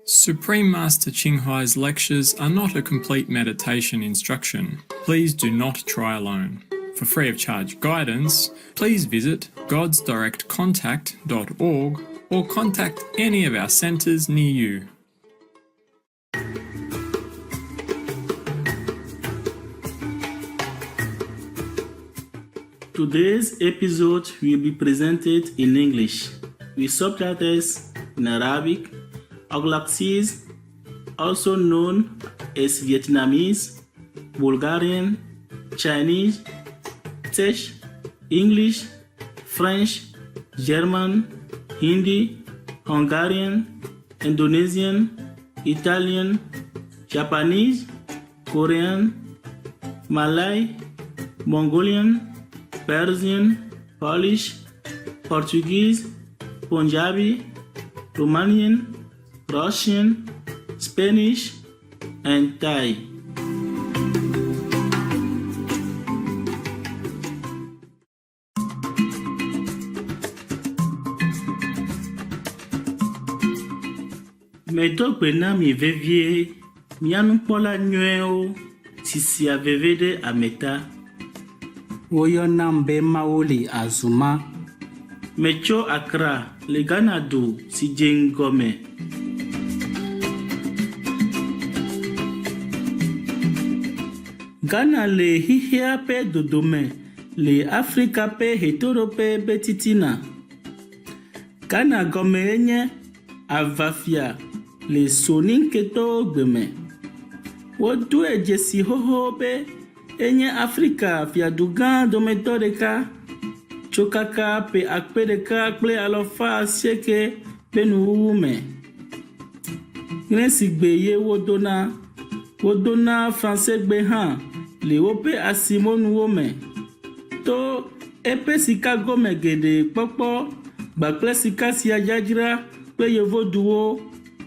Supreme Master Ching Hai's lectures are not a complete meditation instruction. Please do not try alone. For free of charge guidance, please visit godsdirectcontact.org or contact any of our centres near you. Today's episode will be presented in English with subtitles in Arabic, Auglaxis, also known as Vietnamese, Bulgarian, Chinese, Czech, English, French, German, Hindi, Hungarian, Indonesian, Italian, Japanese, Korean, Malay, Mongolian, Persian, Polish, Portuguese, Punjabi, Romanian, Russian, Spanish, and Thai. Medogbe na mi vevie, mianu pola nyueo, sisi a vevede ameta. Woyona mbe maoli azuma. Mecho Accra, le Ghana do si jengome. Ghana le hihia pe dodome, le Afrika pe hetoro pe betitina. Ghana gome enye avafia, le sonin keto gbeme. Wodu ejesi hoho be enye Afrika fia dugan dometodeka. Chokaka pe akpedeka kple alofa asieke pe nuwume. Grensigbe ye wodona français gbe han le wope asimonu wome. To epe sika gome gede kpokpo bakple sika sia jajra pe yevoduwo.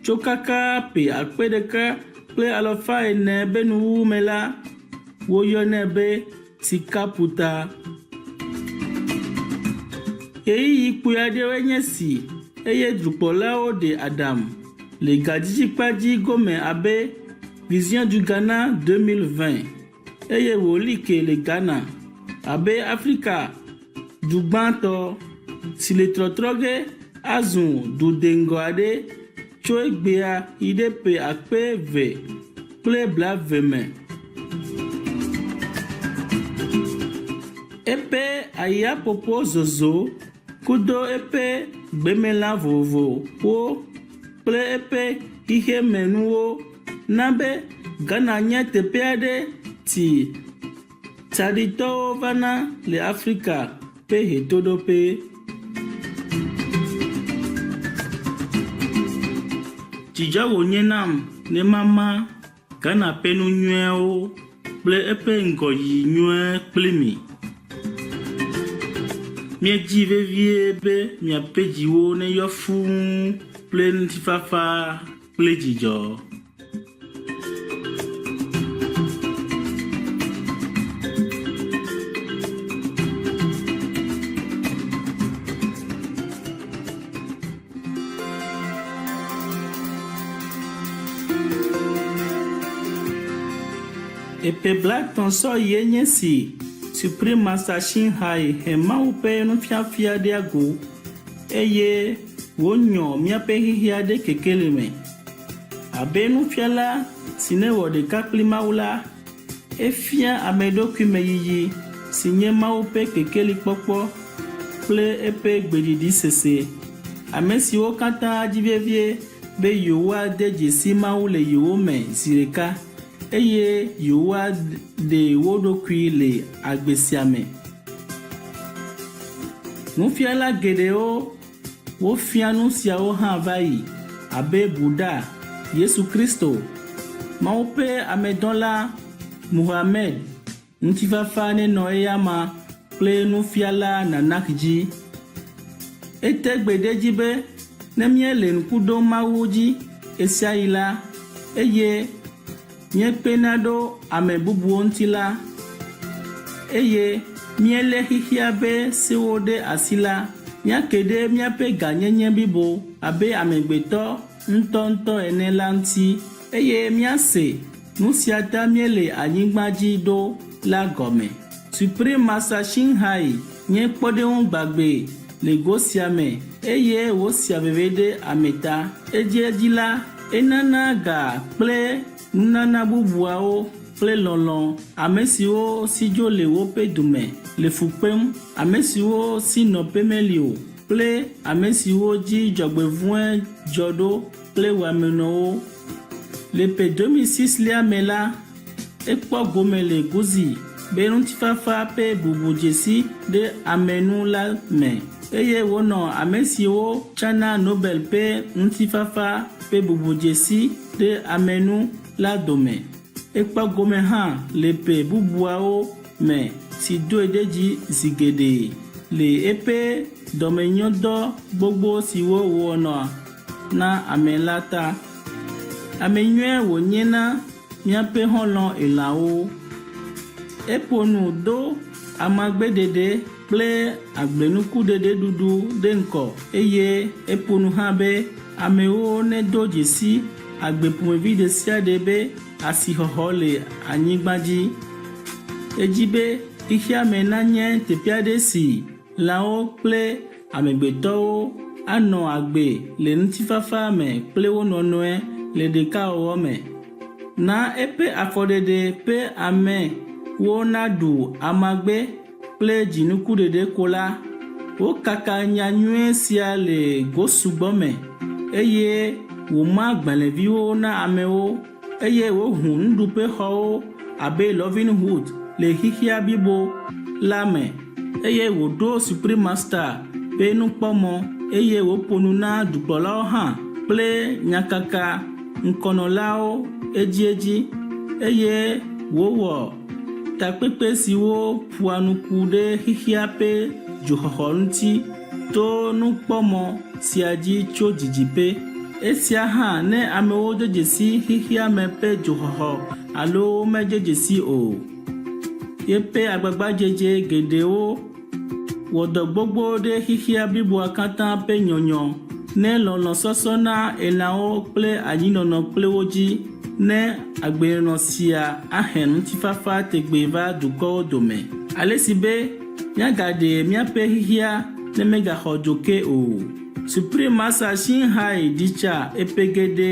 Chokaka pe akpedeka kple alofa ene be nuwume la woyone be sika puta. Eyi ikpuyade wenye si, eye drupolao de Adam, le gadiji paji gome abe, Vision du Ghana 2020, eye wolike le Ghana, abe Afrika, du banto, si le trotroge, azun, du dengoade, choe gbea, idepe akpe ve, ple bla veme. Epe aya popo zozo, kudo epe gbemela vovo wo kple epe ihe menuwo nabe Ghana nye teƒe aɖe ti tsaɖitɔwo vana le Afrika pe hetoɖoƒe. Dzidzɔ wònye nam ne mama Ghana ƒe nu nyuiewo kple eƒe ŋgɔyi nyuie kpli mi. Miedzi vevie be miaƒe dziwo ne yɔ fũu kple ŋutifafa kple dzidzɔ. Epe Black Tonso ye nye si Supreme Master Ching Hai he mawu pe nufiafia de ago eye wonyo miape hihia de kekele me. Abe nufiala sine wo de kakli maula efia amedoku me yiyi sinye mawu pe kekeli kpokpo kple epe gbedidi sese. Amesi wo kata ajivevie be yowa de jesi mawu le yowo me zireka. Eye yowa de wodokui le agbesiame. Nufiala gedeo wo fianu siawo hã vai abe Buddha, Yesu Kristo, maupe amedonla Muhammad, ntifafa ne no eyama kple nufiala nanakji. Ete gbedeji be ne miele nkudo mawuji esiaila eye nye penado ame bubuwo ŋuti la eye miele xixia be sewo de asi la míake ɖe míaƒe ganyenye blibo abe amegbetɔ ŋutɔŋutɔ ene la ŋuti eye míase nu sia ta míele anyigba dzi ɖo la gɔme. Supreme Master Shinhai nye kpɔɖeŋu gbagbe le go sia me eye wosia veve ɖe ame ta. Edzi la, enana ga kple nunana bubuawo kple lɔlɔ̃ ame siwo si dzo le woƒe dume le fu kpem, ame siwo si nɔƒe meli o kple ame siwo dzi dzɔgbevɔ̃e dzɔ ɖo kple wɔamenɔwo. Le ƒe 2006 lia me la, ekpɔ gome le Guzi be ŋutifafa ƒe bubudzesi ɖe amenu la me eye wonɔ ame siwo tsana Nobel ƒe ŋutifafa ƒe bubudzesi ɖe amenu la dome. Ekpɔ gome hã le ƒe bubuawo me si doe ɖe dzi zi geɖe le eƒe dɔmenyɔdɔ gbogbo siwo wɔnɔ na ame la ta. Ame nyuie wònye na míaƒe xɔlɔ̃ elãwo. Eƒo nu do amagbeɖeɖe kple agblenukuɖeɖe ɖuɖu ɖe ŋkɔ eye eƒo nu hã be amewo nedo dzesi agbe ƒomevi ɖe sia ɖe be asixɔxɔ le anyigba dzi. Edzi be xixia me nanye teƒe aɖe si lãwo kple amegbetɔwo anɔ agbe le ŋutifafa me kple wo nɔnɔe le ɖekawɔwɔ me. Na eƒe afɔɖeɖe ƒe amewo naɖu amagbe kple dzinukuɖeɖe ko la, wokaka nyanyue sia le gosugbɔ me eye wòma agbalẽviwo na amewo eye wohu nuɖuƒexɔwo abe Loving Hood le xixia blibo la me eye wòɖo Supreme Master ƒe nukpɔmɔ eye wòƒo nu na dukplɔlawo hã kple nyakaka ŋkɔnɔlawo edziedzi eye wòwɔ takpekpe siwo ƒoa nuku ɖe xixia ƒe dzoxɔxɔ ŋuti to nukpɔmɔ sia dzi tso didiƒe. Esia hã ne amewo do dzesi xixia me ƒe dzoxɔxɔ alo medo dzesi o. Yeƒe agbagbadzedze geɖewo wɔ dɔ gbogbo ɖe xixia bliboa katã ƒe nyɔnyɔ ne lɔlɔ̃sɔsɔ na elãwo kple anyinɔnɔ kple wo dzi ne agbenɔnɔ sia ahe ŋutifafa tegbe va dukɔwo dome. Ale si be míagaɖe míaƒe xixia ne megaxɔ dzoke o. Supreme Master Shinhai ɖitsa eƒe geɖe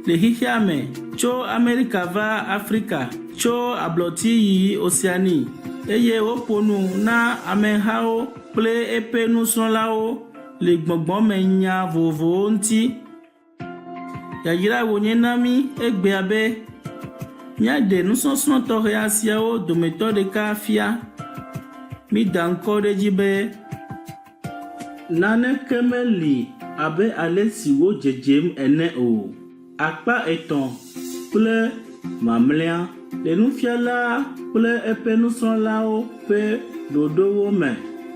le xixia me tso Amerika va Afrika, tso ablɔti yi Oceanie eye woƒo nu na amehawo kple eƒe nusrɔ̃lawo le gbɔgbɔmenya vovovowo ŋuti. Yayra wònye na mí egbea be míaɖe nusɔsrɔ̃ tɔxɛ siawo dometɔ ɖeka fia. Mída ŋkɔ ɖe edzi be naneke meli abe ale si wo dzedzem ene o. Akpa 3 kple mamlɛa le nufiala kple eƒe nusrɔ̃lawo ƒe ɖoɖowo me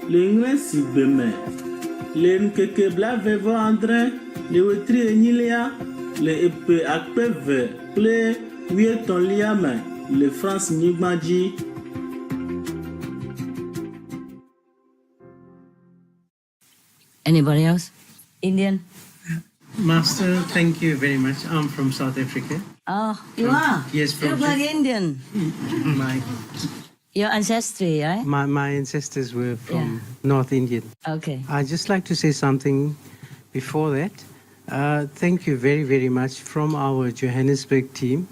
le ŋlẽ si gbe me le ŋkeke 27 le wetri 8 le eƒe 2013 me le France nyigba dzi. Anybody else? Indian? Master, thank you very much. I'm from South Africa. Oh, you are? Yes, You from look like Indian. Your ancestry, right? my ancestors were from North Indian. Okay. I'd just like to say something before that. Thank you very, very much from our Johannesburg team.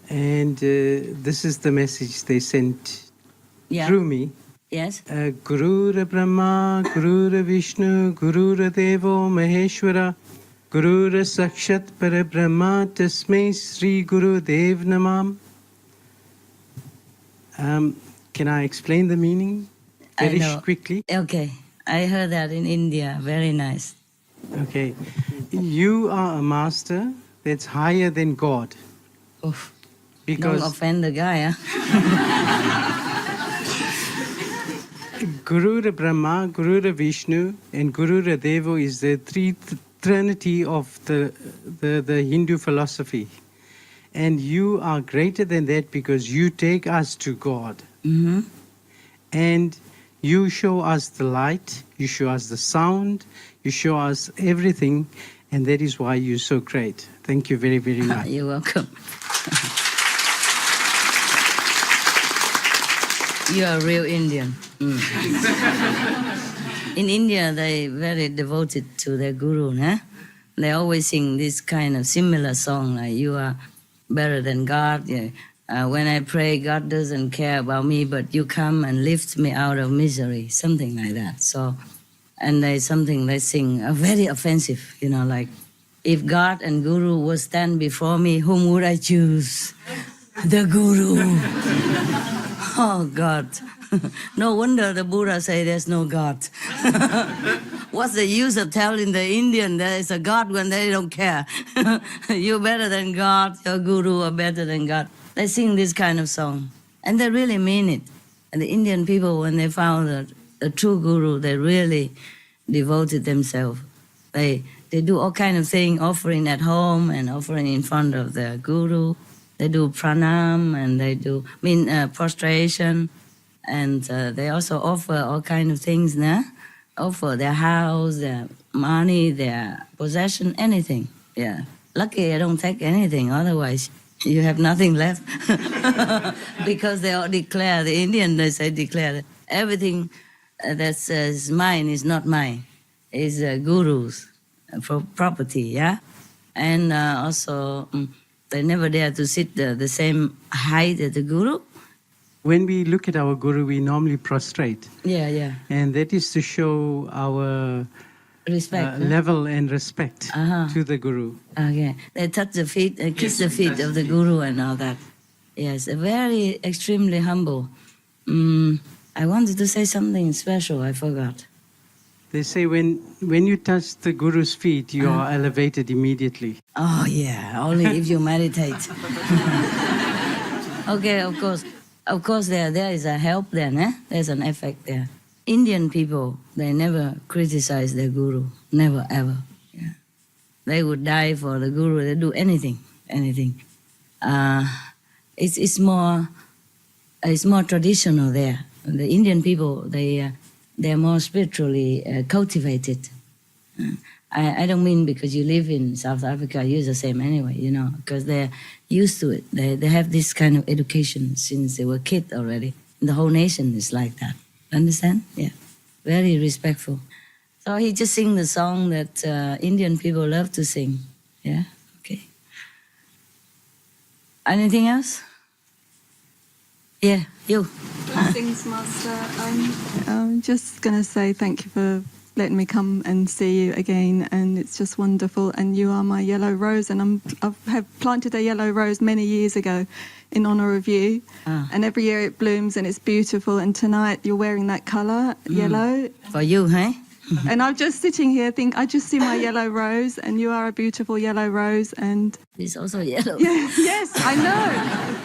And this is the message they sent through me. Yes. Gurura Brahma, Gurura Vishnu, Gurura Devo Maheshwara, Gurura Sakshat Parabrahma, Tasmai Sri Guru Dev Namam. Can I explain the meaning very quickly? Okay. I heard that in India. Very nice. Okay. You are a master that's higher than God. Oof. Because Don't offend the guy, huh? Gurura Brahma, Gurura Vishnu, and Gurura Devo is the trinity of the Hindu philosophy. And you are greater than that because you take us to God. Mm-hmm. And you show us the light, you show us the sound, you show us everything. And that is why you're so great. Thank you very, very much. You're welcome. You are a real Indian. In India, they very devoted to their guru. Huh? They always sing this kind of similar song, like "You are better than God." Yeah. When I pray, God doesn't care about me, but you come and lift me out of misery, something like that. So, and there's something they sing, very offensive, like, if God and Guru would stand before me, whom would I choose? The Guru. Oh, God. No wonder the Buddha say there's no God. What's the use of telling the Indian there is a God when they don't care? You're better than God, your Guru are better than God. They sing this kind of song, and they really mean it. And the Indian people, when they found a true Guru, they really devoted themselves. They do all kind of things, offering at home and offering in front of the Guru. They do pranam and they do prostration, and they also offer all kind of things. Offer their house, their money, their possession, anything. Yeah, lucky I don't take anything. Otherwise, you have nothing left. Because they all declare, the Indian, they say declare that everything that's mine is not mine. Is Guru's property, yeah? And also, they never dare to sit the same height as the Guru. When we look at our Guru, we normally prostrate. Yeah. And that is to show our respect, level and respect to the Guru. Okay. They touch the feet, kiss the feet of the Guru and all that. Yes, very extremely humble. I wanted to say something special, I forgot. They say when you touch the Guru's feet, you are elevated immediately. Oh, yeah, only if you meditate. Okay, of course. Of course, there is a help there, There's an effect there. Indian people, they never criticize their Guru. Never, ever. Yeah. They would die for the Guru. They do anything. It's more traditional there. The Indian people, they're more spiritually cultivated. I don't mean because you live in South Africa, you're the same anyway, because they're used to it. They have this kind of education since they were kids already. The whole nation is like that. Understand? Yeah. Very respectful. So he just sing the song that Indian people love to sing. Yeah? Okay. Anything else? Yeah, you. Blessings, Master. I'm just going to say thank you for letting me come and see you again, and it's just wonderful. And you are my yellow rose, and I have planted a yellow rose many years ago in honour of you. And every year it blooms and it's beautiful. And tonight you're wearing that colour, yellow. For you, huh? And I'm just sitting here, I just see my yellow rose, and you are a beautiful yellow rose. And it's also yellow. Yes, I know.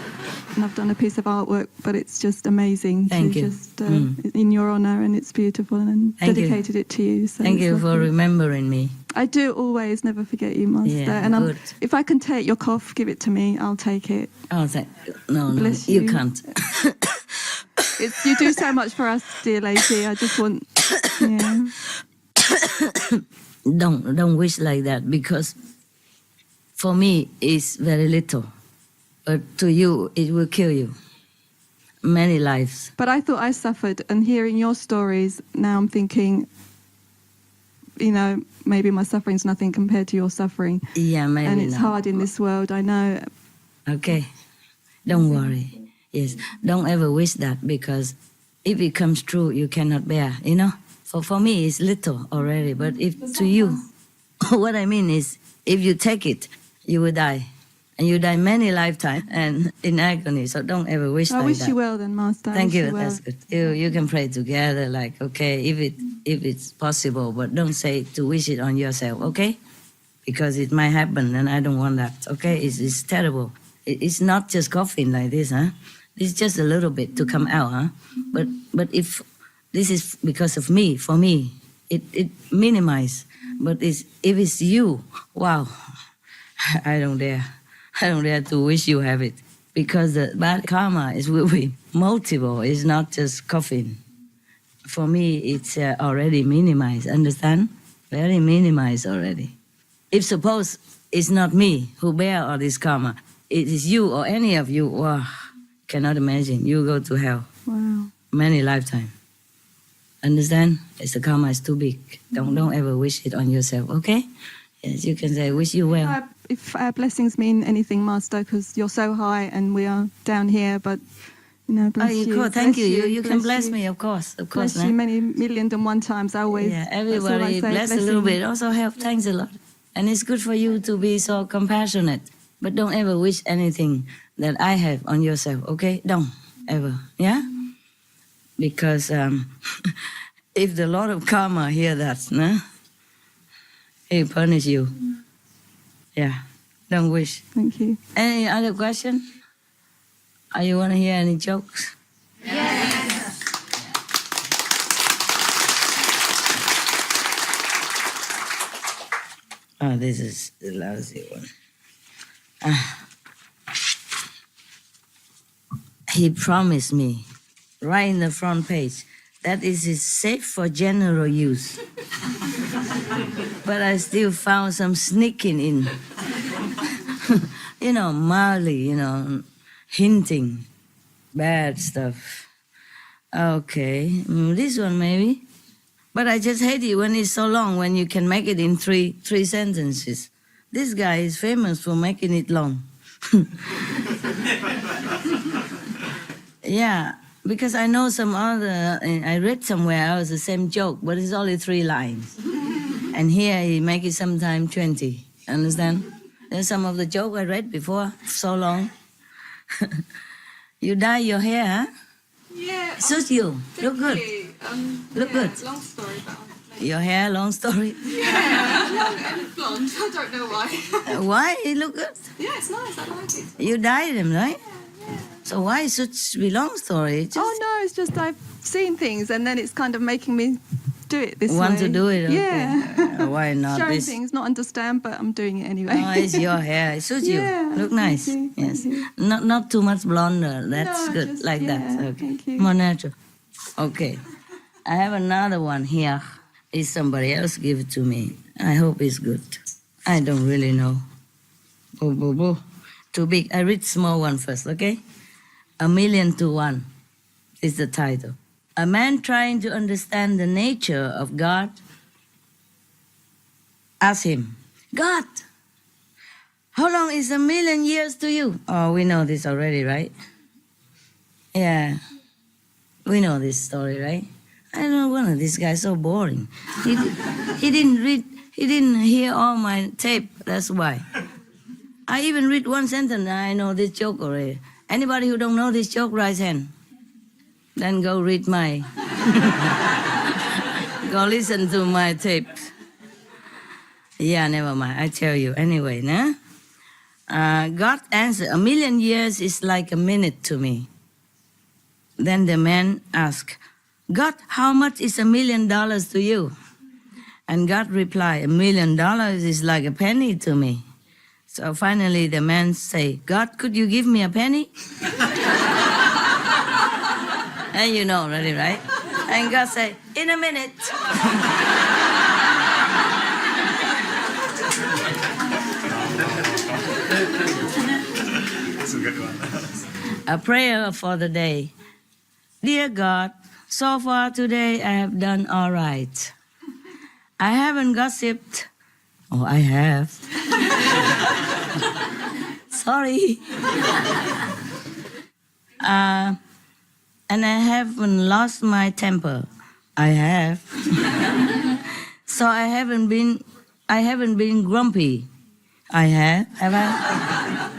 And I've done a piece of artwork, but it's just amazing. Thank you. Just in your honour, and it's beautiful, and dedicated it to you. So Thank you for remembering me. I do always never forget you, Master. Yeah, and good. If I can take your cough, give it to me. I'll take it. Oh, no, Bless you you. can't. You do so much for us, dear lady. I just want, yeah. Don't wish like that, because for me it's very little, but to you it will kill you. Many lives. But I thought I suffered, and hearing your stories, now I'm thinking, maybe my suffering's nothing compared to your suffering. Yeah, maybe And it's not. hard in this world, I know. Okay, don't worry. Yes, don't ever wish that, because if it comes true, you cannot bear, For me, it's little already, but if to you, what I mean is, if you take it, you will die. And you die many lifetimes and in agony, so don't ever wish I like wish that. you well then, Master. I Thank wish you, well. that's good. You can pray together, like, okay, if it's possible, but don't say to wish it on yourself, okay? Because it might happen, and I don't want that, okay? It's terrible. It's not just coughing like this, huh? It's just a little bit to come out, huh? But if this is because of me, for me, it minimizes. But if it's you, wow, I don't dare. I don't dare to wish you have it. Because the bad karma will be multiple. It's not just coughing. For me, it's already minimized, understand? Very minimized already. if suppose it's not me who bear all this karma, it is you or any of you, wow, cannot imagine. You go to hell Wow. many lifetimes. Understand? It's the karma is too big. Don't ever wish it on yourself, okay? Yes, you can say, wish you well. If our blessings mean anything, Master, because you're so high and we are down here, but bless Oh, you. could. Thank bless you. You can bless you. me, of course. Of Bless course. you no? many million and one times. I always. Yeah, that's all I everybody say, bless a little blessing. bit. Also help. Thanks a lot. And it's good for you to be so compassionate. But don't ever wish anything that I have on yourself, okay? Don't ever. Yeah? Because if the Lord of Karma hear that, no? He punish you. Yeah. Don't wish. Thank you. Any other question? Are you want to hear any jokes? Oh, this is the lousy one. He promised me, right in the front page, that it is safe for general use. But I still found some sneaking in. Mildly, hinting bad stuff. Okay, this one maybe. But I just hate it when it's so long, when you can make it in three sentences. This guy is famous for making it long. Yeah, because I know some other, I read somewhere else the same joke, but it's only 3 lines. And here he make it sometime 20, understand? There's some of the joke I read before, so long. You dye your hair, huh? Yeah. Suits you. Look good. Look good. Long story, but Your hair, long story. long and blonde. I don't know why. Why? It look good. Yeah, it's nice. I like it. You dyed them, right? So why should it be long story? Just Oh no, it's just I've seen things and then it's kind of making me do it this way. want to do it? Okay. Yeah. Why not Showing this? things, not understand, but I'm doing it anyway. Oh, it's your hair. It suits Yeah, you. Look thank nice. you, thank Yes. you. Not too much blonder. That's No, good. just- Like that. yeah, Okay. thank you. More natural. Okay. I have another one here. Is somebody else give it to me? I hope it's good. I don't really know. Boo, boo, boo. Too big. I read small one first, okay? 1,000,000 is the title. A man trying to understand the nature of God asked him, God, how long is 1,000,000 years to you? Oh, we know this already, right? Yeah. We know this story, right? I don't know, this guy's so boring. He didn't hear all my tape, that's why. I even read one sentence, I know this joke already. Anybody who don't know this joke, raise hand. Then go read my, go listen to my tape. Yeah, never mind, I tell you. Anyway, nah? God answered, 1,000,000 years is like a minute to me. Then the man asked, God, how much is $1,000,000 to you? And God replied, $1,000,000 is like a penny to me. So finally the man say, God, could you give me a penny? And you know already, right? And God say, in a minute. A prayer for the day. Dear God, so far today I have done all right. I haven't gossiped. Oh, I have. Sorry. And I haven't lost my temper. I have. So I haven't been grumpy. I have. Have I?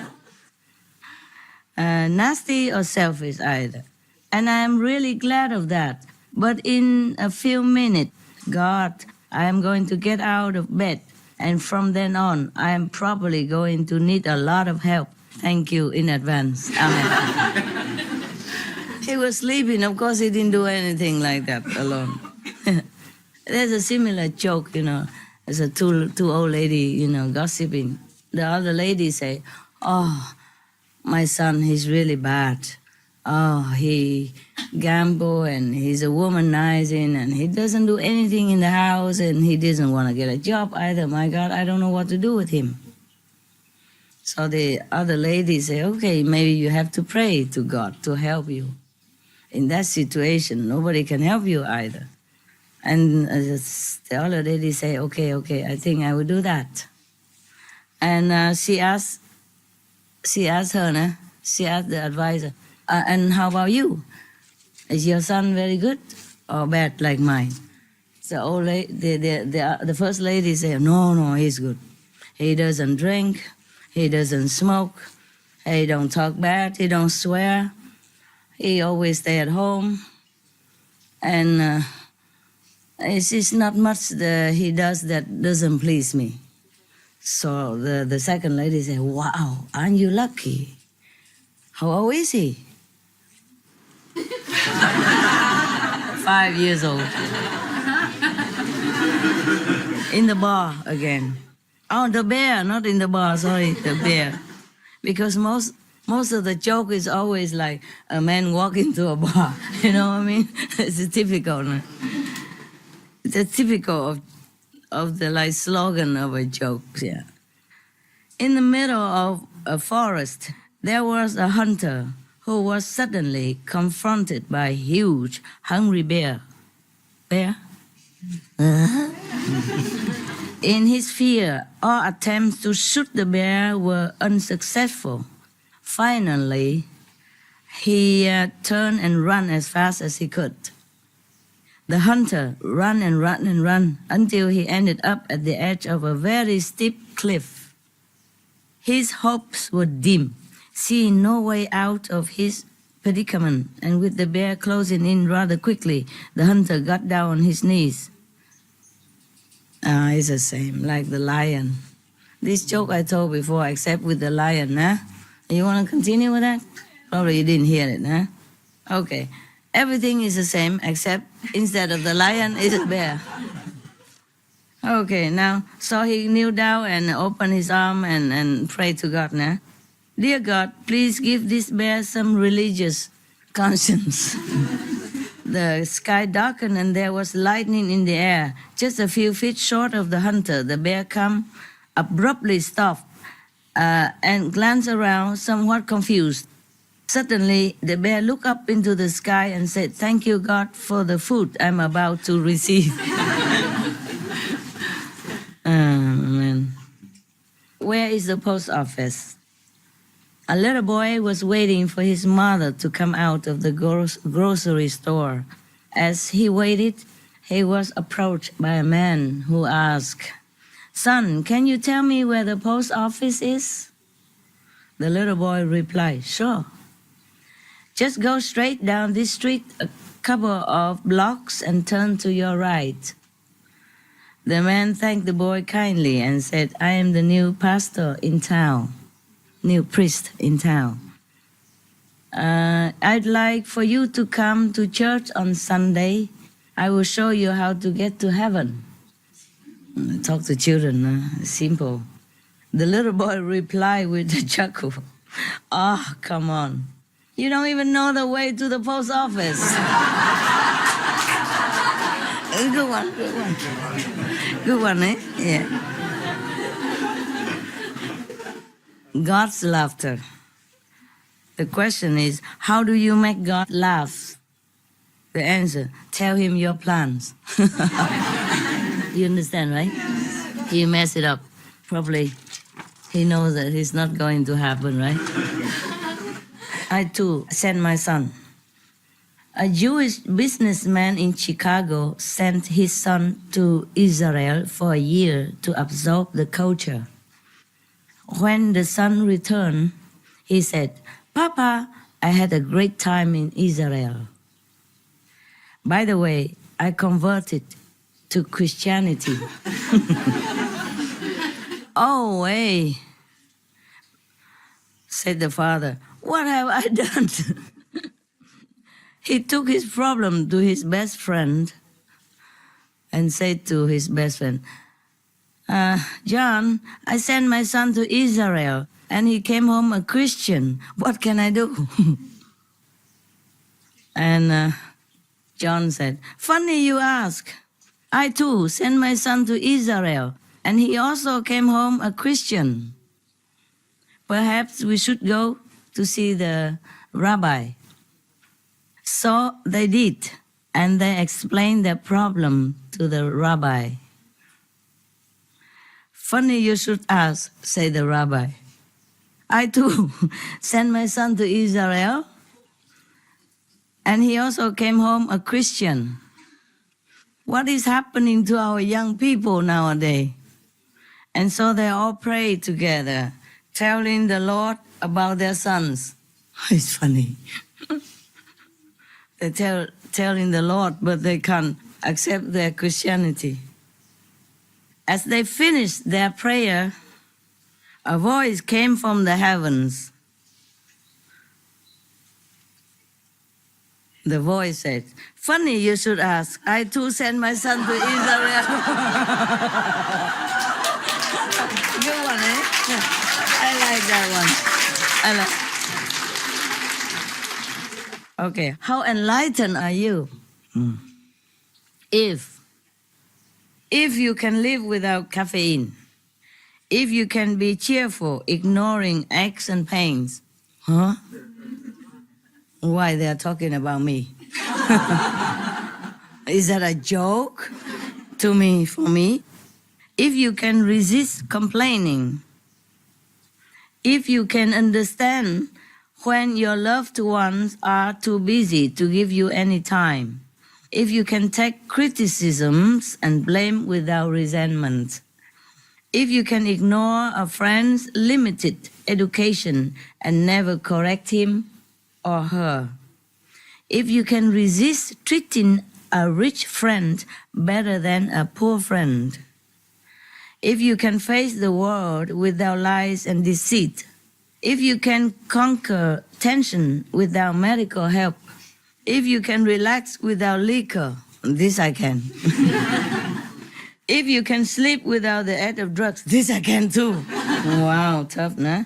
Nasty or selfish either. And I am really glad of that. But in a few minutes, God, I am going to get out of bed. And from then on, I am probably going to need a lot of help. Thank you in advance. Amen. He was sleeping. Of course, he didn't do anything like that alone. There's a similar joke, There's a two old lady, gossiping. The other lady say, oh, my son, he's really bad. he gamble and he's a womanizing and he doesn't do anything in the house and he doesn't want to get a job either. My God, I don't know what to do with him. So the other lady say, okay, maybe you have to pray to God to help you. In that situation, nobody can help you either. And the other lady say, okay, I think I will do that. And she asked the advisor, and how about you? Is your son very good or bad like mine? The old lady, the first lady said, no, he's good. He doesn't drink, he doesn't smoke, he don't talk bad, he don't swear, he always stay at home, and it's not much he does that doesn't please me. So the second lady said, wow, aren't you lucky? How old is he? 5 years old. In the bar again. Oh, the bear, not in the bar, sorry, the bear. Because most of the joke is always like a man walking to a bar. You know what I mean? It's typical. No? It's typical of the like slogan of a joke, yeah. In the middle of a forest, there was a hunter who was suddenly confronted by a huge, hungry bear. Bear? In his fear, all attempts to shoot the bear were unsuccessful. Finally, he turned and ran as fast as he could. The hunter ran and ran until he ended up at the edge of a very steep cliff. His hopes were dim, seeing no way out of his predicament, and with the bear closing in rather quickly, the hunter got down on his knees. It's the same, like the lion. This joke I told before, except with the lion, huh? You want to continue with that? Probably you didn't hear it, huh? Okay. Everything is the same, except instead of the lion, it's a bear. Okay, now, so he kneeled down and opened his arm and prayed to God, nah? Dear God, please give this bear some religious conscience. The sky darkened and there was lightning in the air. Just a few feet short of the hunter, the bear abruptly stopped and glanced around, somewhat confused. Suddenly, the bear looked up into the sky and said, "Thank you, God, for the food I'm about to receive." Man. Where is the post office? A little boy was waiting for his mother to come out of the grocery store. As he waited, he was approached by a man who asked, "Son, can you tell me where the post office is?" The little boy replied, "Sure. Just go straight down this street a couple of blocks and turn to your right." The man thanked the boy kindly and said, "I am the new pastor in town, new priest in town. I'd like for you to come to church on Sunday. I will show you how to get to heaven." Talk to children, simple. The little boy replied with a chuckle, "Oh, come on. You don't even know the way to the post office." Good one. Good one, eh? Yeah. God's laughter. The question is, how do you make God laugh? The answer, tell him your plans. You understand, right? You mess it up. Probably he knows that it's not going to happen, right? I too sent my son. A Jewish businessman in Chicago sent his son to Israel for a year to absorb the culture. When the son returned, he said, "Papa, I had a great time in Israel. By the way, I converted to Christianity." "Oh, way," said the father. "What have I done?" He took his problem to his best friend and said to his best friend, "John, I sent my son to Israel and he came home a Christian. What can I do?" And John said, "Funny you ask. I too sent my son to Israel, and he also came home a Christian. Perhaps we should go to see the rabbi." So they did, and they explained their problem to the rabbi. "Funny you should ask," said the rabbi. "I too sent my son to Israel, and he also came home a Christian. What is happening to our young people nowadays?" And so they all prayed together, telling the Lord about their sons. It's funny. They're telling the Lord, but they can't accept their Christianity. As they finished their prayer, a voice came from the heavens. The voice said, "Funny you should ask. I too sent my son to Israel." Good one, eh? I like that one. Okay, how enlightened are you? If you can live without caffeine, if you can be cheerful, ignoring aches and pains, huh? Why they are talking about me? Is that a joke to me, for me? If you can resist complaining, if you can understand when your loved ones are too busy to give you any time, if you can take criticisms and blame without resentment, if you can ignore a friend's limited education and never correct him or her, if you can resist treating a rich friend better than a poor friend, if you can face the world without lies and deceit, if you can conquer tension without medical help, if you can relax without liquor, this I can. If you can sleep without the aid of drugs, this I can too. Wow, tough, nah?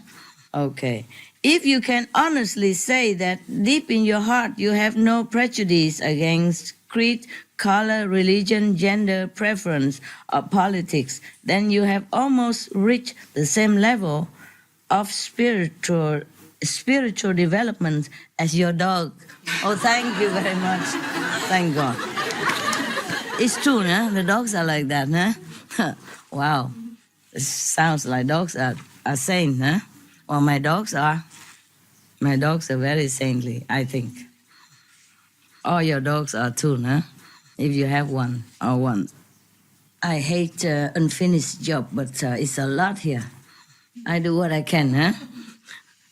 Okay. If you can honestly say that deep in your heart you have no prejudice against creed, color, religion, gender, preference, or politics, then you have almost reached the same level of spiritual development as your dog. Oh, thank you very much. Thank God. It's true, nah? The dogs are like that, nah? Wow. It sounds like dogs are saint, huh? Well, my dogs are. My dogs are very saintly, I think. All your dogs are too, huh? If you have one or one. I hate unfinished job, but it's a lot here. I do what I can, huh?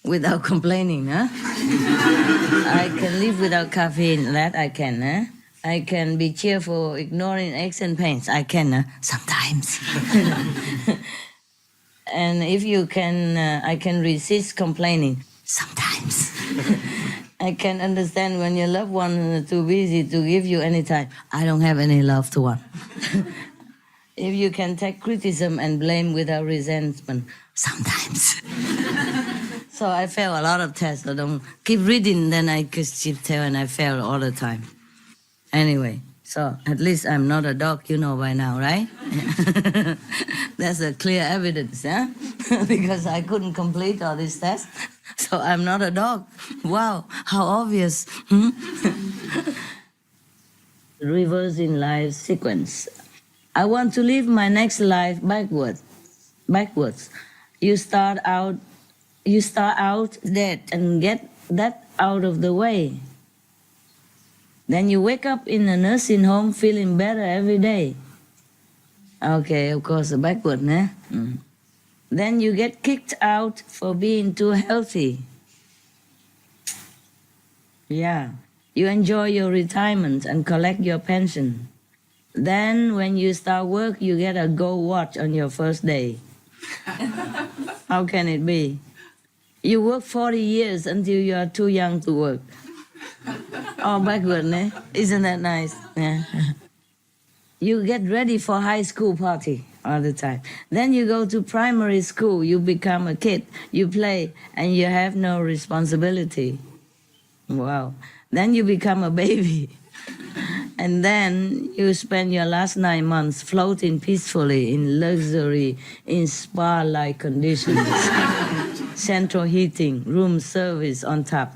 Without complaining, huh? I can live without caffeine, that I can, huh? I can be cheerful, ignoring aches and pains. I can, sometimes. And if you can, I can resist complaining. Sometimes. I can understand when your loved one is too busy to give you any time. I don't have any loved one. If you can take criticism and blame without resentment. Sometimes. So I fail a lot of tests. I don't keep reading, then I keep tell and I fail all the time. Anyway, so at least I'm not a dog, you know by now, right? That's a clear evidence, huh? Because I couldn't complete all these tests. So I'm not a dog. Wow, how obvious. Reversing life sequence. I want to live my next life backwards. You start out dead and get that out of the way. Then you wake up in a nursing home feeling better every day. Okay, of course, backward, né? Then you get kicked out for being too healthy. Yeah. You enjoy your retirement and collect your pension. Then when you start work, you get a gold watch on your first day. How can it be? You work 40 years until you are too young to work. Oh, backward, né? Isn't that nice? Yeah. You get ready for high school party all the time. Then you go to primary school, you become a kid, you play, and you have no responsibility. Wow. Then you become a baby. And then you spend your last 9 months floating peacefully in luxury, in spa-like conditions. Central heating, room service on top.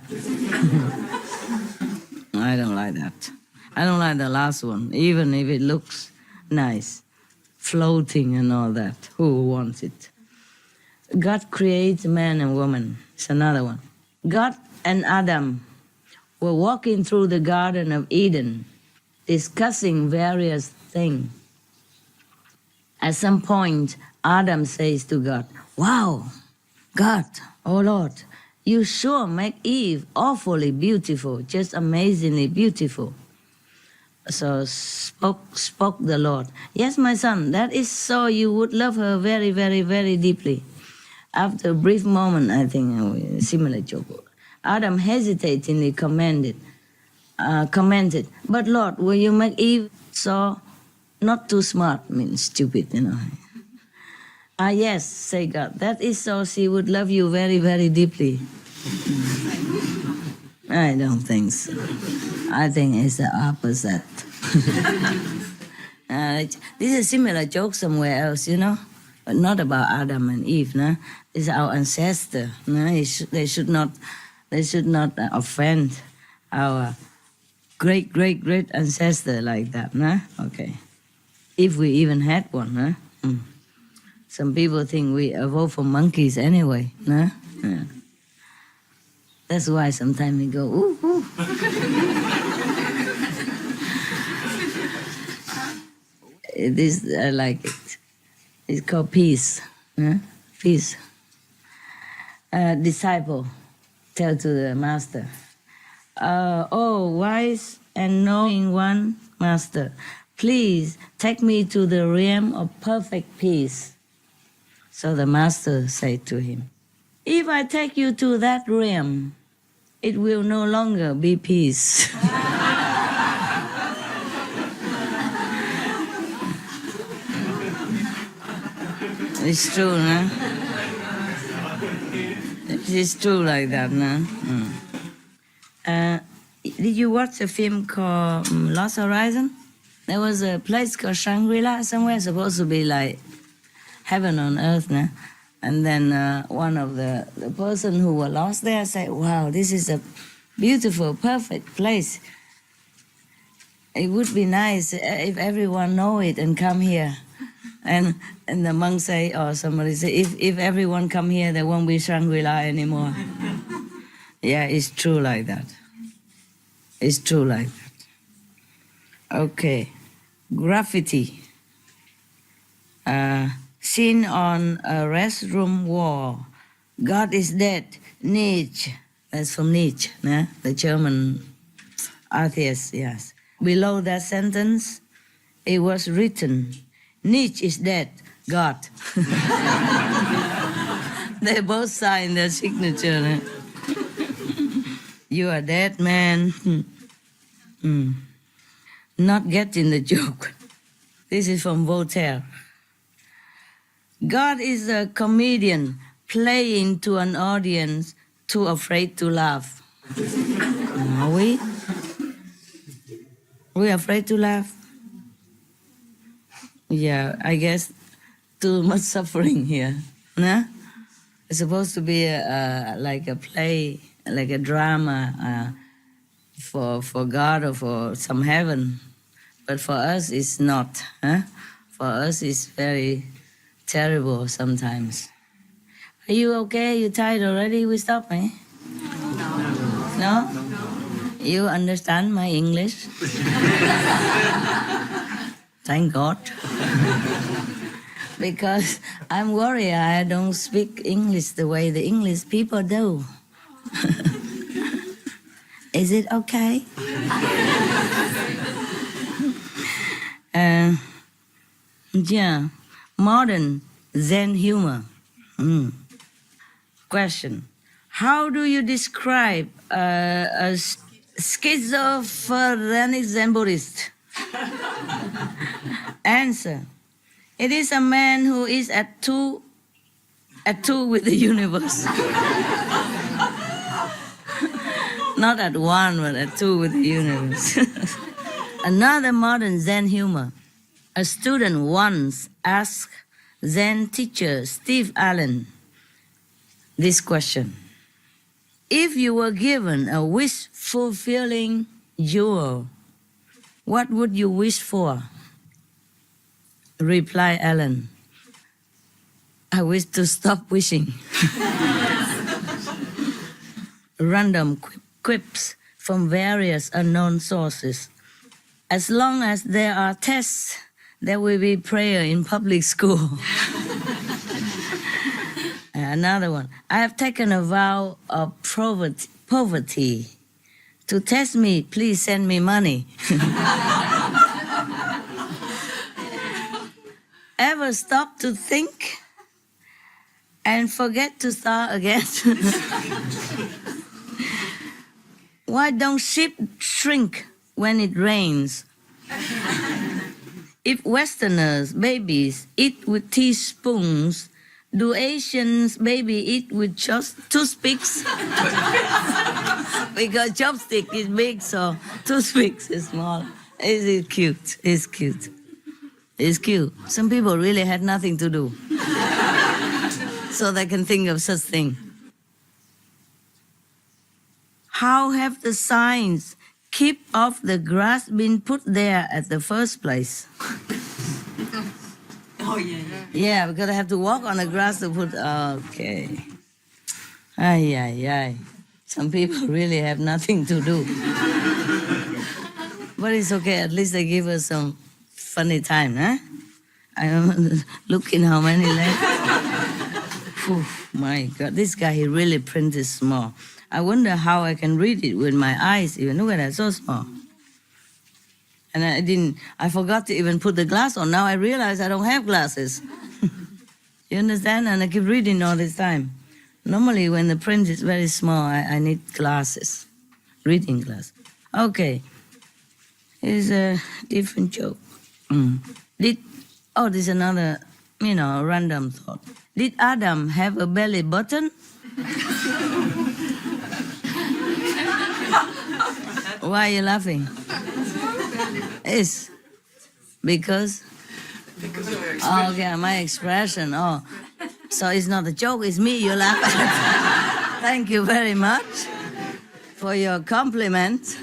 I don't like that. I don't like the last one, even if it looks nice. Floating and all that. Who wants it? God creates man and woman. It's another one. God and Adam were walking through the Garden of Eden, discussing various things. At some point, Adam says to God, "Wow, God, oh Lord, you sure make Eve awfully beautiful, just amazingly beautiful." So spoke the Lord, "Yes, my son, that is so you would love her very, very, very deeply." After a brief moment, I think, a similar joke, Adam hesitatingly commented, "But Lord, will you make Eve so not too smart, means stupid, you know?" Yes, say God, that is so she would love you very, very deeply. I don't think so. I think it's the opposite. This is a similar joke somewhere else, you know, but not about Adam and Eve. No? This is our ancestor. No? They should not offend our great ancestor like that. No? Okay, if we even had one. No? Some people think we evolved from monkeys anyway. No? Yeah. That's why sometimes we go, ooh, ooh. I like it. It's called peace. Peace. Disciple tell to the master, "Oh, wise and knowing one, master, please take me to the realm of perfect peace." So the master said to him, "If I take you to that realm, it will no longer be peace." It's true, no? It's true like that, no? Did you watch a film called Lost Horizon? There was a place called Shangri-La somewhere, supposed to be like heaven on earth, no? And then one of the person who were lost there said, "Wow, this is a beautiful, perfect place. It would be nice if everyone know it and come here." And the monk say, or somebody say, if everyone come here, there won't be Shangri-La anymore. Yeah, it's true like that. It's true like that. Okay, graffiti. Seen on a restroom wall. God is dead. Nietzsche. That's from Nietzsche, né? The German atheist, yes. Below that sentence, it was written, "Nietzsche is dead, God." They both signed their signature. Né? You are dead, man. Not getting the joke. This is from Voltaire. God is a comedian playing to an audience too afraid to laugh. Are we? We afraid to laugh? Yeah, I guess too much suffering here. No? It's supposed to be like a play, like a drama for God or for some heaven. But for us, it's not. Huh? For us, it's very terrible sometimes. Are you okay? You tired already? We stop, eh? No? You understand my English? Thank God. Because I'm worried I don't speak English the way the English people do. Is it okay? Yeah, modern Zen humor. Question: how do you describe a schizophrenic Zen Buddhist? Answer: it is a man who is at two with the universe. Not at one, but at two with the universe. Another modern Zen humor. A student once asked Zen teacher Steve Allen this question. If you were given a wish-fulfilling jewel, what would you wish for? Reply Allen, I wish to stop wishing. Random quips from various unknown sources. As long as there are tests, there will be prayer in public school. Another one. I have taken a vow of poverty. To test me, please send me money. Ever stop to think and forget to start again? Why don't sheep shrink when it rains? If Westerners, babies, eat with teaspoons, do Asians baby eat with toothpicks? Because chopstick is big, so toothpicks is small. Is it cute? It's cute. It's cute. Some people really had nothing to do, so they can think of such thing. How have the signs "keep off the grass" been put there at the first place? Oh, yeah. Yeah, because I have to walk on the grass to put. Okay. Ay, ay, ay. Some people really have nothing to do. But it's okay, at least they give us some funny time, huh? I'm looking how many left. Whew, my God, this guy, he really printed small. I wonder how I can read it with my eyes even. Look at that, so small. And I forgot to even put the glass on. Now I realize I don't have glasses. You understand? And I keep reading all this time. Normally when the print is very small, I need glasses, reading glasses. Okay, here's a different joke. This is another, random thought. Did Adam have a belly button? Why are you laughing? It's because okay, my expression. Oh, so it's not a joke, it's me you laugh at. Thank you very much for your compliment.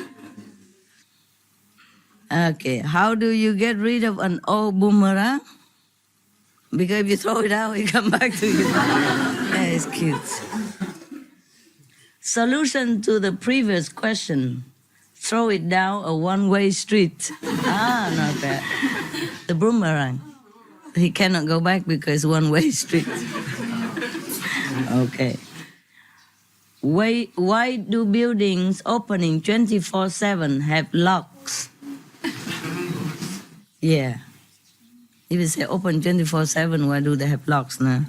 Okay, how do you get rid of an old boomerang? Because if you throw it out, it come back to you. Yeah, it's cute. Solution to the previous question. Throw it down a one-way street. Not bad. The boomerang. He cannot go back because one-way street. Okay. Why do buildings opening 24/7 have locks? Yeah. If you say open 24/7, why do they have locks now?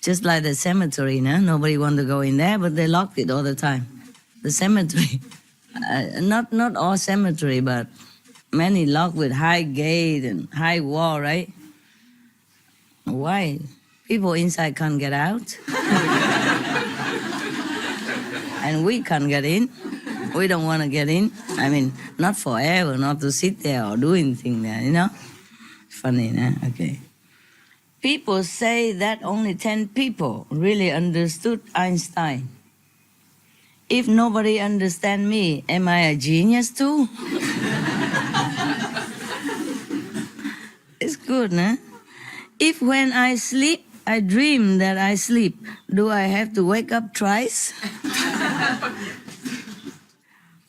Just like the cemetery, no? Nobody want to go in there, but they locked it all the time. The cemetery. Not all cemetery, but many locked with high gate and high wall, right? Why? People inside can't get out. And we can't get in. We don't want to get in. I mean, not forever, not to sit there or do anything there, Funny, no? Okay. People say that only 10 people really understood Einstein. If nobody understands me, am I a genius too? It's good, no? If when I sleep, I dream that I sleep, do I have to wake up twice?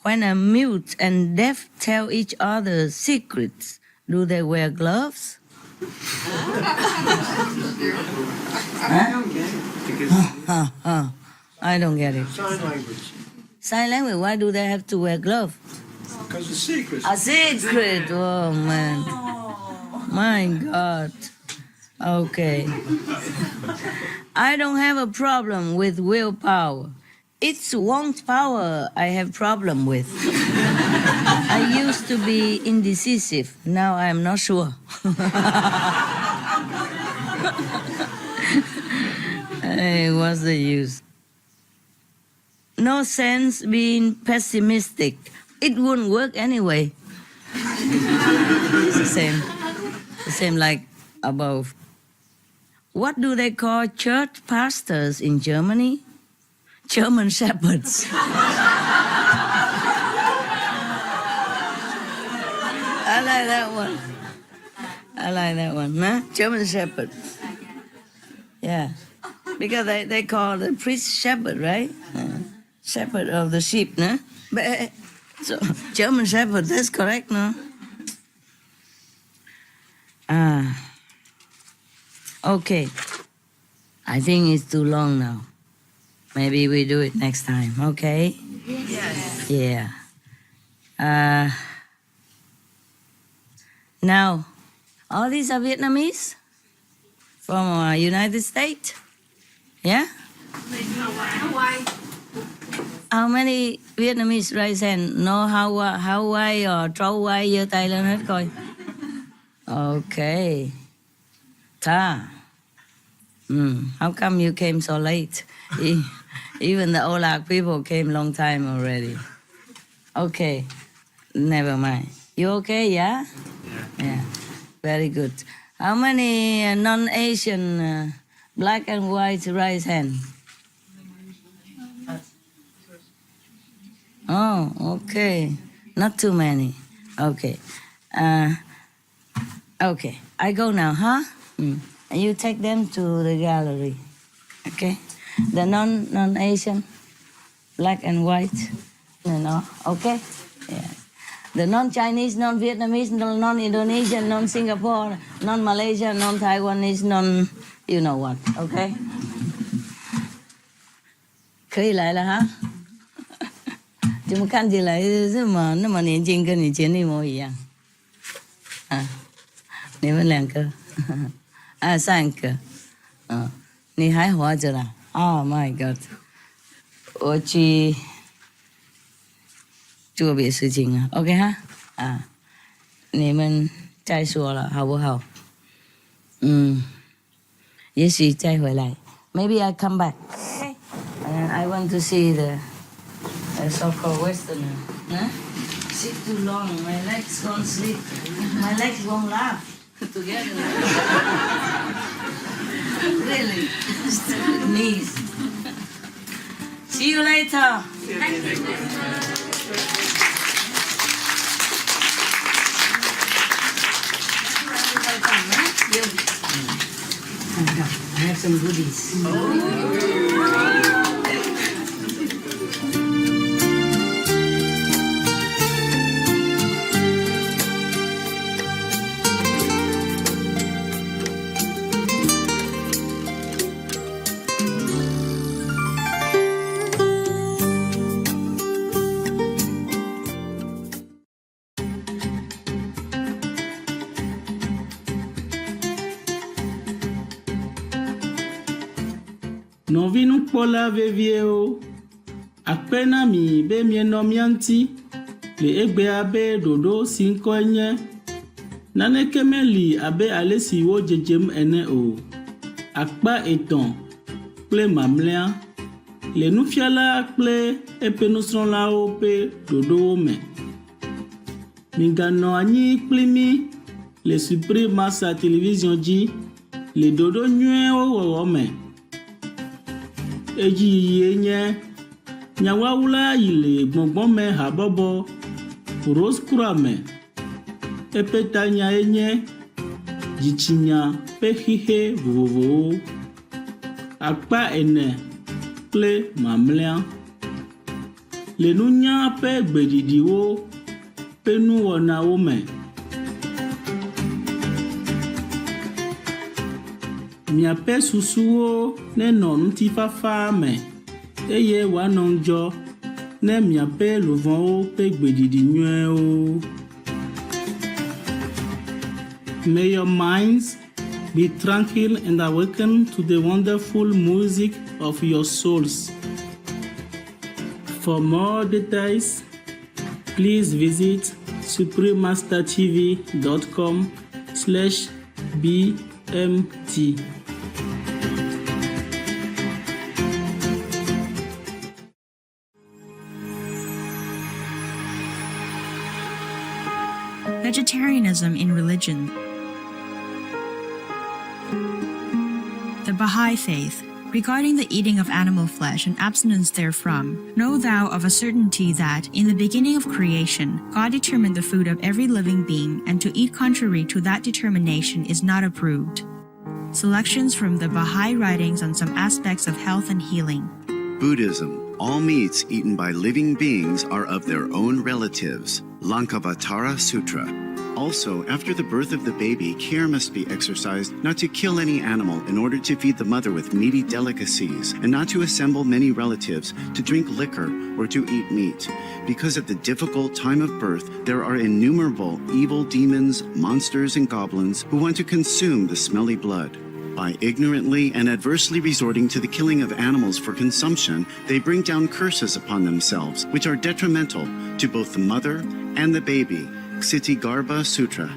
When a mute and deaf tell each other secrets, do they wear gloves? I don't get it. Sign language. Sign language, why do they have to wear gloves? Because it's secret. A secret, oh man. My God. Okay. I don't have a problem with willpower. It's want power I have problem with. I used to be indecisive. Now I'm not sure. Hey, what's the use? no sense being pessimistic. It wouldn't work anyway. It's the same like above. What do they call church pastors in Germany? German shepherds. I like that one. Huh? German shepherd. Yeah. Because they call the priest shepherd, right? Shepherd of the sheep, no? But, so, German shepherd, that's correct, no? Okay. I think it's too long now. Maybe we do it next time, okay? Yes. Yeah. Now, all these are Vietnamese from United States? Yeah? How many Vietnamese raise hand? No Hawaii or Trâu Quay giơ tay lên hết coi. Okay. Ta. How come you came so late? Even the Olag people came long time already. Okay. Never mind. You okay, yeah? Yeah. Very good. How many non-Asian black and white raise hand? Oh, okay. Not too many. Okay. Okay. I go now, huh? And you take them to the gallery. Okay? The non-Asian, black and white. No? Okay? Yeah. The non-Chinese, non-Vietnamese, non-Indonesian, non-Singapore, non-Malaysia, non-Taiwanese, you know what, okay? 可以来了哈？怎么看起来那么年轻，跟以前一模一样？你们两个，3个，你还活着啦 ？Oh my God！ 我去做别事情啊 ，OK 哈？你们再说了好不好？也许再回来。Maybe I come back. Okay. I want to see the so-called Westerner. Huh? Sit too long, my legs won't sleep. My legs won't laugh together. Really, stupid knees. See you later. I have some goodies. Novinukpɔla veviewo, akpena mi be mienɔ mía ŋuti le egbea be ɖoɖo si ŋkɔe nye naneke meli abe ale si wo dzedzem ene o. Akpa 3 kple mamlɛa le nufiala kple eƒe nusrɔ̃lawo ƒe ɖoɖowo me. Miganɔ anyi kpli mi le Supreme Master Television dzi le ɖoɖo nyuiewo wɔwɔ me. Edzi yiyi nye nyawawula yi le gbɔngbɔme habɔbɔ Rose-Croix me. Eƒe tanyae nye dzitsinya ƒe xixe vovovowo. Akpa 4 kple mamlɛa le nunya ƒe gbeɖiɖiwo ƒe nuwɔnawo me. Miaƒe susuwo nenɔ ŋutifafa me eye wòanɔ ŋdzɔ ne miaƒe luvɔwo ƒe gbeɖiɖi nyuiewo. May your minds be tranquil and awaken to the wonderful music of your souls. For more details, please visit suprememastertv.com/bmt. Vegetarianism in religion. The Baha'i Faith. Regarding the eating of animal flesh and abstinence therefrom, know thou of a certainty that, in the beginning of creation, God determined the food of every living being, and to eat contrary to that determination is not approved. Selections from the Baha'i writings on some aspects of health and healing. Buddhism. All meats eaten by living beings are of their own relatives. Lankavatara Sutra. Also, after the birth of the baby, care must be exercised not to kill any animal in order to feed the mother with meaty delicacies, and not to assemble many relatives to drink liquor or to eat meat. Because at the difficult time of birth, there are innumerable evil demons, monsters, and goblins who want to consume the smelly blood. By ignorantly and adversely resorting to the killing of animals for consumption, they bring down curses upon themselves, which are detrimental to both the mother and the baby. Ksitigarbha Sutra.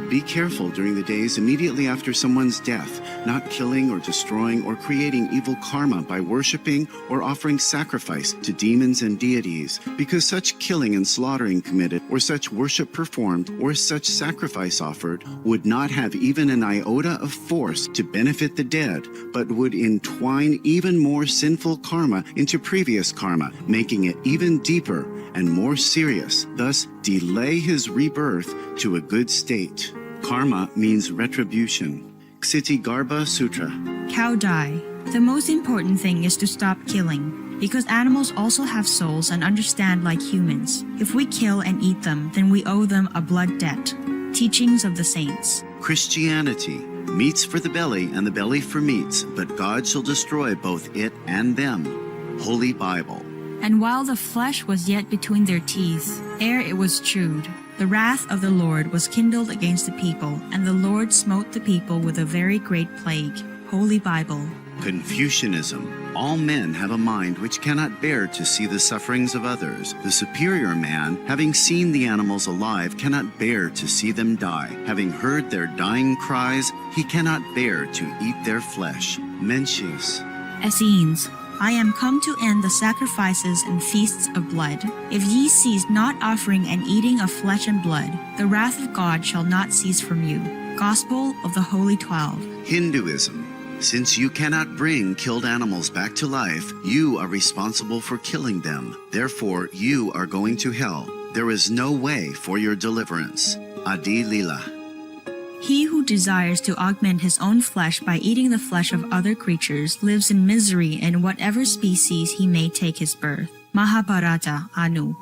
Be careful during the days immediately after someone's death, not killing or destroying or creating evil karma by worshipping or offering sacrifice to demons and deities, because such killing and slaughtering committed, or such worship performed, or such sacrifice offered, would not have even an iota of force to benefit the dead, but would entwine even more sinful karma into previous karma, making it even deeper and more serious, thus delay his rebirth to a good state. Karma means retribution. Ksitigarbha Sutra. Cow die. The most important thing is to stop killing, because animals also have souls and understand like humans. If we kill and eat them, then we owe them a blood debt. Teachings of the Saints. Christianity. Meats for the belly and the belly for meats, but God shall destroy both it and them. Holy Bible. And while the flesh was yet between their teeth, ere it was chewed, the wrath of the Lord was kindled against the people, and the Lord smote the people with a very great plague. Holy Bible. Confucianism. All men have a mind which cannot bear to see the sufferings of others. The superior man, having seen the animals alive, cannot bear to see them die. Having heard their dying cries, he cannot bear to eat their flesh. Mencius. Essenes. I am come to end the sacrifices and feasts of blood. If ye cease not offering and eating of flesh and blood, the wrath of God shall not cease from you. Gospel of the Holy 12. Hinduism. Since you cannot bring killed animals back to life, you are responsible for killing them. Therefore, you are going to hell. There is no way for your deliverance. Adi Lila. He who desires to augment his own flesh by eating the flesh of other creatures lives in misery in whatever species he may take his birth. Mahabharata, Anu.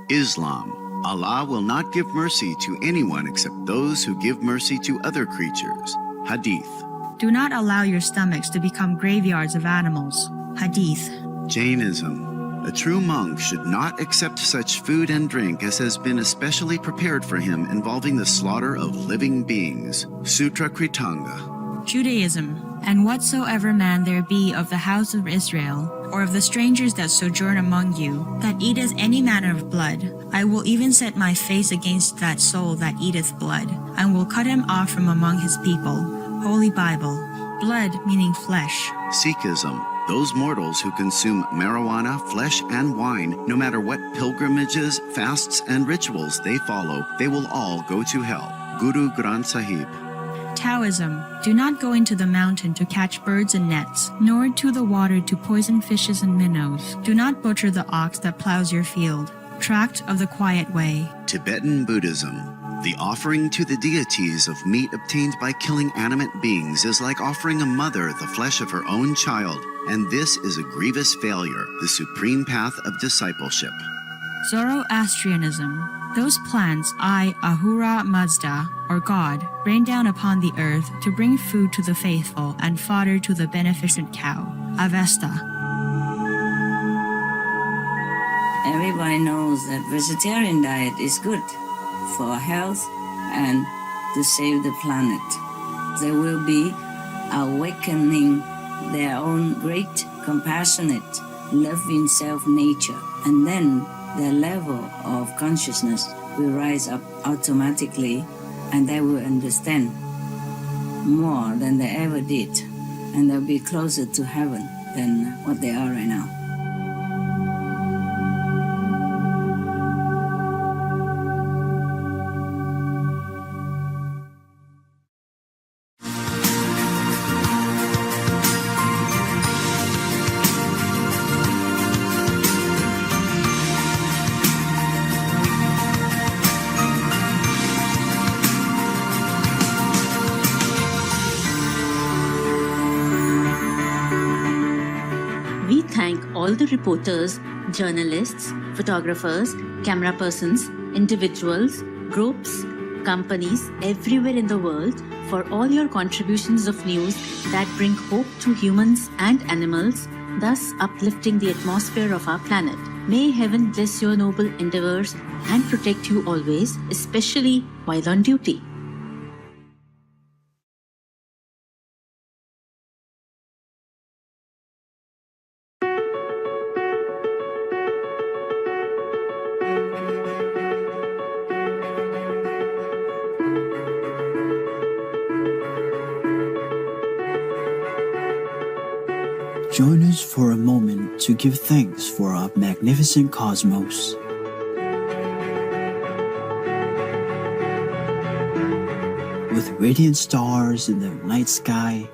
Islam. Allah will not give mercy to anyone except those who give mercy to other creatures. Hadith. Do not allow your stomachs to become graveyards of animals. Hadith. Jainism. A true monk should not accept such food and drink as has been especially prepared for him involving the slaughter of living beings. Sutra Kritanga. Judaism. And whatsoever man there be of the house of Israel, or of the strangers that sojourn among you, that eateth any manner of blood, I will even set my face against that soul that eateth blood, and will cut him off from among his people. Holy Bible. Blood meaning flesh. Sikhism. Those mortals who consume marijuana, flesh, and wine, no matter what pilgrimages, fasts, and rituals they follow, they will all go to hell. Guru Granth Sahib. Taoism. Do not go into the mountain to catch birds and nets, nor to the water to poison fishes and minnows. Do not butcher the ox that plows your field. Tract of the Quiet Way. Tibetan Buddhism. The offering to the deities of meat obtained by killing animate beings is like offering a mother the flesh of her own child, and this is a grievous failure, the supreme path of discipleship. Zoroastrianism. Those plants I, Ahura Mazda, or God, rain down upon the earth to bring food to the faithful and fodder to the beneficent cow. Avesta. Everybody knows that vegetarian diet is good for health and to save the planet. They will be awakening their own great, compassionate, loving self-nature, and then their level of consciousness will rise up automatically, and they will understand more than they ever did, and they'll be closer to heaven than what they are right now. we thank all the reporters, journalists, photographers, camera persons, individuals, groups, companies everywhere in the world for all your contributions of news that bring hope to humans and animals, thus uplifting the atmosphere of our planet. May heaven bless your noble endeavors and protect you always, especially while on duty. Join us for a moment to give thanks for our magnificent cosmos. With radiant stars in the night sky,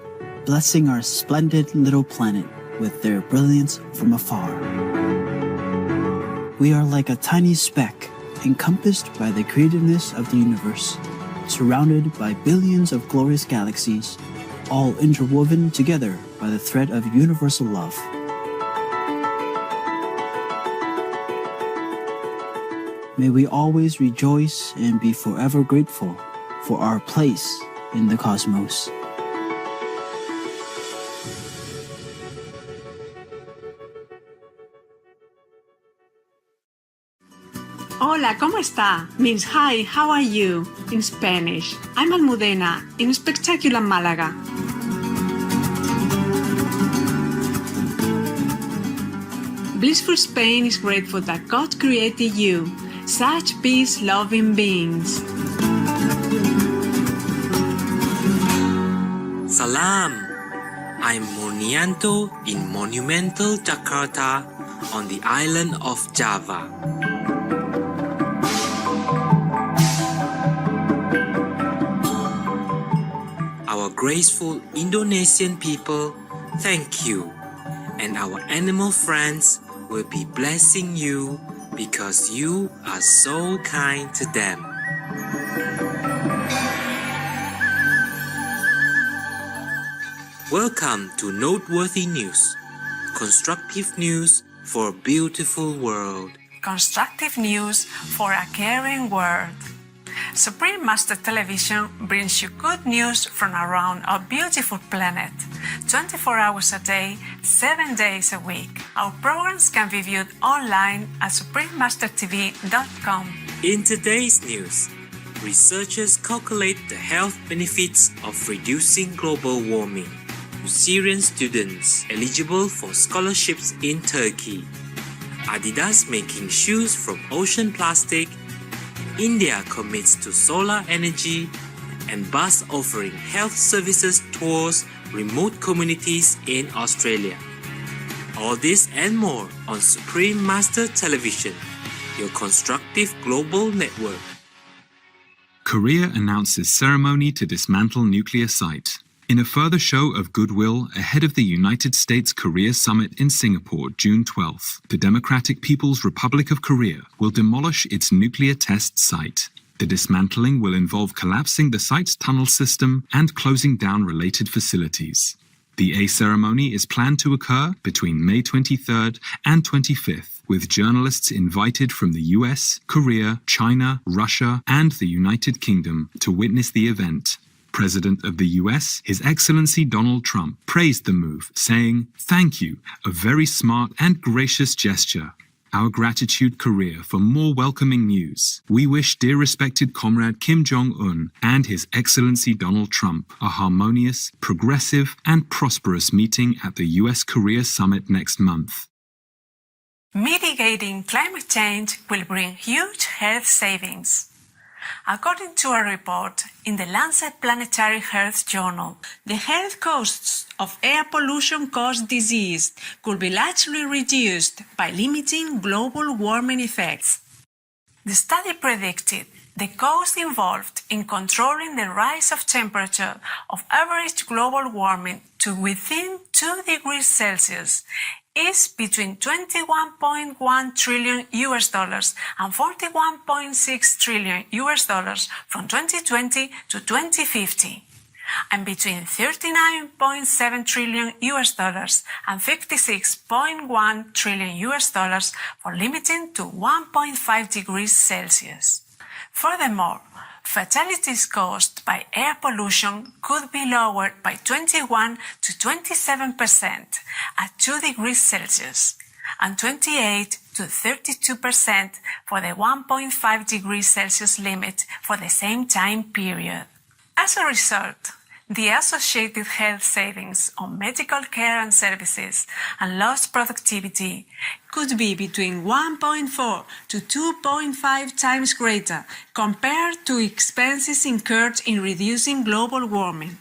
blessing our splendid little planet with their brilliance from afar. We are like a tiny speck, encompassed by the creativeness of the universe, surrounded by billions of glorious galaxies, all interwoven together by the thread of universal love. May we always rejoice and be forever grateful for our place in the cosmos. Hola, ¿cómo está? Means hi, how are you? In Spanish. I'm Almudena, in spectacular Málaga. Blissful Spain is grateful that God created you, such peace-loving beings. Salam! I'm Murnianto in monumental Jakarta on the island of Java. Our graceful Indonesian people, thank you, and our animal friends will be blessing you because you are so kind to them. Welcome to Noteworthy News, constructive news for a beautiful world. Constructive news for a caring world. Supreme Master Television brings you good news from around our beautiful planet. 24 hours a day, 7 days a week. Our programs can be viewed online at suprememastertv.com. In today's news, researchers calculate the health benefits of reducing global warming to Syrian students eligible for scholarships in Turkey. Adidas making shoes from ocean plastic. India commits to solar energy, and bus offering health services towards remote communities in Australia. All this and more on Supreme Master Television, your constructive global network. Korea announces ceremony to dismantle nuclear site. In a further show of goodwill ahead of the United States-Korea Summit in Singapore, June 12th, the Democratic People's Republic of Korea will demolish its nuclear test site. The dismantling will involve collapsing the site's tunnel system and closing down related facilities. The A ceremony is planned to occur between May 23rd and 25th, with journalists invited from the US, Korea, China, Russia, and the United Kingdom to witness the event. President of the US, His Excellency Donald Trump, praised the move, saying, "Thank you, a very smart and gracious gesture. Our gratitude, Korea, for more welcoming news. We wish dear respected Comrade Kim Jong-un and His Excellency Donald Trump a harmonious, progressive, and prosperous meeting at the US-Korea Summit next month." Mitigating climate change will bring huge health savings. According to a report in the Lancet Planetary Health Journal, the health costs of air pollution caused disease could be largely reduced by limiting global warming effects. The study predicted the cost involved in controlling the rise of temperature of average global warming to within 2 degrees Celsius is between $21.1 trillion and $41.6 trillion from 2020 to 2050. and between 39.7 trillion US dollars and 56.1 trillion US dollars for limiting to 1.5 degrees Celsius. Furthermore, fatalities caused by air pollution could be lowered by 21 to 27% at 2 degrees Celsius and 28 to 32% for the 1.5 degrees Celsius limit for the same time period. As a result, the associated health savings on medical care and services and lost productivity could be between 1.4 to 2.5 times greater compared to expenses incurred in reducing global warming.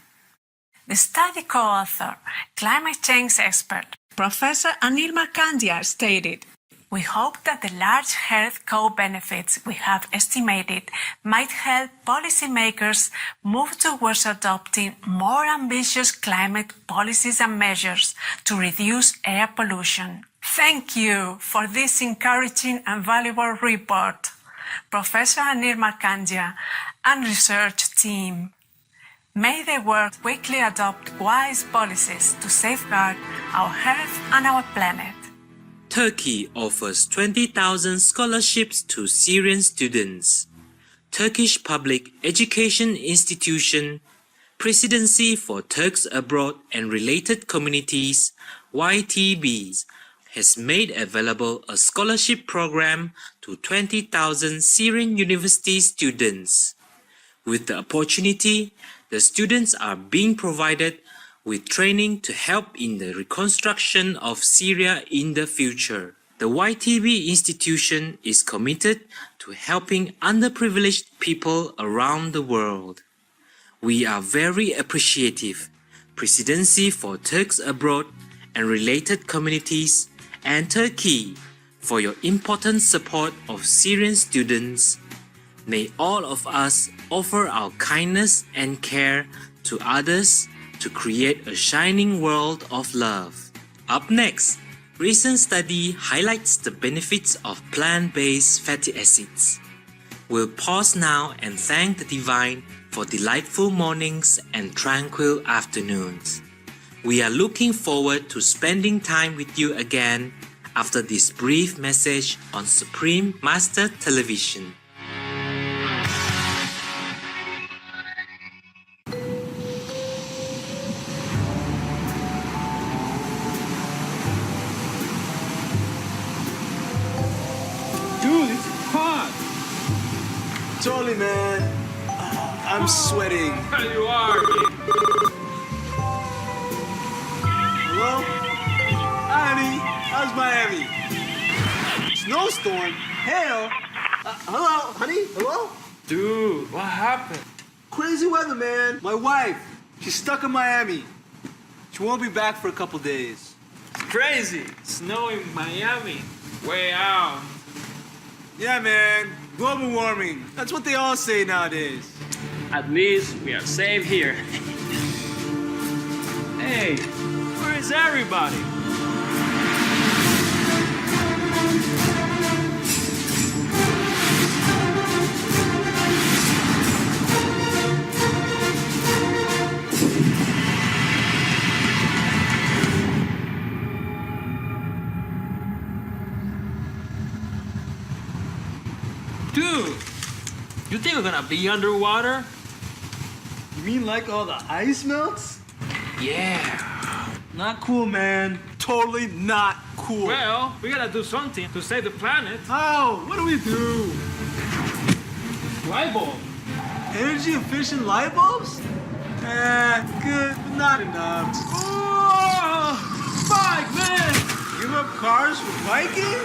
The study co-author, climate change expert, Professor Anil Markandia stated, "We hope that the large health co-benefits we have estimated might help policymakers move towards adopting more ambitious climate policies and measures to reduce air pollution." Thank you for this encouraging and valuable report, Professor Anil Markandia and research team. May the world quickly adopt wise policies to safeguard our health and our planet. Turkey offers 20,000 scholarships to Syrian students. Turkish Public Education Institution, Presidency for Turks Abroad and Related Communities, YTBs, has made available a scholarship program to 20,000 Syrian university students. With the opportunity, the students are being provided with training to help in the reconstruction of Syria in the future. The YTB institution is committed to helping underprivileged people around the world. We are very appreciative, Presidency for Turks Abroad and Related Communities and Turkey, for your important support of Syrian students. May all of us offer our kindness and care to others to create a shining world of love. Up next, recent study highlights the benefits of plant-based fatty acids. We'll pause now and thank the Divine for delightful mornings and tranquil afternoons. We are looking forward to spending time with you again after this brief message on Supreme Master Television. Dude, it's hot. Totally, man. I'm sweating. You are. Hello? Honey, how's Miami? Snowstorm? Hail? Hello? Honey? Hello? Dude, what happened? Crazy weather, man. My wife, she's stuck in Miami. She won't be back for a couple days. It's crazy. Snow in Miami. Way out. Yeah, man. Global warming. That's what they all say nowadays. At least we are safe here. Hey, where is everybody? Dude, you think we're gonna be underwater? You mean like all the ice melts? Yeah. Not cool, man. Totally not cool. Well, we gotta do something to save the planet. How? What do we do? Light bulb. Energy efficient light bulbs? Good, but not enough. Oh, bike, man! Give up cars for biking?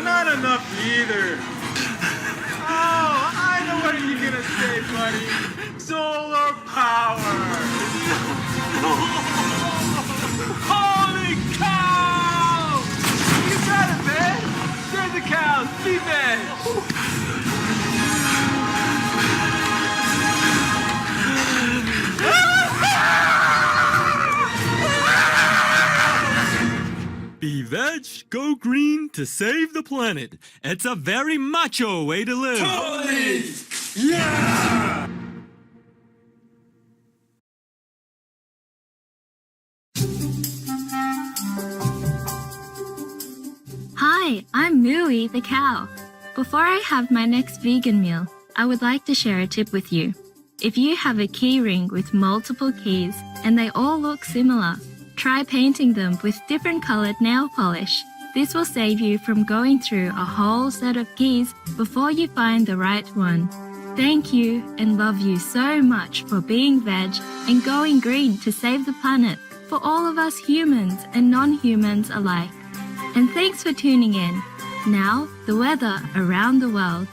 Not enough either. Oh, I know what you're gonna say, buddy. Solar power. Holy cow! You got it, man. There's the cows. Be veg. Be veg, go green to save the planet. It's a very macho way to live. Totally! Yeah! Hi, I'm Mooey the cow. Before I have my next vegan meal, I would like to share a tip with you. If you have a key ring with multiple keys and they all look similar, try painting them with different colored nail polish. This will save you from going through a whole set of keys before you find the right one. Thank you and love you so much for being veg and going green to save the planet for all of us humans and non-humans alike. And thanks for tuning in. Now, the weather around the world.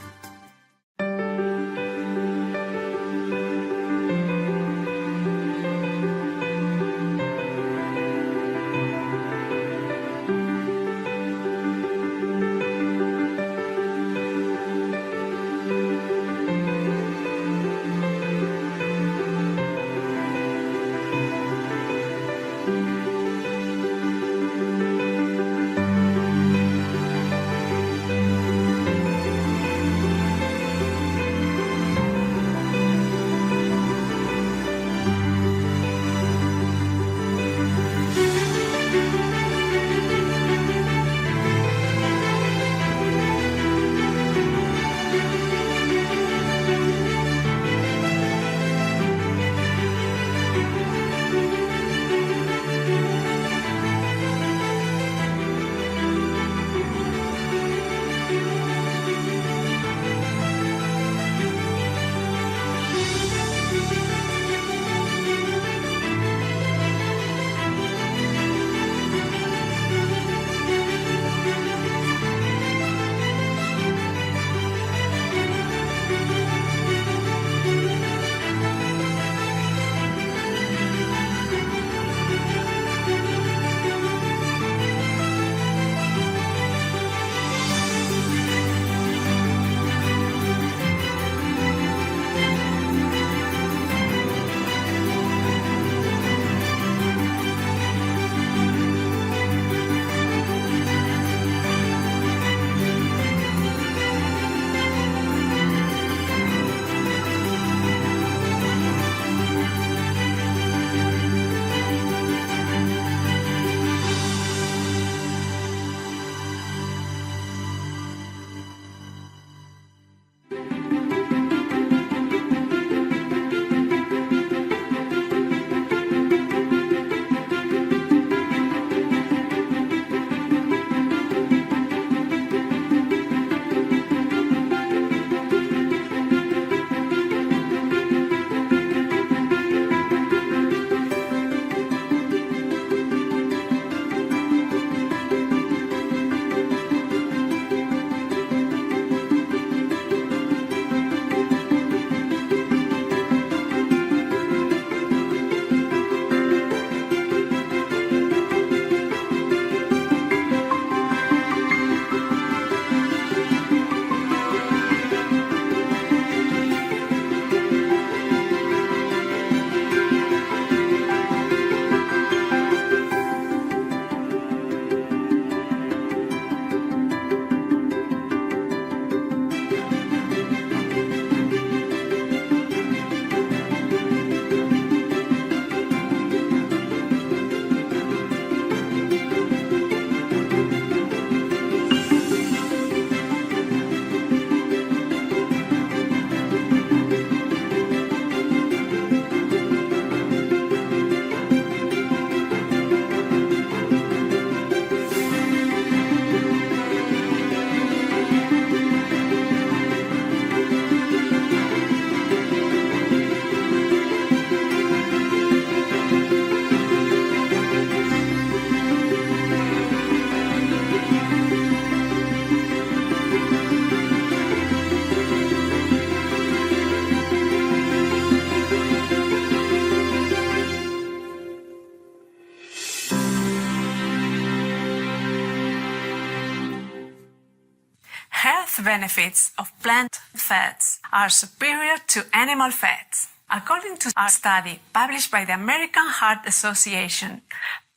Health benefits of plant fats are superior to animal fats. According to a study published by the American Heart Association,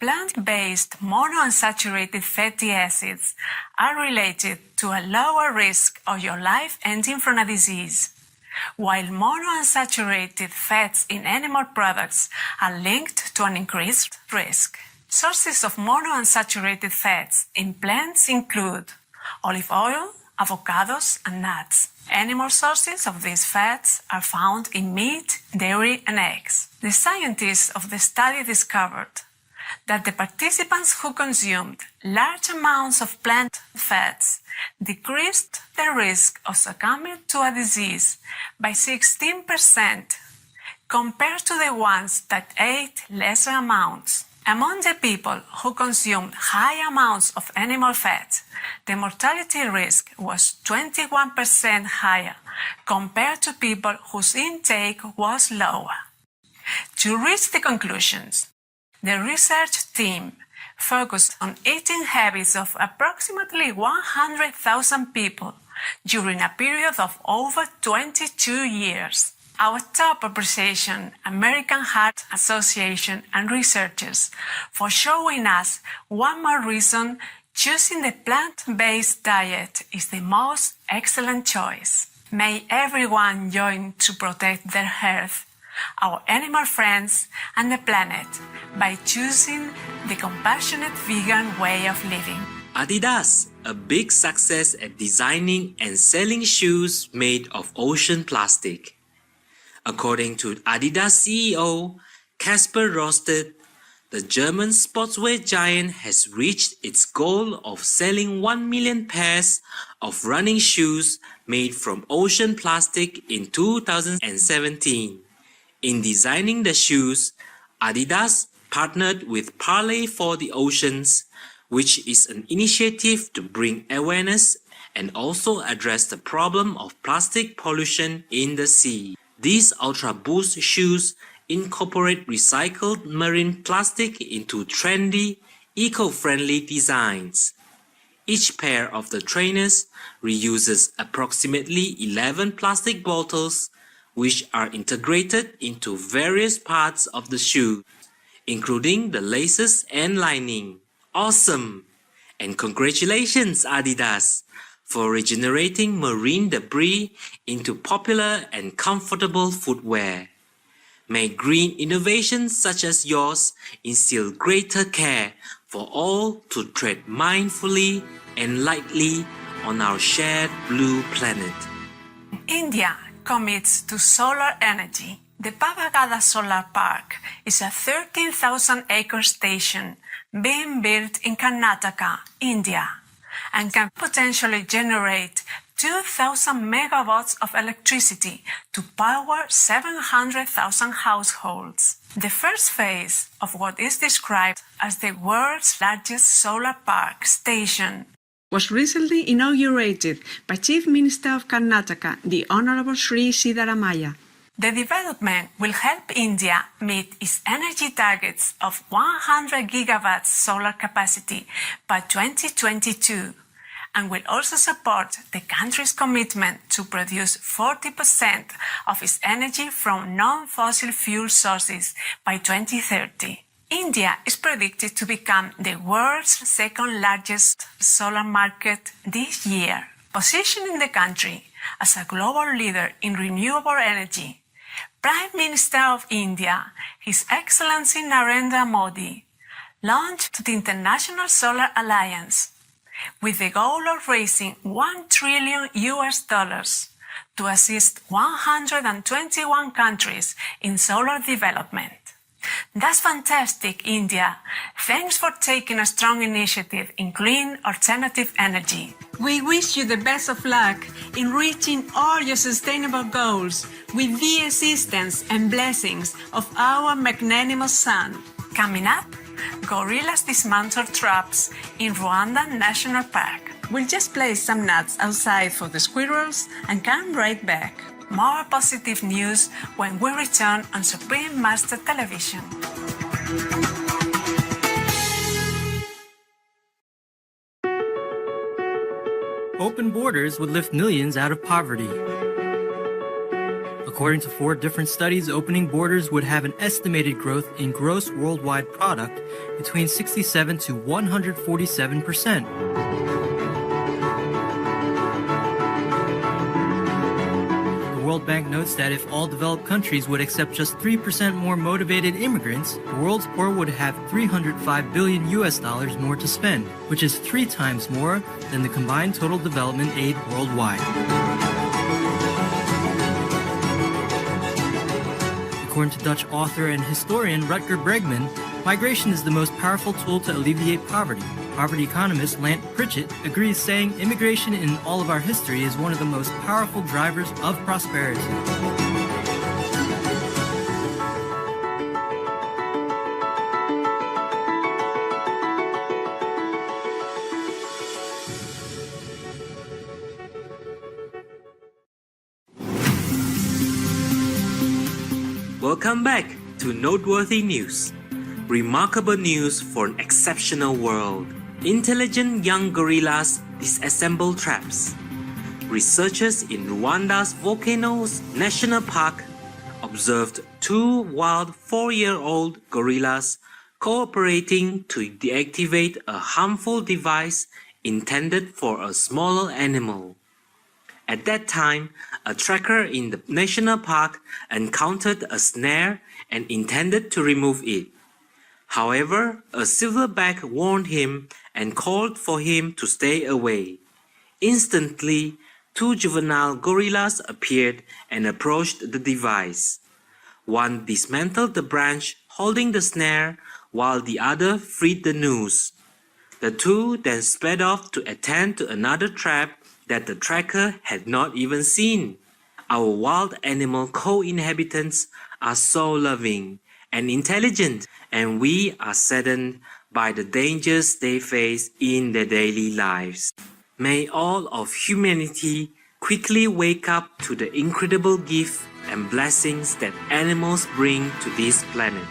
plant-based monounsaturated fatty acids are related to a lower risk of your life ending from a disease, while monounsaturated fats in animal products are linked to an increased risk. Sources of monounsaturated fats in plants include olive oil, avocados, and nuts. Animal sources of these fats are found in meat, dairy, and eggs. The scientists of the study discovered that the participants who consumed large amounts of plant fats decreased the risk of succumbing to a disease by 16% compared to the ones that ate lesser amounts. Among the people who consumed high amounts of animal fat, the mortality risk was 21% higher compared to people whose intake was lower. To reach the conclusions, the research team focused on eating habits of approximately 100,000 people during a period of over 22 years. Our top appreciation, American Heart Association and researchers, for showing us one more reason choosing the plant-based diet is the most excellent choice. May everyone join to protect their health, our animal friends, and the planet by choosing the compassionate vegan way of living. Adidas, a big success at designing and selling shoes made of ocean plastic. According to Adidas CEO Kasper Rorsted, the German sportswear giant has reached its goal of selling 1 million pairs of running shoes made from ocean plastic in 2017. In designing the shoes, Adidas partnered with Parley for the Oceans, which is an initiative to bring awareness and also address the problem of plastic pollution in the sea. These Ultra Boost shoes incorporate recycled marine plastic into trendy, eco-friendly designs. Each pair of the trainers reuses approximately 11 plastic bottles, which are integrated into various parts of the shoe, including the laces and lining. Awesome! And congratulations, Adidas, for regenerating marine debris into popular and comfortable footwear. May green innovations such as yours instill greater care for all to tread mindfully and lightly on our shared blue planet. India commits to solar energy. The Pavagada Solar Park is a 13,000-acre station being built in Karnataka, India, and can potentially generate 2,000 megawatts of electricity to power 700,000 households. The first phase of what is described as the world's largest solar park station was recently inaugurated by Chief Minister of Karnataka, the Honorable Sri Siddharamaiah. The development will help India meet its energy targets of 100 gigawatts solar capacity by 2022 and will also support the country's commitment to produce 40% of its energy from non-fossil fuel sources by 2030. India is predicted to become the world's second largest solar market this year, positioning the country as a global leader in renewable energy. Prime Minister of India, His Excellency Narendra Modi, launched the International Solar Alliance with the goal of raising $1 trillion to assist 121 countries in solar development. That's fantastic, India. Thanks for taking a strong initiative in clean alternative energy. We wish you the best of luck in reaching all your sustainable goals with the assistance and blessings of our magnanimous Son. Coming up, gorillas dismantle traps in Rwanda National Park. We'll just place some nuts outside for the squirrels and come right back. More positive news when we return on Supreme Master Television. Open borders would lift millions out of poverty. According to 4 different studies, opening borders would have an estimated growth in gross worldwide product between 67 to 147%. The World Bank notes that if all developed countries would accept just 3% more motivated immigrants, the world's poor would have $305 billion more to spend, which is 3 times more than the combined total development aid worldwide. According to Dutch author and historian Rutger Bregman, migration is the most powerful tool to alleviate poverty. Harvard economist Lant Pritchett agrees, saying immigration in all of our history is one of the most powerful drivers of prosperity. Welcome back to Noteworthy News. Remarkable news for an exceptional world. Intelligent young gorillas disassemble traps. Researchers in Rwanda's Volcanoes National Park observed 2 wild 4-year-old gorillas cooperating to deactivate a harmful device intended for a smaller animal. At that time, a tracker in the national park encountered a snare and intended to remove it. However, a silverback warned him and called for him to stay away. Instantly, 2 juvenile gorillas appeared and approached the device. One dismantled the branch holding the snare, while the other freed the noose. The 2 then sped off to attend to another trap that the tracker had not even seen. Our wild animal co-inhabitants are so loving and intelligent, and we are saddened by the dangers they face in their daily lives. May all of humanity quickly wake up to the incredible gift and blessings that animals bring to this planet.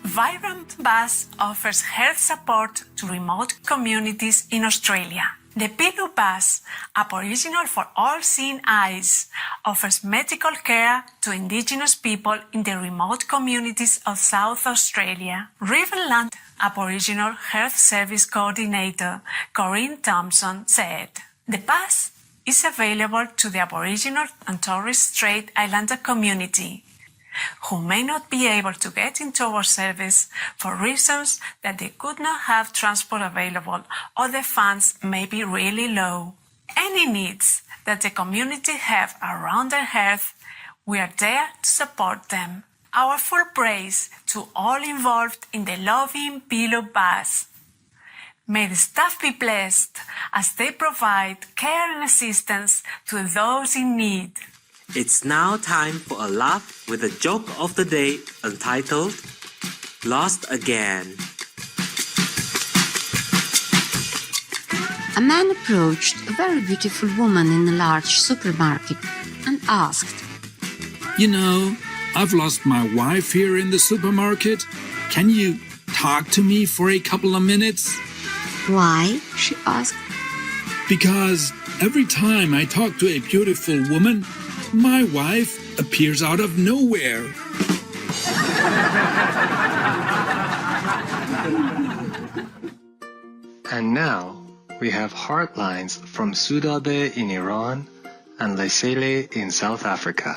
Vibrant Bus offers health support to remote communities in Australia. The Pilu Bus, Aboriginal for All Seeing Eyes, offers medical care to Indigenous people in the remote communities of South Australia. Riverland Aboriginal Health Service Coordinator Corinne Thompson said, "The bus is available to the Aboriginal and Torres Strait Islander community, who may not be able to get into our service for reasons that they could not have transport available or the funds may be really low. Any needs that the community have around their health, we are there to support them. Our full praise to all involved in the loving Pilu Bus. May the staff be blessed as they provide care and assistance to those in need." It's now time for a laugh with a joke of the day entitled Lost Again. A man approached a very beautiful woman in a large supermarket and asked, "You know, I've lost my wife here in the supermarket. Can you talk to me for a couple of minutes?" "Why?" she asked. "Because every time I talk to a beautiful woman, my wife appears out of nowhere." And now we have Heartlines from Sudabe in Iran and Lesele in South Africa.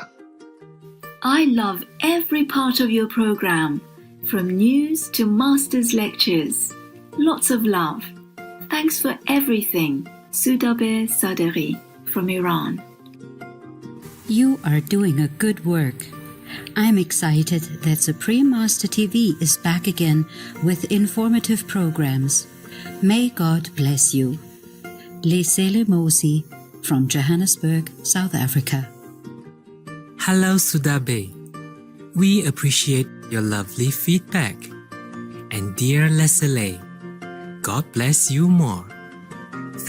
I love every part of your program, from news to master's lectures. Lots of love. Thanks for everything. Sudabe Saderi from Iran. You are doing a good work. I'm excited that Supreme Master TV is back again with informative programs. May God bless you. Lesele Mosi from Johannesburg, South Africa. Hello Sudabe. We appreciate your lovely feedback. And dear Lesele, God bless you more.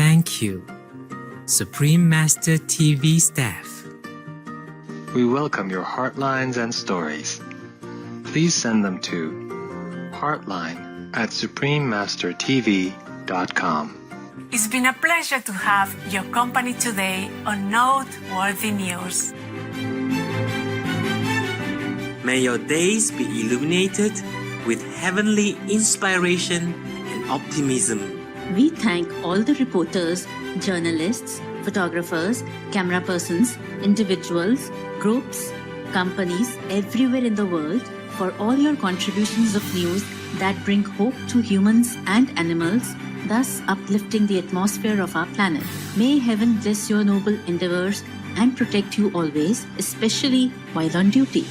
Thank you. Supreme Master TV staff. We welcome your heartlines and stories. Please send them to heartline@suprememastertv.com. It's been a pleasure to have your company today on Noteworthy News. May your days be illuminated with heavenly inspiration and optimism. We thank all the reporters, journalists, photographers, camera persons, individuals, groups, companies everywhere in the world for all your contributions of news that bring hope to humans and animals, thus uplifting the atmosphere of our planet. May heaven bless your noble endeavors and protect you always, especially while on duty.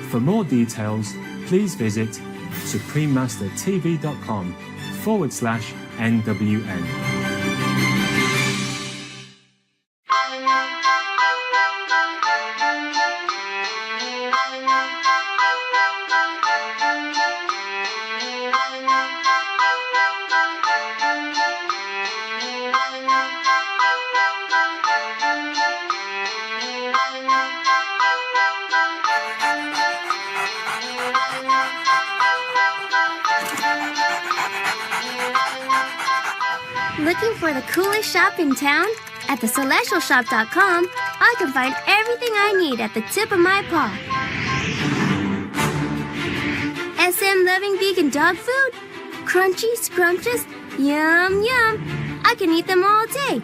For more details, please visit suprememastertv.com/NWN. Looking for the coolest shop in town? At thecelestialshop.com, I can find everything I need at the tip of my paw. SM loving vegan dog food? Crunchy, scrumptious, yum, yum. I can eat them all day.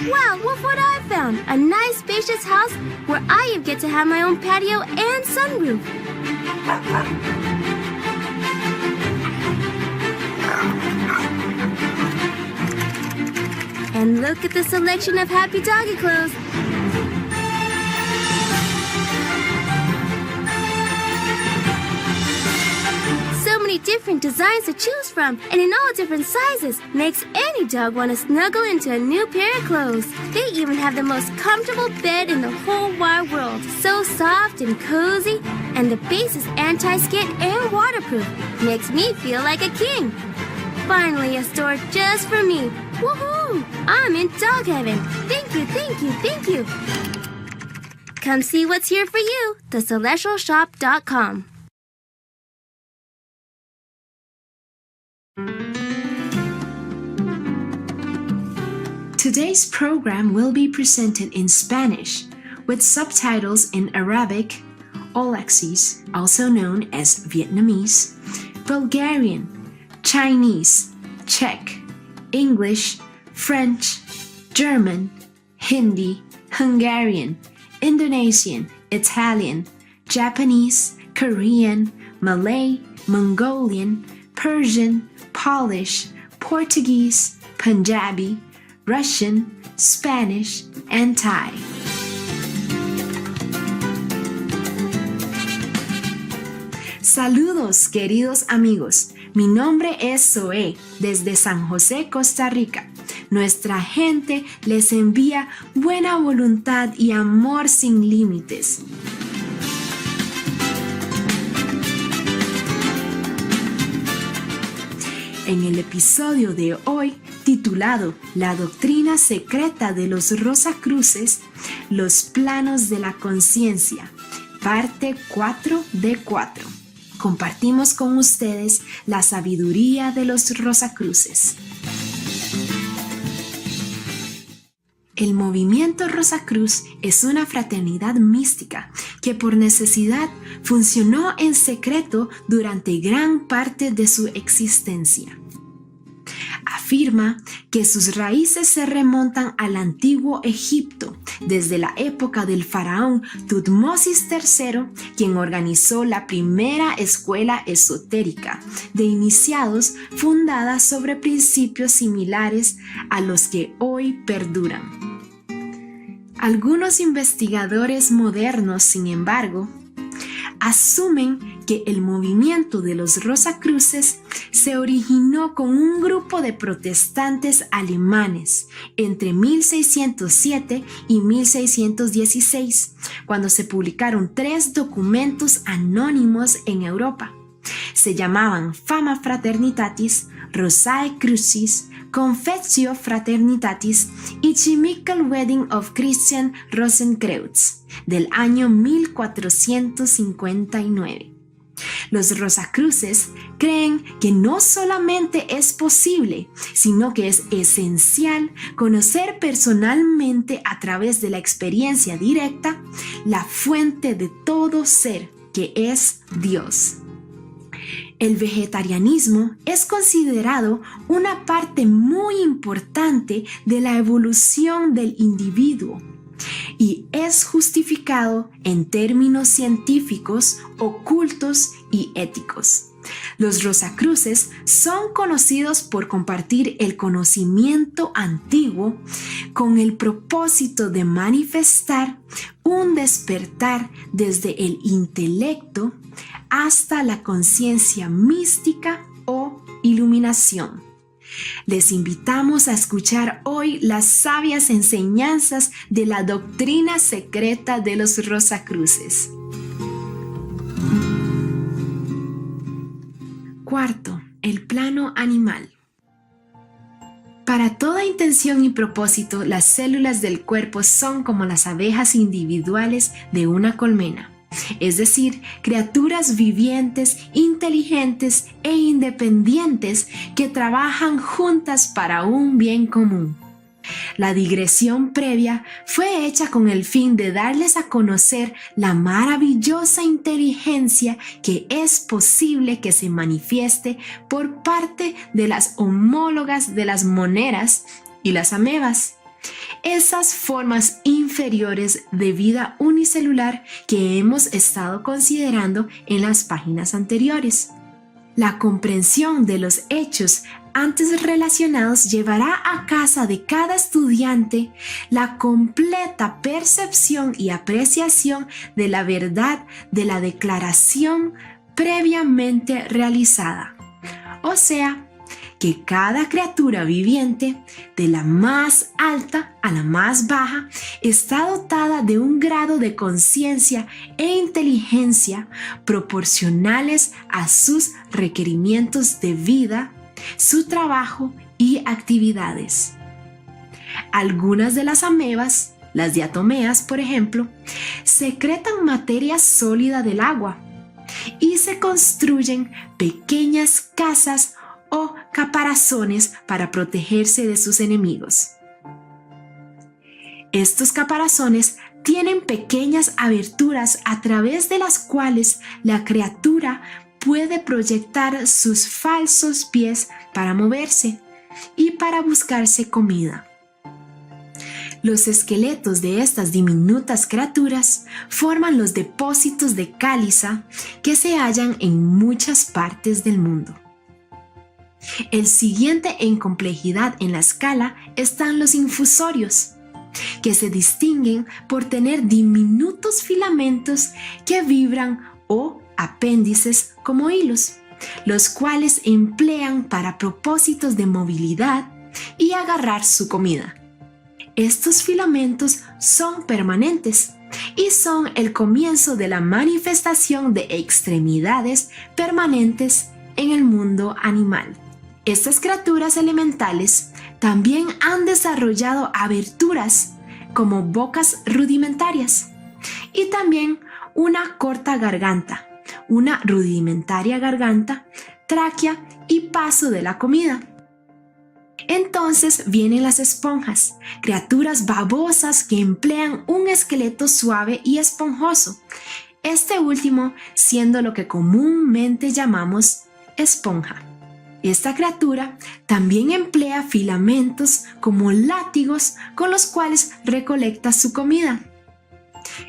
Wow, look what I found! A nice spacious house where I get to have my own patio and sunroof. And look at the selection of happy doggy clothes. So many different designs to choose from, and in all different sizes. Makes any dog want to snuggle into a new pair of clothes. They even have the most comfortable bed in the whole wide world. So soft and cozy, and the base is anti-skid and waterproof. Makes me feel like a king. Finally, a store just for me. Woohoo! I'm in dog heaven. Thank you, thank you, thank you. Come see what's here for you. thecelestialshop.com. Today's program will be presented in Spanish with subtitles in Arabic, Aulacese, also known as Vietnamese, Bulgarian, Chinese, Czech, English, French, German, Hindi, Hungarian, Indonesian, Italian, Japanese, Korean, Malay, Mongolian, Persian, Polish, Portuguese, Punjabi, Russian, Spanish, and Thai. Saludos, queridos amigos. Mi nombre es Zoe, desde San José, Costa Rica. Nuestra gente les envía buena voluntad y amor sin límites. En el episodio de hoy, titulado La doctrina secreta de los Rosacruces, los planos de la conciencia, parte 4 de 4. Compartimos con ustedes la sabiduría de los Rosacruces. El movimiento Rosacruz es una fraternidad mística que por necesidad funcionó en secreto durante gran parte de su existencia. Afirma que sus raíces se remontan al antiguo Egipto, desde la época del faraón Tutmosis III, quien organizó la primera escuela esotérica de iniciados fundada sobre principios similares a los que hoy perduran. Algunos investigadores modernos, sin embargo, asumen que el movimiento de los Rosacruces se originó con un grupo de protestantes alemanes entre 1607 y 1616, cuando se publicaron 3 documentos anónimos en Europa. Se llamaban Fama Fraternitatis, Rosae Crucis, Confessio Fraternitatis y Chemical Wedding of Christian Rosenkreuz, del año 1459. Los Rosacruces creen que no solamente es posible, sino que es esencial conocer personalmente a través de la experiencia directa la fuente de todo ser, que es Dios. El vegetarianismo es considerado una parte muy importante de la evolución del individuo y es justificado en términos científicos, ocultos y éticos. Los Rosacruces son conocidos por compartir el conocimiento antiguo con el propósito de manifestar un despertar desde el intelecto hasta la conciencia mística o iluminación. Les invitamos a escuchar hoy las sabias enseñanzas de la doctrina secreta de los Rosacruces. Cuarto, el plano animal. Para toda intención y propósito, las células del cuerpo son como las abejas individuales de una colmena, es decir, criaturas vivientes, inteligentes e independientes que trabajan juntas para un bien común. La digresión previa fue hecha con el fin de darles a conocer la maravillosa inteligencia que es posible que se manifieste por parte de las homólogas de las moneras y las amebas, esas formas inferiores de vida unicelular que hemos estado considerando en las páginas anteriores. La comprensión de los hechos antes relacionados llevará a casa de cada estudiante la completa percepción y apreciación de la verdad de la declaración previamente realizada. O sea, que cada criatura viviente, de la más alta a la más baja, está dotada de un grado de conciencia e inteligencia proporcionales a sus requerimientos de vida, su trabajo y actividades. Algunas de las amebas, las diatomeas por ejemplo, secretan materia sólida del agua y se construyen pequeñas casas o caparazones para protegerse de sus enemigos. Estos caparazones tienen pequeñas aberturas a través de las cuales la criatura puede proyectar sus falsos pies para moverse y para buscarse comida. Los esqueletos de estas diminutas criaturas forman los depósitos de cáliza que se hallan en muchas partes del mundo. El siguiente en complejidad en la escala están los infusorios, que se distinguen por tener diminutos filamentos que vibran o apéndices como hilos, los cuales emplean para propósitos de movilidad y agarrar su comida. Estos filamentos son permanentes y son el comienzo de la manifestación de extremidades permanentes en el mundo animal. Estas criaturas elementales también han desarrollado aberturas como bocas rudimentarias y también una corta garganta, una rudimentaria garganta, tráquea y paso de la comida. Entonces vienen las esponjas, criaturas babosas que emplean un esqueleto suave y esponjoso, este último siendo lo que comúnmente llamamos esponja. Esta criatura también emplea filamentos como látigos con los cuales recolecta su comida.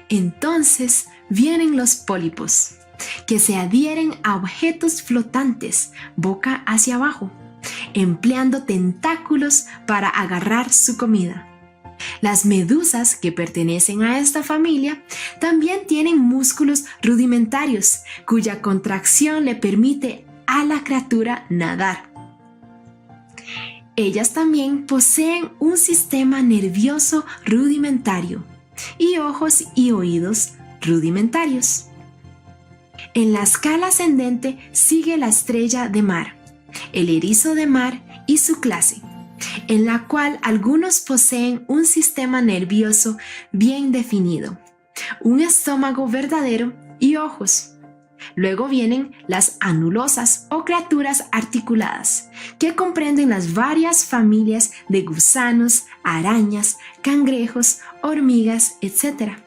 Entonces vienen los pólipos, que se adhieren a objetos flotantes, boca hacia abajo, empleando tentáculos para agarrar su comida. Las medusas que pertenecen a esta familia también tienen músculos rudimentarios, cuya contracción le permite a la criatura nadar. Ellas también poseen un sistema nervioso rudimentario y ojos y oídos rudimentarios. En la escala ascendente sigue la estrella de mar, el erizo de mar y su clase, en la cual algunos poseen un sistema nervioso bien definido, un estómago verdadero y ojos. Luego vienen las anulosas o criaturas articuladas, que comprenden las varias familias de gusanos, arañas, cangrejos, hormigas, etc.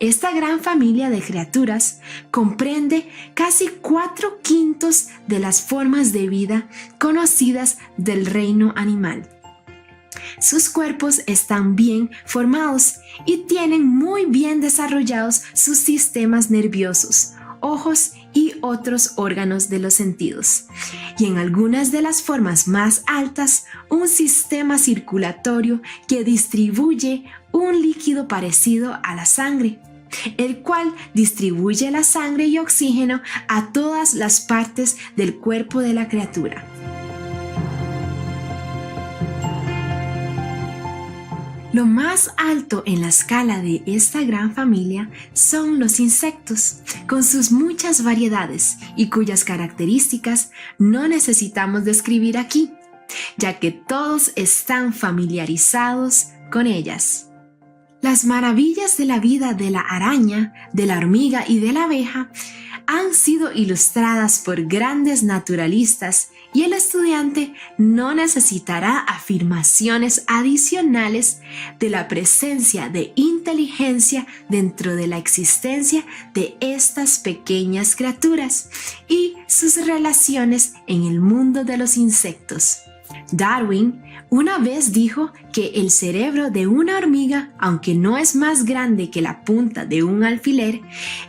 Esta gran familia de criaturas comprende casi 4/5 de las formas de vida conocidas del reino animal. Sus cuerpos están bien formados y tienen muy bien desarrollados sus sistemas nerviosos, ojos y otros órganos de los sentidos. Y en algunas de las formas más altas, un sistema circulatorio que distribuye un líquido parecido a la sangre, el cual distribuye la sangre y oxígeno a todas las partes del cuerpo de la criatura. Lo más alto en la escala de esta gran familia son los insectos, con sus muchas variedades y cuyas características no necesitamos describir aquí, ya que todos están familiarizados con ellas. Las maravillas de la vida de la araña, de la hormiga y de la abeja han sido ilustradas por grandes naturalistas y el estudiante no necesitará afirmaciones adicionales de la presencia de inteligencia dentro de la existencia de estas pequeñas criaturas y sus relaciones en el mundo de los insectos. Darwin una vez dijo que el cerebro de una hormiga, aunque no es más grande que la punta de un alfiler,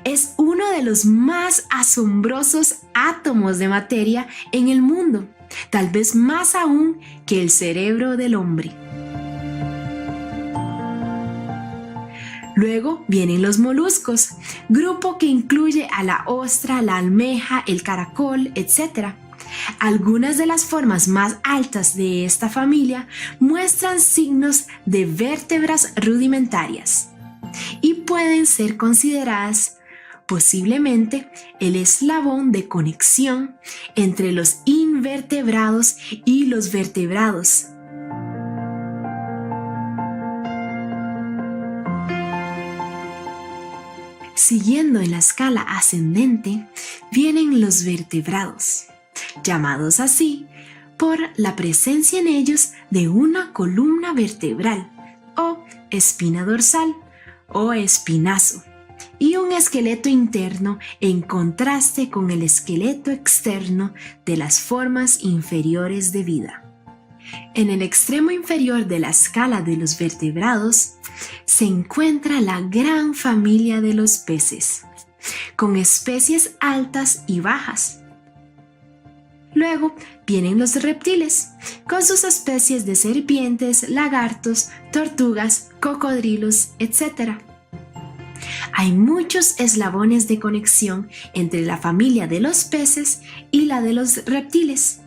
es uno de los más asombrosos átomos de materia en el mundo, tal vez más aún que el cerebro del hombre. Luego vienen los moluscos, grupo que incluye a la ostra, la almeja, el caracol, etc. Algunas de las formas más altas de esta familia muestran signos de vértebras rudimentarias y pueden ser consideradas posiblemente el eslabón de conexión entre los invertebrados y los vertebrados. Siguiendo en la escala ascendente, vienen los vertebrados, llamados así por la presencia en ellos de una columna vertebral o espina dorsal o espinazo y un esqueleto interno en contraste con el esqueleto externo de las formas inferiores de vida. En el extremo inferior de la escala de los vertebrados se encuentra la gran familia de los peces, con especies altas y bajas. Luego vienen los reptiles, con sus especies de serpientes, lagartos, tortugas, cocodrilos, etc. Hay muchos eslabones de conexión entre la familia de los peces y la de los reptiles,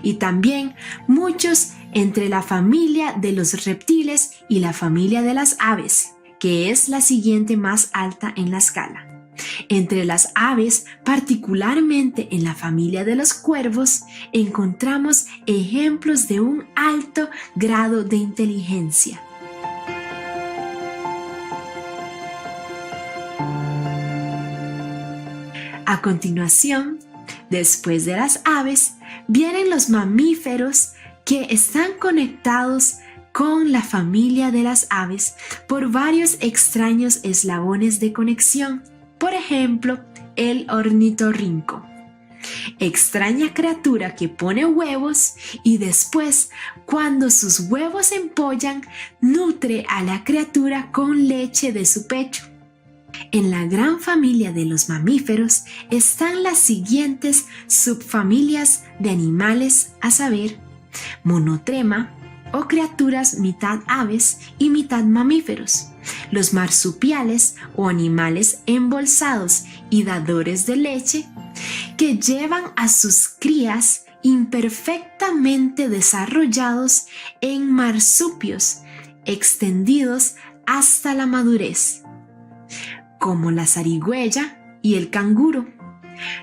y también muchos entre la familia de los reptiles y la familia de las aves, que es la siguiente más alta en la escala. Entre las aves, particularmente en la familia de los cuervos, encontramos ejemplos de un alto grado de inteligencia. A continuación, después de las aves, vienen los mamíferos que están conectados con la familia de las aves por varios extraños eslabones de conexión. Por ejemplo, el ornitorrinco, extraña criatura que pone huevos y después, cuando sus huevos empollan, nutre a la criatura con leche de su pecho. En la gran familia de los mamíferos están las siguientes subfamilias de animales, a saber, monotrema o criaturas mitad aves y mitad mamíferos, los marsupiales o animales embolsados y dadores de leche que llevan a sus crías imperfectamente desarrollados en marsupios extendidos hasta la madurez, como la zarigüeya y el canguro.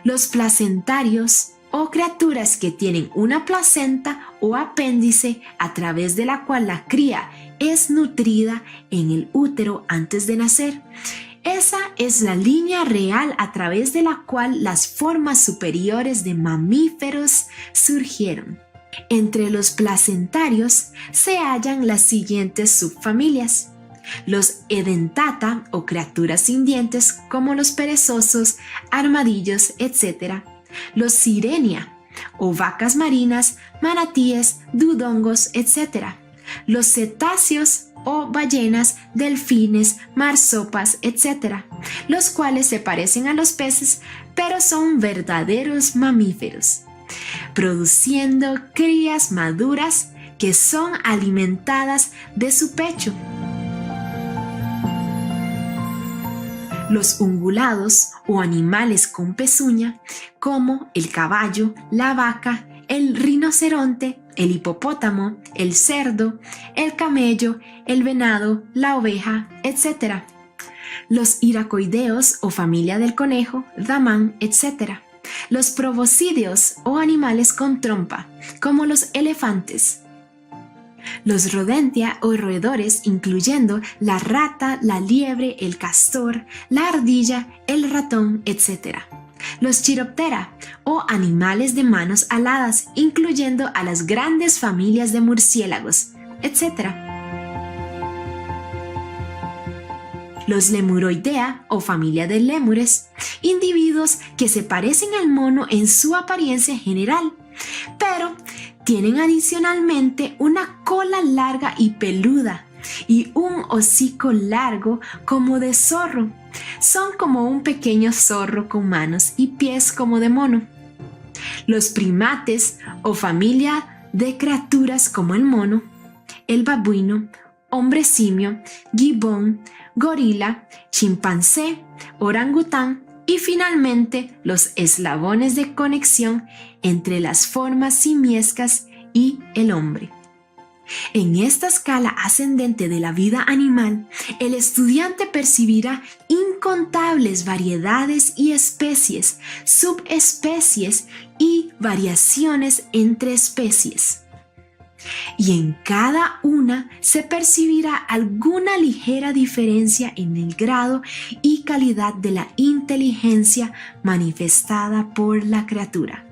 Los placentarios o criaturas que tienen una placenta o apéndice a través de la cual la cría es nutrida en el útero antes de nacer. Esa es la línea real a través de la cual las formas superiores de mamíferos surgieron. Entre los placentarios se hallan las siguientes subfamilias: los edentata o criaturas sin dientes como los perezosos, armadillos, etc., los sirenia o vacas marinas, manatíes, dudongos, etc., los cetáceos o ballenas, delfines, marsopas, etc., los cuales se parecen a los peces, pero son verdaderos mamíferos, produciendo crías maduras que son alimentadas de su pecho. Los ungulados o animales con pezuña, como el caballo, la vaca, el rinoceronte, el hipopótamo, el cerdo, el camello, el venado, la oveja, etc. Los iracoideos o familia del conejo, damán, etc. Los proboscideos o animales con trompa, como los elefantes. Los rodentia o roedores, incluyendo la rata, la liebre, el castor, la ardilla, el ratón, etc. Los chiroptera o animales de manos aladas, incluyendo a las grandes familias de murciélagos, etc. Los lemuroidea o familia de lémures, individuos que se parecen al mono en su apariencia general, pero tienen adicionalmente una cola larga y peluda y un hocico largo como de zorro. Son como un pequeño zorro con manos y pies como de mono. Los primates o familia de criaturas como el mono, el babuino, hombre simio, gibón, gorila, chimpancé, orangután y finalmente los eslabones de conexión entre las formas simiescas y el hombre. En esta escala ascendente de la vida animal, el estudiante percibirá incontables variedades y especies, subespecies y variaciones entre especies. Y en cada una se percibirá alguna ligera diferencia en el grado y calidad de la inteligencia manifestada por la criatura.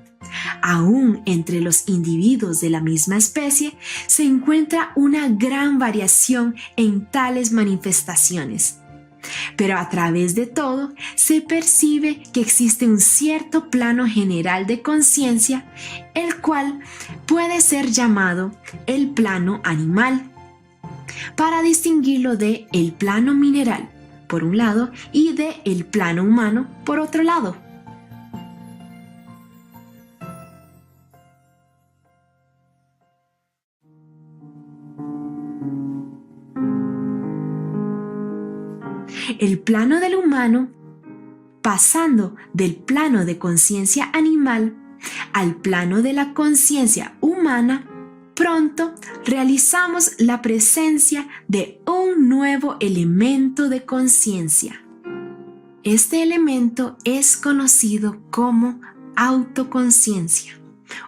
Aún entre los individuos de la misma especie se encuentra una gran variación en tales manifestaciones. Pero a través de todo se percibe que existe un cierto plano general de conciencia, el cual puede ser llamado el plano animal, para distinguirlo de el plano mineral, por un lado, y de el plano humano, por otro lado. El plano del humano, pasando del plano de conciencia animal al plano de la conciencia humana, pronto realizamos la presencia de un nuevo elemento de conciencia. Este elemento es conocido como autoconciencia,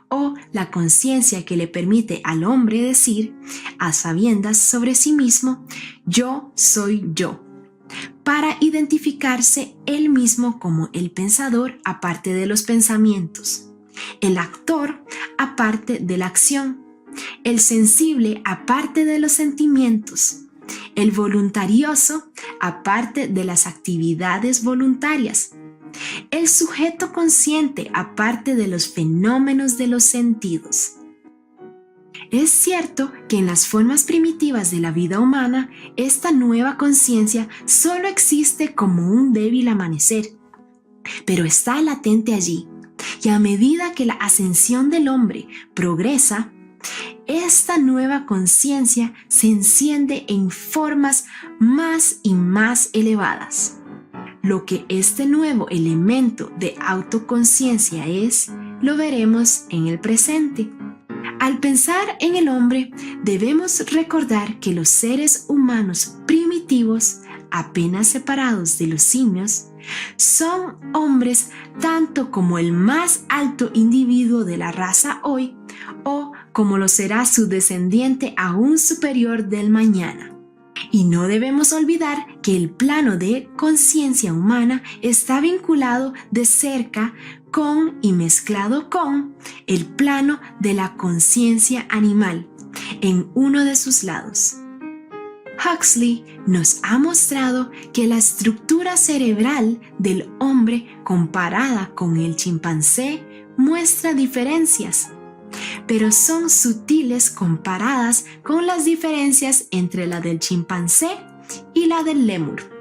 o la conciencia que le permite al hombre decir, a sabiendas sobre sí mismo, yo soy yo, para identificarse él mismo como el pensador aparte de los pensamientos, el actor aparte de la acción, el sensible aparte de los sentimientos, el voluntarioso aparte de las actividades voluntarias, el sujeto consciente aparte de los fenómenos de los sentidos. Es cierto que en las formas primitivas de la vida humana, esta nueva conciencia solo existe como un débil amanecer, pero está latente allí, y a medida que la ascensión del hombre progresa, esta nueva conciencia se enciende en formas más y más elevadas. Lo que este nuevo elemento de autoconciencia es, lo veremos en el presente. Al pensar en el hombre, debemos recordar que los seres humanos primitivos, apenas separados de los simios, son hombres tanto como el más alto individuo de la raza hoy, o como lo será su descendiente aún superior del mañana. Y no debemos olvidar que el plano de conciencia humana está vinculado de cerca con y mezclado con el plano de la conciencia animal en uno de sus lados. Huxley nos ha mostrado que la estructura cerebral del hombre comparada con el chimpancé muestra diferencias, pero son sutiles comparadas con las diferencias entre la del chimpancé y la del lémur.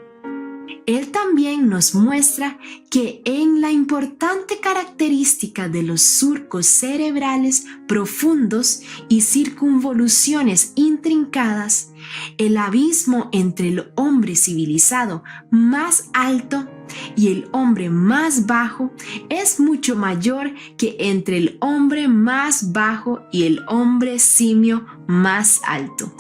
Él también nos muestra que en la importante característica de los surcos cerebrales profundos y circunvoluciones intrincadas, el abismo entre el hombre civilizado más alto y el hombre más bajo es mucho mayor que entre el hombre más bajo y el hombre simio más alto.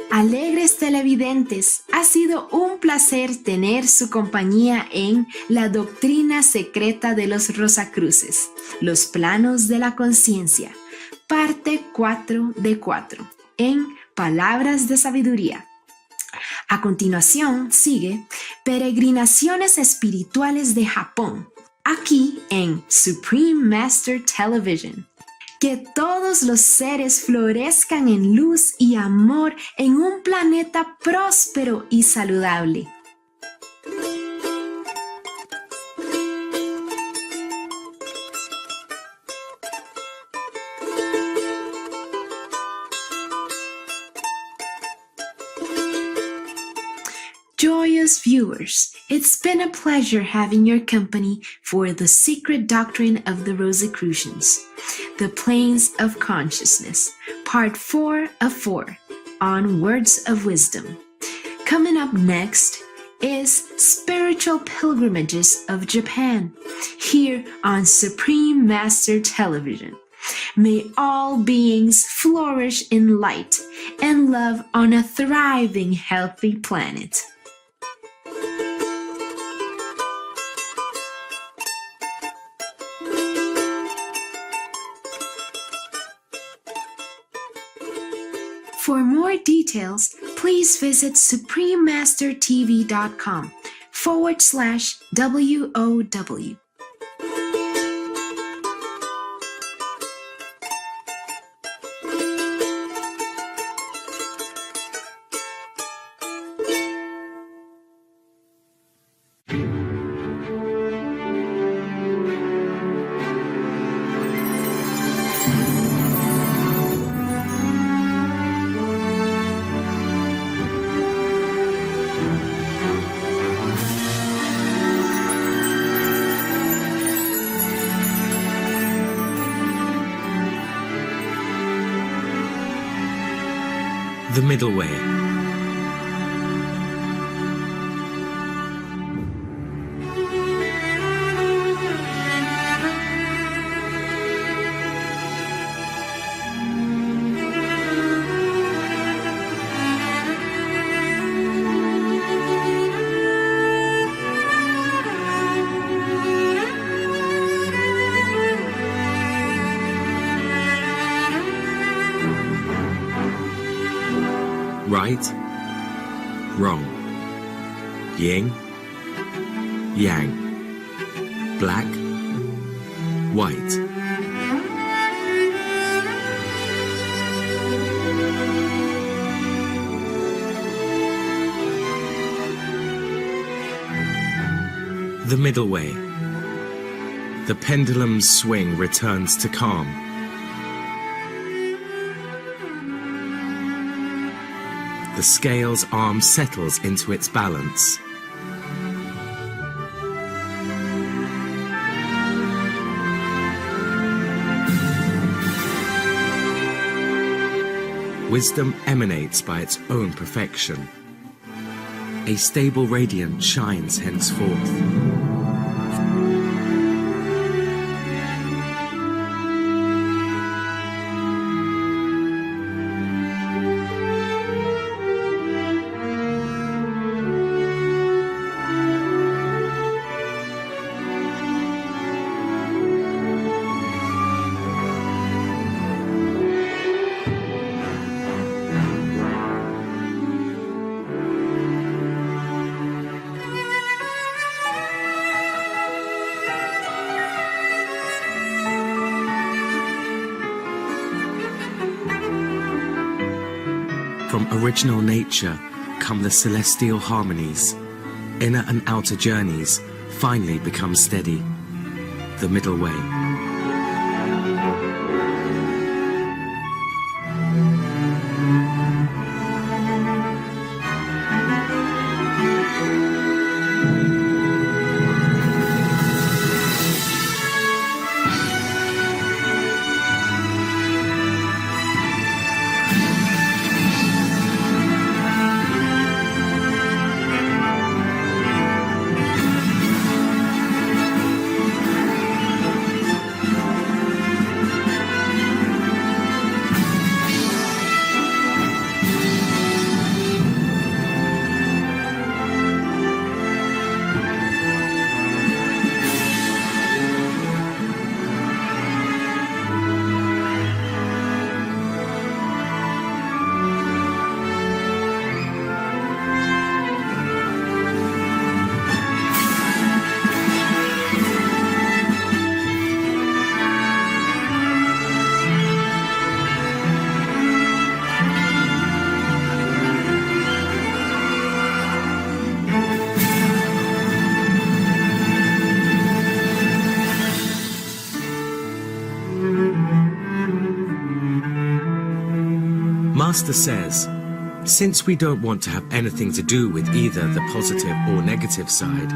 Alegres televidentes, ha sido un placer tener su compañía en La Doctrina Secreta de los Rosacruces, Los Planos de la Conciencia, parte 4 de 4, en Palabras de Sabiduría. A continuación sigue Peregrinaciones Espirituales de Japón, aquí en Supreme Master Television. Que todos los seres florezcan en luz y amor en un planeta próspero y saludable. Joyous viewers, it's been a pleasure having your company for the secret doctrine of the Rosicrucians, the planes of consciousness, part 4 of 4, on words of wisdom. Coming up next is Spiritual Pilgrimages of Japan, here on Supreme Master Television. May all beings flourish in light and love on a thriving, healthy planet. For more details, please visit suprememastertv.com/WOW. The Middle Way. Right, wrong, yin, yang, black, white. The Middle Way. The pendulum's swing returns to calm. The scale's arm settles into its balance. Wisdom emanates by its own perfection. A stable radiance shines henceforth. From original nature come the celestial harmonies. Inner and outer journeys finally become steady. The middle way. Master says, since we don't want to have anything to do with either the positive or negative side,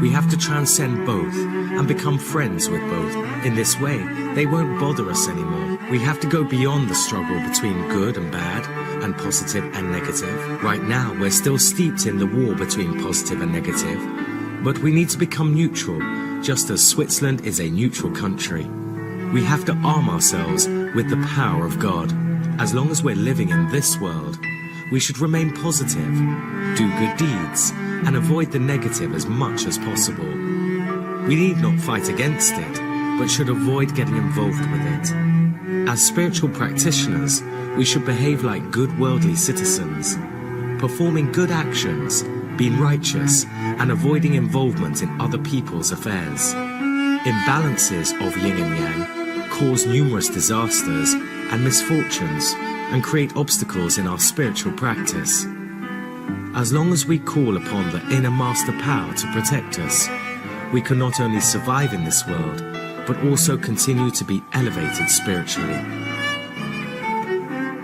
we have to transcend both and become friends with both. In this way, they won't bother us anymore. We have to go beyond the struggle between good and bad and positive and negative. Right now, we're still steeped in the war between positive and negative, but we need to become neutral, just as Switzerland is a neutral country. We have to arm ourselves with the power of God. As long as we're living in this world, we should remain positive, do good deeds, and avoid the negative as much as possible. We need not fight against it, but should avoid getting involved with it. As spiritual practitioners, we should behave like good worldly citizens, performing good actions, being righteous, and avoiding involvement in other people's affairs. Imbalances of yin and yang cause numerous disasters and misfortunes and create obstacles in our spiritual practice. As long as we call upon the inner master power to protect us, we can not only survive in this world, but also continue to be elevated spiritually.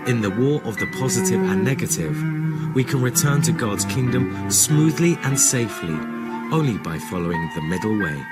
In the war of the positive and negative, we can return to God's kingdom smoothly and safely, only by following the middle way.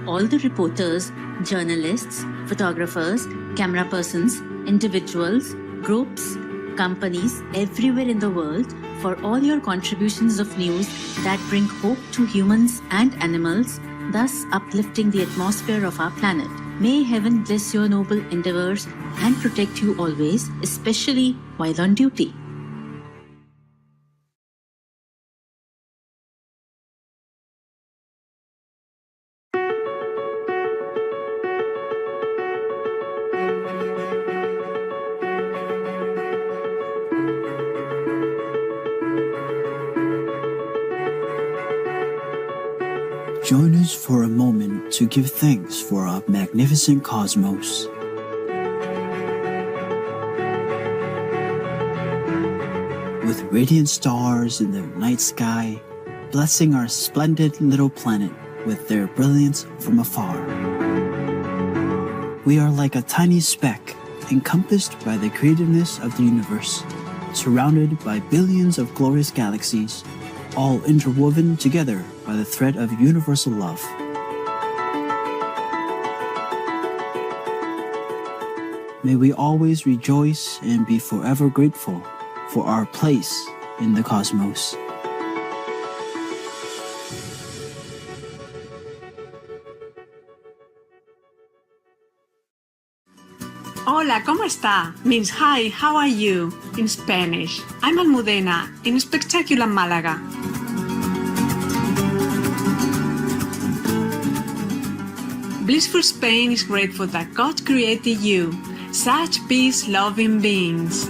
All the reporters, journalists, photographers, camera persons, individuals, groups, companies everywhere in the world for all your contributions of news that bring hope to humans and animals, thus uplifting the atmosphere of our planet. May heaven bless your noble endeavors and protect you always, especially while on duty. Join us for a moment to give thanks for our magnificent cosmos. With radiant stars in the night sky, blessing our splendid little planet with their brilliance from afar. We are like a tiny speck, encompassed by the creativeness of the universe, surrounded by billions of glorious galaxies, all interwoven together by the thread of universal love. May we always rejoice and be forever grateful for our place in the cosmos. All Hola, ¿cómo está? Means hi, how are you in Spanish. I'm Almudena in spectacular Malaga. Blissful Spain is grateful that God created you, such peace-loving beings.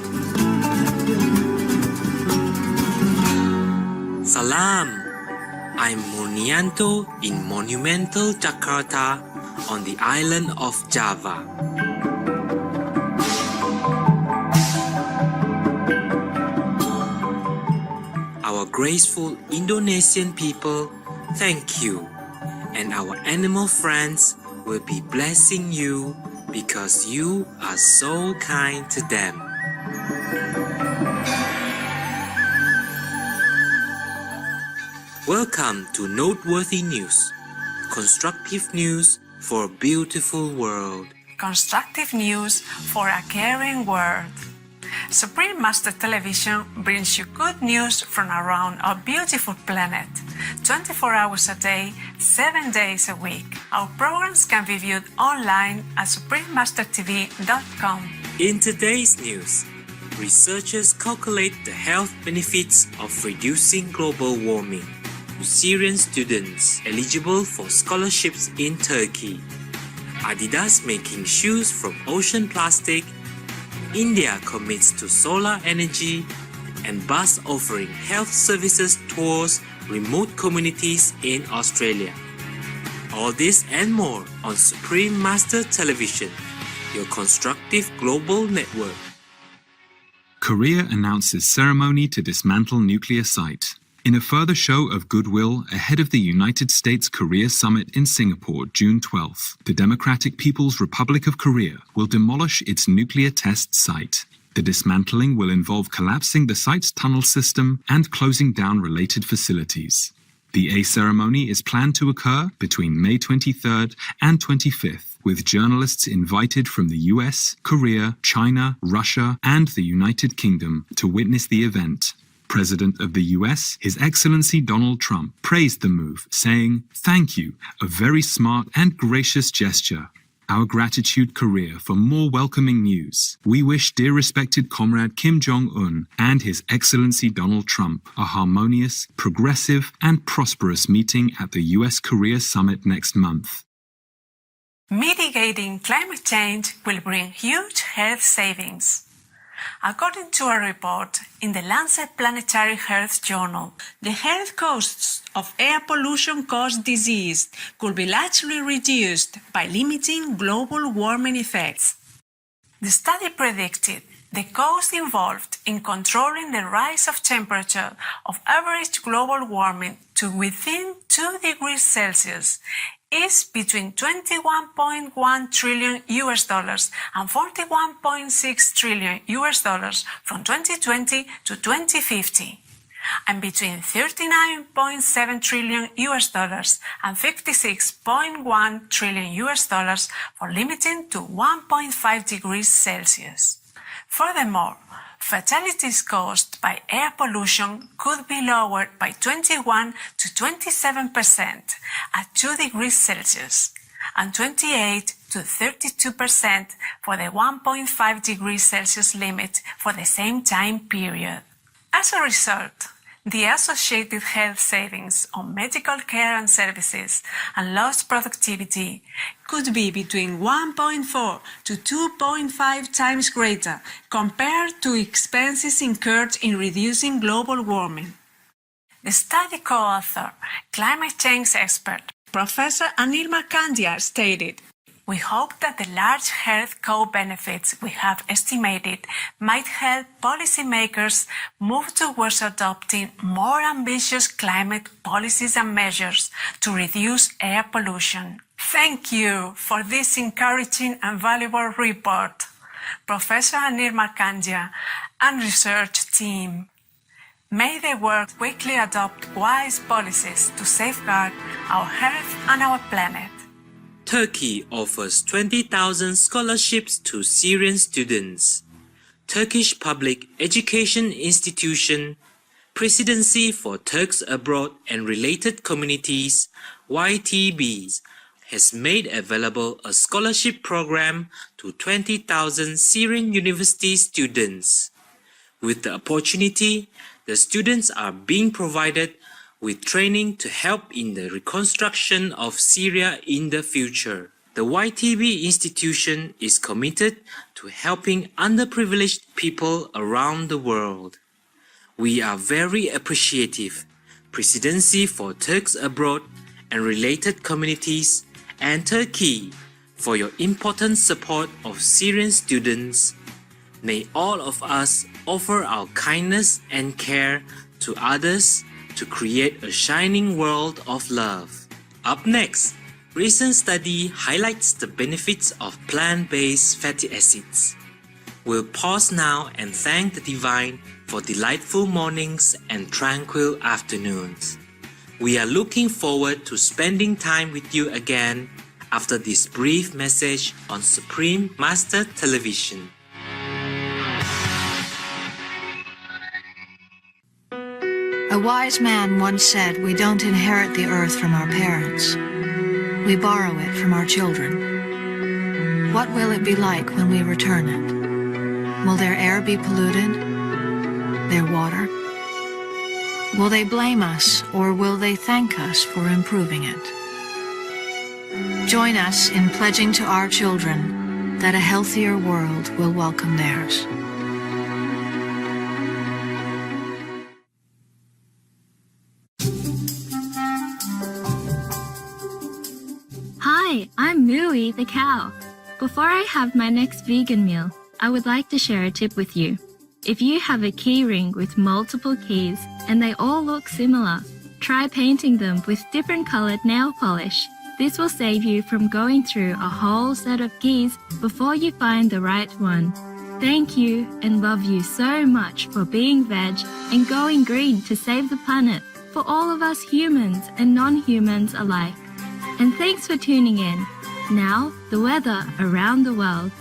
Salam! I'm Murnianto in monumental Jakarta on the island of Java. Our graceful Indonesian people, thank you. And our animal friends will be blessing you because you are so kind to them. Welcome to Noteworthy News, constructive news for a beautiful world. Constructive news for a caring world. Supreme Master Television brings you good news from around our beautiful planet. 24 hours a day, 7 days a week. Our programs can be viewed online at suprememastertv.com. In today's news, researchers calculate the health benefits of reducing global warming to Syrian students eligible for scholarships in Turkey. Adidas making shoes from ocean plastic. India commits to solar energy, and bus offering health services towards remote communities in Australia. All this and more on Supreme Master Television, your constructive global network. Korea announces ceremony to dismantle nuclear site. In a further show of goodwill ahead of the United States-Korea Summit in Singapore, June 12th, the Democratic People's Republic of Korea will demolish its nuclear test site. The dismantling will involve collapsing the site's tunnel system and closing down related facilities. The A ceremony is planned to occur between May 23rd and 25th, with journalists invited from the US, Korea, China, Russia, and the United Kingdom to witness the event. President of the US, His Excellency Donald Trump, praised the move, saying, "Thank you, a very smart and gracious gesture. Our gratitude, Korea, for more welcoming news. We wish dear respected Comrade Kim Jong-un and His Excellency Donald Trump a harmonious, progressive, and prosperous meeting at the US-Korea Summit next month." Mitigating climate change will bring huge health savings. According to a report in the Lancet Planetary Health Journal, the health costs of air pollution caused disease could be largely reduced by limiting global warming effects. The study predicted the cost involved in controlling the rise of temperature of average global warming to within 2 degrees Celsius is between $21.1 trillion and $41.6 trillion from 2020 to 2050, and between $39.7 trillion and $56.1 trillion for limiting to 1.5 degrees Celsius. Furthermore, fatalities caused by air pollution could be lowered by 21 to 27% at 2 degrees Celsius and 28 to 32% for the 1.5 degrees Celsius limit for the same time period. As a result, the associated health savings on medical care and services and lost productivity could be between 1.4 to 2.5 times greater compared to expenses incurred in reducing global warming. The study co-author, climate change expert, Professor Anil Markandia stated, "We hope that the large health co-benefits we have estimated might help policymakers move towards adopting more ambitious climate policies and measures to reduce air pollution." Thank you for this encouraging and valuable report, Professor Anil Markandia and research team. May they work quickly adopt wise policies to safeguard our health and our planet. Turkey offers 20,000 scholarships to Syrian students. Turkish Public Education Institution, Presidency for Turks Abroad and Related Communities, YTBs, has made available a scholarship program to 20,000 Syrian university students. With the opportunity, the students are being provided with training to help in the reconstruction of Syria in the future. The YTB institution is committed to helping underprivileged people around the world. We are very appreciative, Presidency for Turks Abroad and related communities, and Turkey, for your important support of Syrian students. May all of us offer our kindness and care to others to create a shining world of love. Up next, recent study highlights the benefits of plant-based fatty acids. We'll pause now and thank the Divine for delightful mornings and tranquil afternoons. We are looking forward to spending time with you again after this brief message on Supreme Master Television. A wise man once said, "We don't inherit the earth from our parents. We borrow it from our children. What will it be like when we return it? Will their air be polluted? Their water? Will they blame us, or will they thank us for improving it?" Join us in pledging to our children that a healthier world will welcome theirs. Hi, I'm Mooey the cow. Before I have my next vegan meal, I would like to share a tip with you. If you have a key ring with multiple keys and they all look similar, try painting them with different colored nail polish. This will save you from going through a whole set of keys before you find the right one. Thank you and love you so much for being veg and going green to save the planet for all of us humans and non-humans alike. And thanks for tuning in. Now, the weather around the world.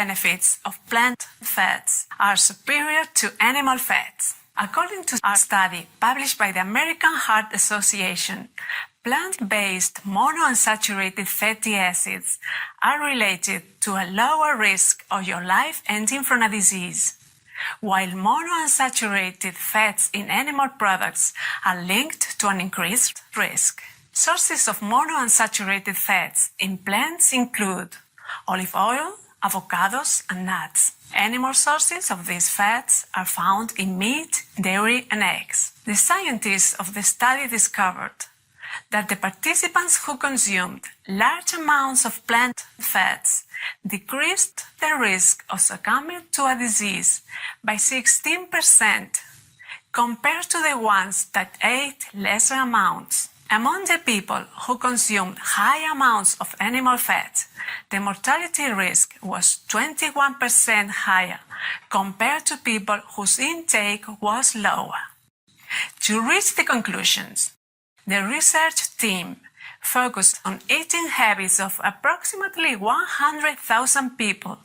benefits of plant fats are superior to animal fats. According to a study published by the American Heart Association, plant-based monounsaturated fatty acids are related to a lower risk of your life ending from a disease, while monounsaturated fats in animal products are linked to an increased risk. Sources of monounsaturated fats in plants include olive oil, avocados, and nuts. Animal sources of these fats are found in meat, dairy, and eggs. The scientists of the study discovered that the participants who consumed large amounts of plant fats decreased the risk of succumbing to a disease by 16% compared to the ones that ate lesser amounts. Among the people who consumed high amounts of animal fat, the mortality risk was 21% higher compared to people whose intake was lower. To reach the conclusions, the research team focused on eating habits of approximately 100,000 people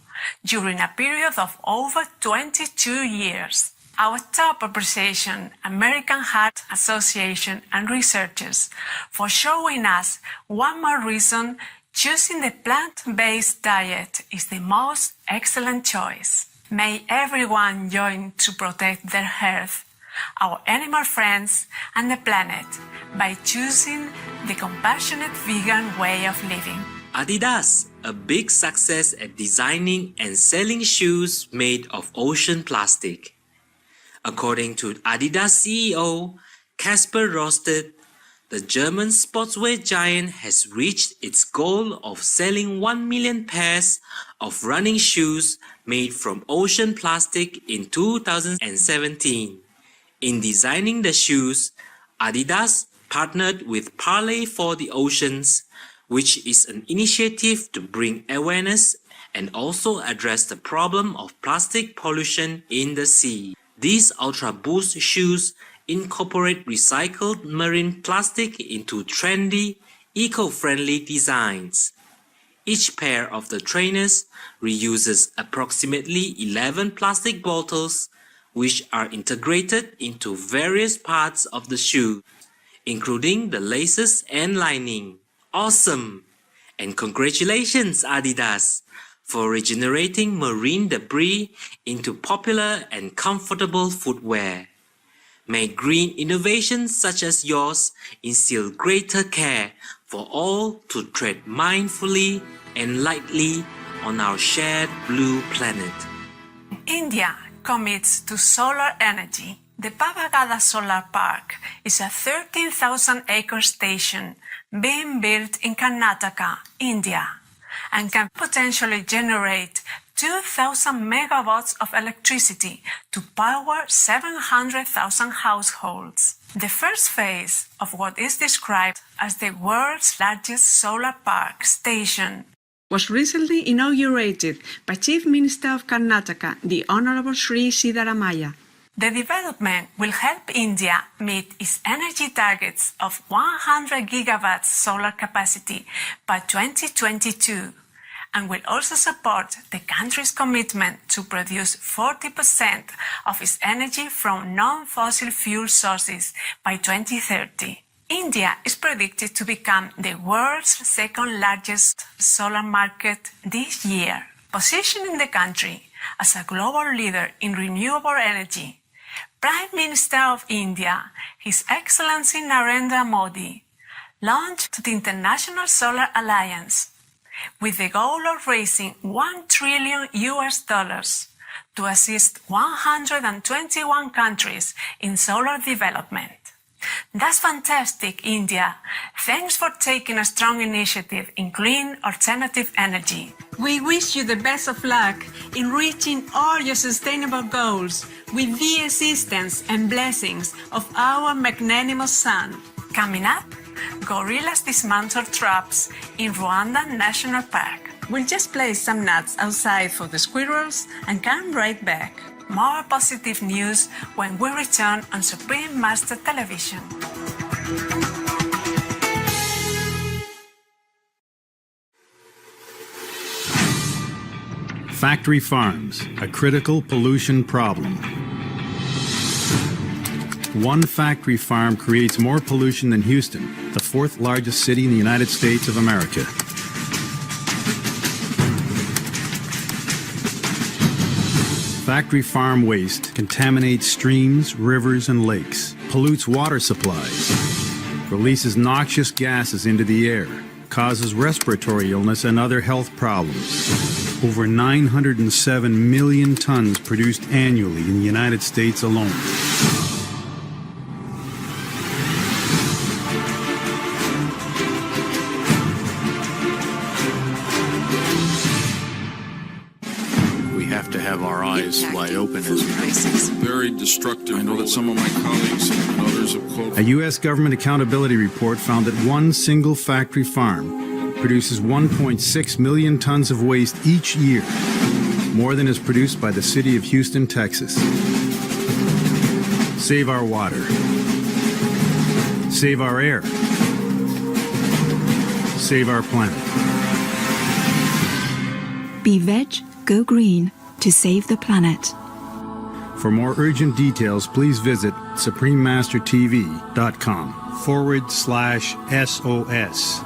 during a period of over 22 years. Our top appreciation, American Heart Association and researchers, for showing us one more reason choosing the plant-based diet is the most excellent choice. May everyone join to protect their health, our animal friends, and the planet by choosing the compassionate vegan way of living. Adidas, a big success at designing and selling shoes made of ocean plastic. According to Adidas CEO Kasper Rorsted, the German sportswear giant has reached its goal of selling 1 million pairs of running shoes made from ocean plastic in 2017. In designing the shoes, Adidas partnered with Parley for the Oceans, which is an initiative to bring awareness and also address the problem of plastic pollution in the sea. These Ultra Boost shoes incorporate recycled marine plastic into trendy, eco-friendly designs. Each pair of the trainers reuses approximately 11 plastic bottles, which are integrated into various parts of the shoe, including the laces and lining. Awesome! And congratulations, Adidas, for regenerating marine debris into popular and comfortable footwear. May green innovations such as yours instill greater care for all to tread mindfully and lightly on our shared blue planet. India commits to solar energy. The Pavagada Solar Park is a 13,000-acre station being built in Karnataka, India, and can potentially generate 2,000 megawatts of electricity to power 700,000 households. The first phase of what is described as the world's largest solar park station was recently inaugurated by Chief Minister of Karnataka, the Honorable Sri Siddharamaiah. The development will help India meet its energy targets of 100 gigawatts solar capacity by 2022 and will also support the country's commitment to produce 40% of its energy from non-fossil fuel sources by 2030. India is predicted to become the world's second largest solar market this year, positioning the country as a global leader in renewable energy. Prime Minister of India, His Excellency Narendra Modi, launched the International Solar Alliance with the goal of raising $1 trillion to assist 121 countries in solar development. That's fantastic, India. Thanks for taking a strong initiative in clean alternative energy. We wish you the best of luck in reaching all your sustainable goals with the assistance and blessings of our magnanimous Sun. Coming up, gorillas dismantle traps in Rwanda National Park. We'll just place some nuts outside for the squirrels and come right back. More positive news when we return on Supreme Master Television. Factory farms, a critical pollution problem. One factory farm creates more pollution than Houston, the fourth largest city in the United States of America. Factory farm waste contaminates streams, rivers, and lakes, pollutes water supplies, releases noxious gases into the air, causes respiratory illness and other health problems. Over 907 million tons produced annually in the United States alone. We have to have our eyes wide open as Very destructive. I know that some of my colleagues and others have quoted. A U.S. government accountability report found that one single factory farm produces 1.6 million tons of waste each year, more than is produced by the city of Houston, Texas. Save our water. Save our air. Save our planet. Be veg, go green to save the planet. For more urgent details, please visit suprememastertv.com/SOS.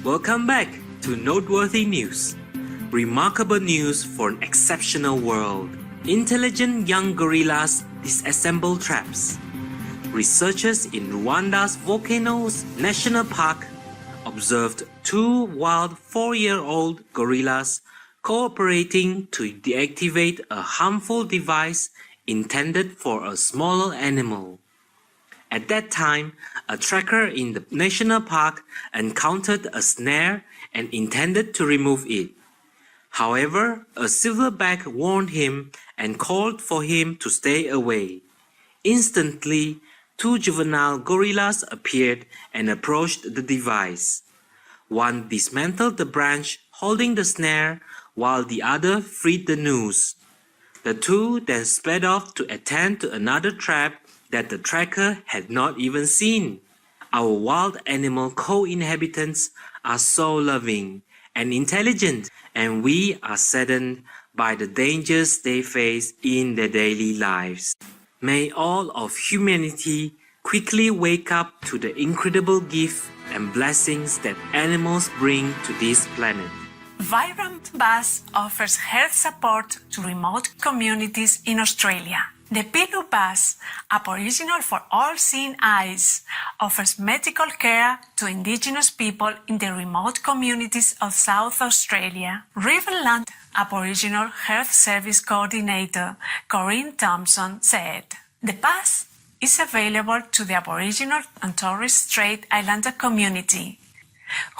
Welcome back to Noteworthy News. Remarkable news for an exceptional world. Intelligent young gorillas disassemble traps. Researchers in Rwanda's Volcanoes National Park observed two wild 4-year-old gorillas cooperating to deactivate a harmful device intended for a smaller animal. At that time, a tracker in the national park encountered a snare and intended to remove it. However, a silverback warned him and called for him to stay away. Instantly, two juvenile gorillas appeared and approached the device. One dismantled the branch holding the snare, while the other freed the noose. The two then sped off to attend to another trap that the tracker had not even seen. Our wild animal co-inhabitants are so loving and intelligent, and we are saddened by the dangers they face in their daily lives. May all of humanity quickly wake up to the incredible gift and blessings that animals bring to this planet. Vibrant Bus offers health support to remote communities in Australia. The Pilu Bus, Aboriginal for All Seeing Eyes, offers medical care to Indigenous people in the remote communities of South Australia. Riverland Aboriginal Health Service Coordinator Corinne Thompson said, "The bus is available to the Aboriginal and Torres Strait Islander community,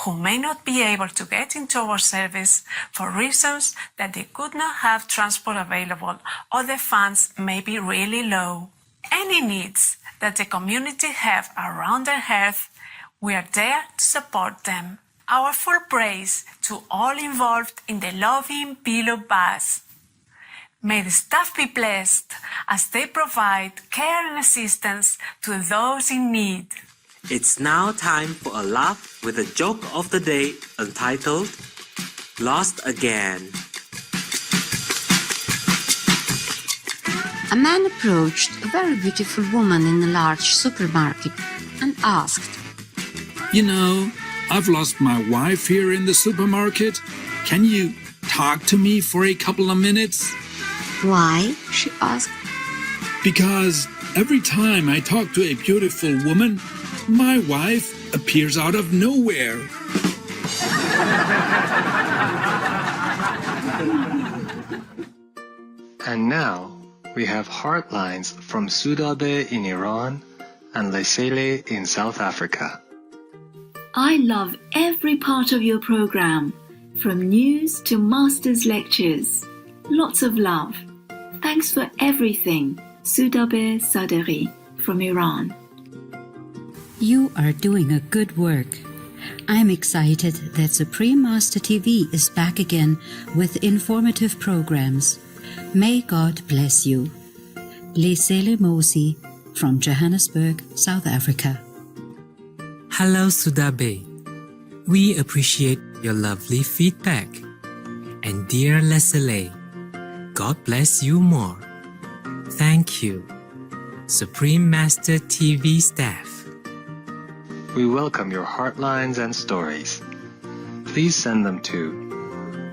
who may not be able to get into our service for reasons that they could not have transport available or the funds may be really low. Any needs that the community have around their health, we are there to support them. Our full praise to all involved in the loving Pilu Bus. May the staff be blessed as they provide care and assistance to those in need." It's now time for a laugh with a joke of the day entitled Lost Again. A man approached a very beautiful woman in a large supermarket and asked, You know, I've lost my wife here in the supermarket. Can you talk to me for a couple of minutes? "Why?" she asked. Because every time I talk to a beautiful woman, my wife appears out of nowhere. And now, we have Heartlines from Sudabe in Iran and Lesele in South Africa. I love every part of your program, from news to master's lectures. Lots of love. Thanks for everything. Sudabe Saderi from Iran. You are doing a good work. I'm excited that Supreme Master TV is back again with informative programs. May God bless you. Lesele Mosi from Johannesburg, South Africa. Hello, Sudabe. We appreciate your lovely feedback. And dear Leslie, God bless you more. Thank you. Supreme Master TV staff. We welcome your heartlines and stories. Please send them to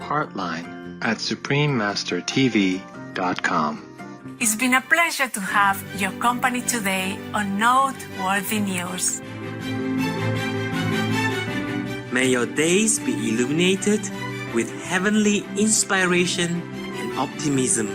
heartline@suprememastertv.com. It's been a pleasure to have your company today on Noteworthy News. May your days be illuminated with heavenly inspiration and optimism.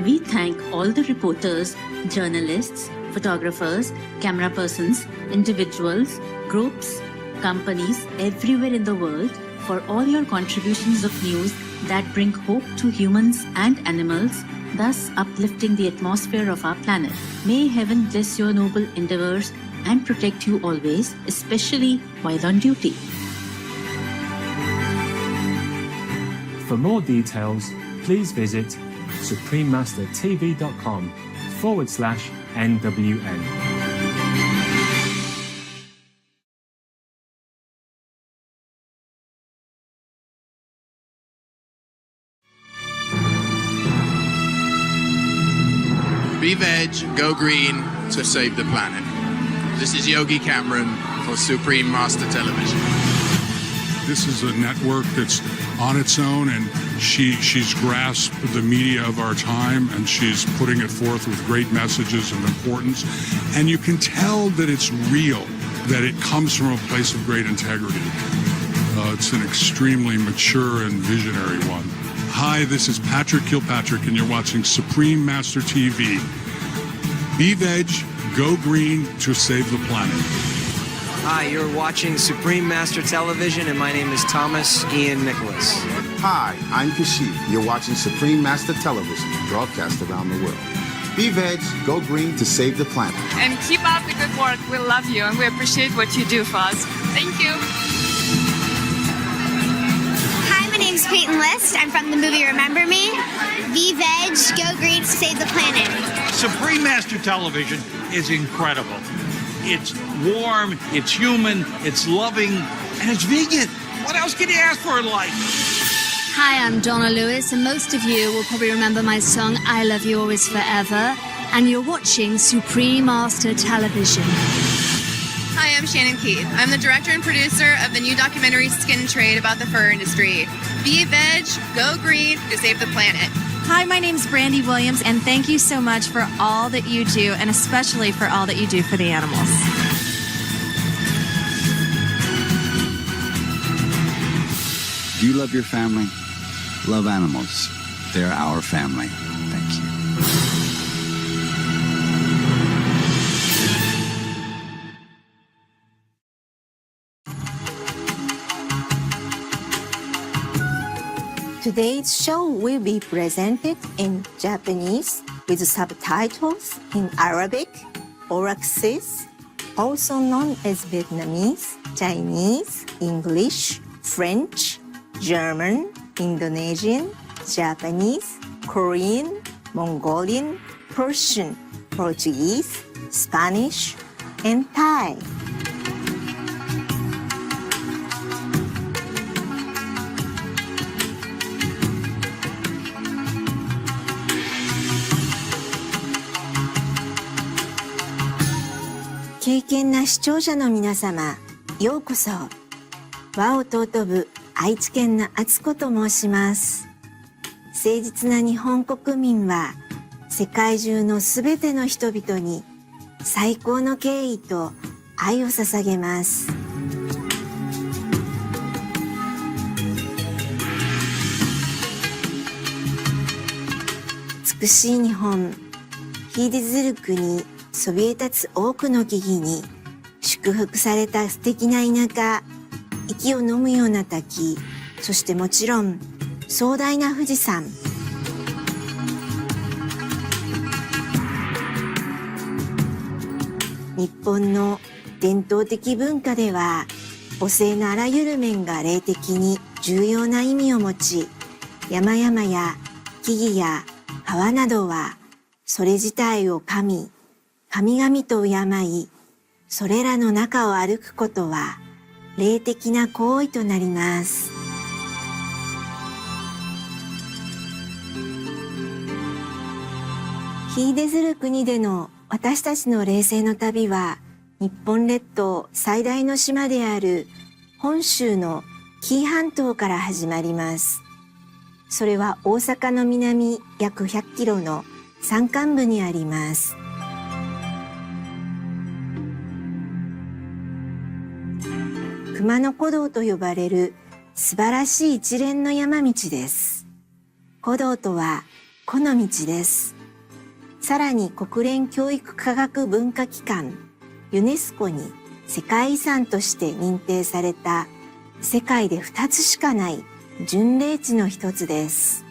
We thank all the reporters, journalists, photographers, camera persons, individuals, groups, companies everywhere in the world for all your contributions of news that bring hope to humans and animals, thus uplifting the atmosphere of our planet. May heaven bless your noble endeavors and protect you always, especially while on duty. For more details, please visit suprememastertv.com/NWN. Be veg, go green to save the planet. This is Yogi Cameron for Supreme Master Television. This is a network that's on its own, and she's grasped the media of our time, and she's putting it forth with great messages of importance. And you can tell that it's real, that it comes from a place of great integrity. It's an extremely mature and visionary one. Hi, this is Patrick Kilpatrick, and you're watching Supreme Master TV. Be veg, go green to save the planet. Hi, you're watching Supreme Master Television, and my name is Thomas Ian Nicholas. Hi, I'm Kashif. You're watching Supreme Master Television, broadcast around the world. Be veg, go green to save the planet. And keep up the good work. We love you, and we appreciate what you do for us. Thank you. Hi, my name's Peyton List. I'm from the movie Remember Me. Be veg, go green to save the planet. Supreme Master Television is incredible. It's warm, it's human, it's loving, and it's vegan. What else can you ask for in life? Hi, I'm Donna Lewis, and most of you will probably remember my song, I Love You Always Forever, and you're watching Supreme Master Television. Hi, I'm Shannon Keith. I'm the director and producer of the new documentary Skin Trade about the fur industry. Be veg, go green to save the planet. Hi, my name's Brandy Williams, and thank you so much for all that you do, and especially for all that you do for the animals. Do you love your family? Love animals. They're our family. Thank you. Today's show will be presented in Japanese with subtitles in Arabic or Axis, also known as Vietnamese, Chinese, English, French, German, Indonesian, Japanese, Korean, Mongolian, Persian, Portuguese, Spanish, and Thai.敬虔な視聴者の皆様、ようこそ。和を尊ぶ愛知県の敦子と申します。誠実な日本国民は、世界中のすべての人々に最高の敬意と愛を捧げます。美しい日本、秀でずる国、そびえ立つ多くの木々に祝福された素敵な田舎、息を飲むような滝、そしてもちろん壮大な富士山。日本の伝統的文化では、母性のあらゆる面が霊的に重要な意味を持ち、山々や木々や川などはそれ自体を神々と敬い、それらの中を歩くことは霊的な行為となります。日出ずる国での私たちの霊性の旅は、日本列島最大の島である本州の紀伊半島から始まります。それは大阪の南約100キロの山間部にあります。熊野古道と呼ばれる素晴らしい一連の山道です。古道とはこの道です。さらに国連教育科学文化機関ユネスコに世界遺産として認定された世界で2つしかない巡礼地の一つです。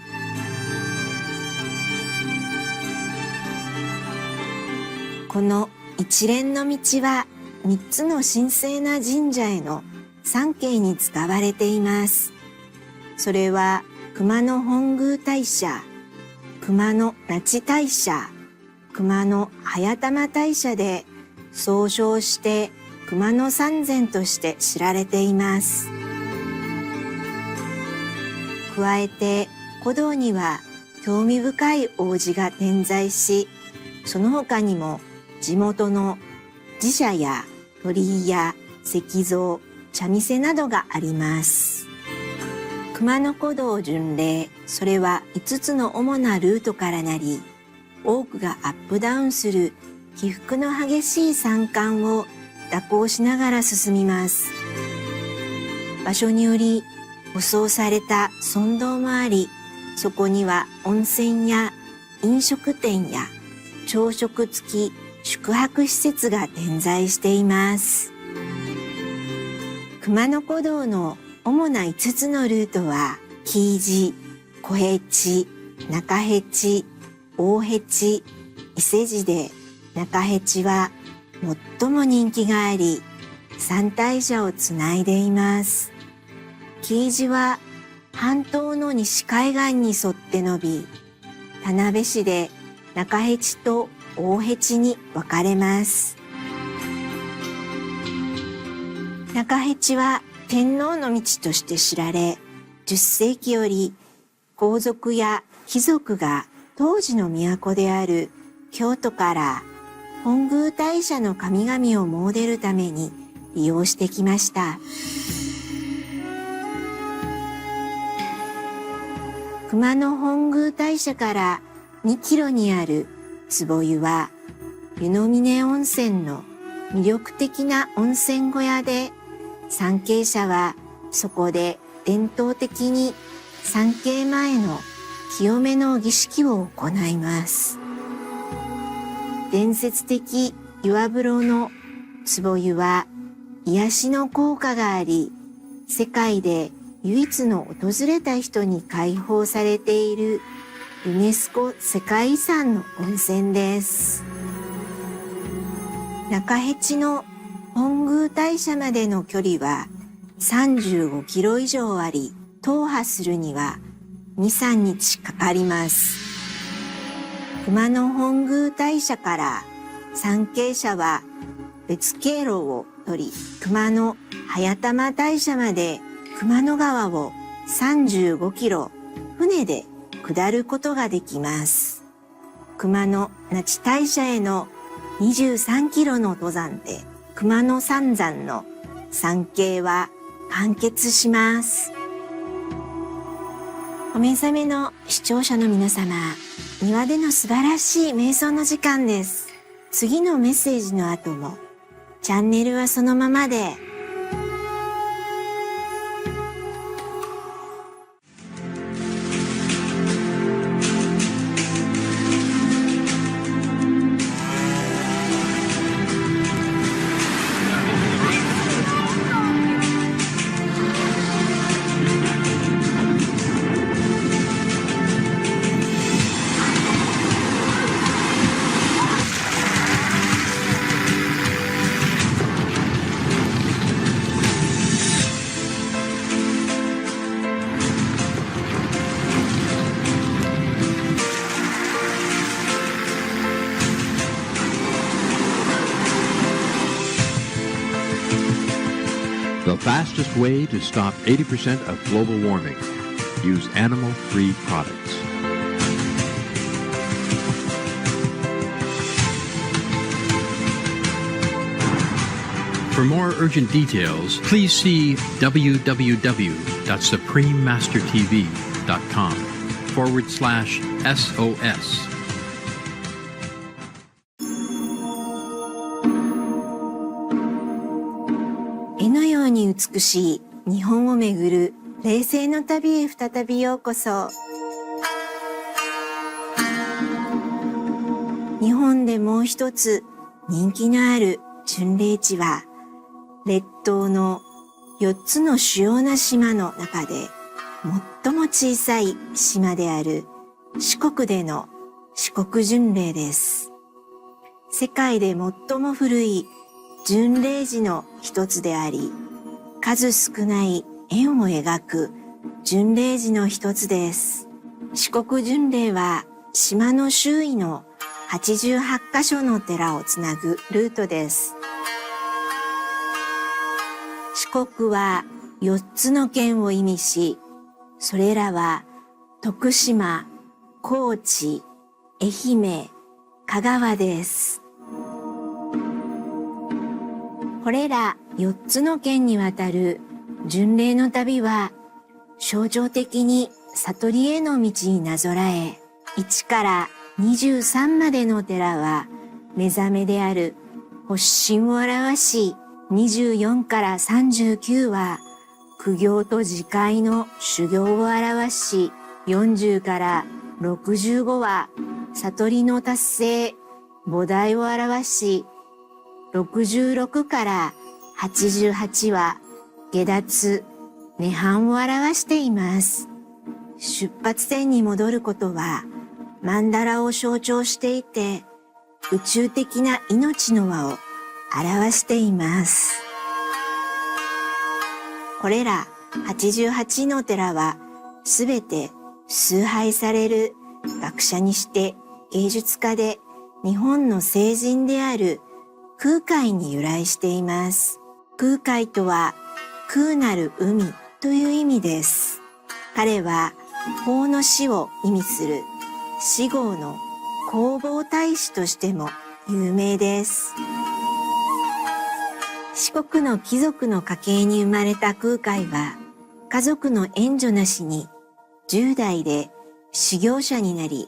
この一連の道は3つの神聖な神社への参詣に使われています。それは熊野本宮大社、熊野那智大社、熊野早玉大社で総称して熊野三千として知られています。加えて古道には興味深い王子が点在し、その他にも地元の寺社や鳥居や石像、茶店などがあります。熊野古道巡礼、それは5つの主なルートからなり、多くがアップダウンする起伏の激しい山間を蛇行しながら進みます。場所により舗装された村道もあり、そこには温泉や飲食店や朝食付き宿泊施設が点在しています。熊野古道の主な5つのルートは、紀伊寺、小辺路、中辺路、大辺路、伊勢路で、中辺路は最も人気があり、三大社をつないでいます。紀伊寺は半島の西海岸に沿って伸び、田辺市で中辺路と大辺路に分かれます。中辺路は天皇の道として知られ、10世紀より皇族や貴族が当時の都である京都から本宮大社の神々を詣でるために利用してきました。熊野本宮大社から2キロにある坪湯は、湯の峰温泉の魅力的な温泉小屋で、参詣者はそこで伝統的に参詣前の清めの儀式を行います。伝説的岩風呂の坪湯は癒しの効果があり、世界で唯一の訪れた人に開放されているユネスコ世界遺産の温泉です。中辺路の本宮大社までの距離は35キロ以上あり、踏破するには2、3日かかります。熊野本宮大社から参詣者は別経路を取り、熊野早玉大社まで熊野川を35キロ船で下ることができます。熊野那智大社への23キロの登山で熊野三山の参詣は完結します。お目覚めの視聴者の皆様、庭での素晴らしい瞑想の時間です。次のメッセージの後もチャンネルはそのままで。fastest way to stop 80% of global warming. Use animal-free products. For more urgent details, please see www.suprememastertv.com/SOS. 絵のように美しい日本をめぐる冷静の旅へ再びようこそ。日本でもう一つ人気のある巡礼地は、列島の4つの主要な島の中で最も小さい島である四国での四国巡礼です。世界で最も古い巡礼地の一つであり、数少ない円を描く巡礼地の一つです。四国巡礼は島の周囲の88カ所の寺をつなぐルートです。四国は4つの県を意味し、それらは徳島、高知、愛媛、香川です。これら4つの県にわたる巡礼の旅は、象徴的に悟りへの道になぞらえ、1から23までの寺は目覚めである発心を表し、24から39は苦行と自戒の修行を表し、40から65は悟りの達成、菩提を表し、66から88は下脱、涅槃を表しています。出発点に戻ることは曼荼羅を象徴していて、宇宙的な命の輪を表しています。これら88の寺はすべて崇拝される学者にして芸術家で日本の聖人である空海に由来しています。空海とは空なる海という意味です。彼は法の死を意味する四号の弘法大師としても有名です。四国の貴族の家系に生まれた空海は、家族の援助なしに10代で修行者になり、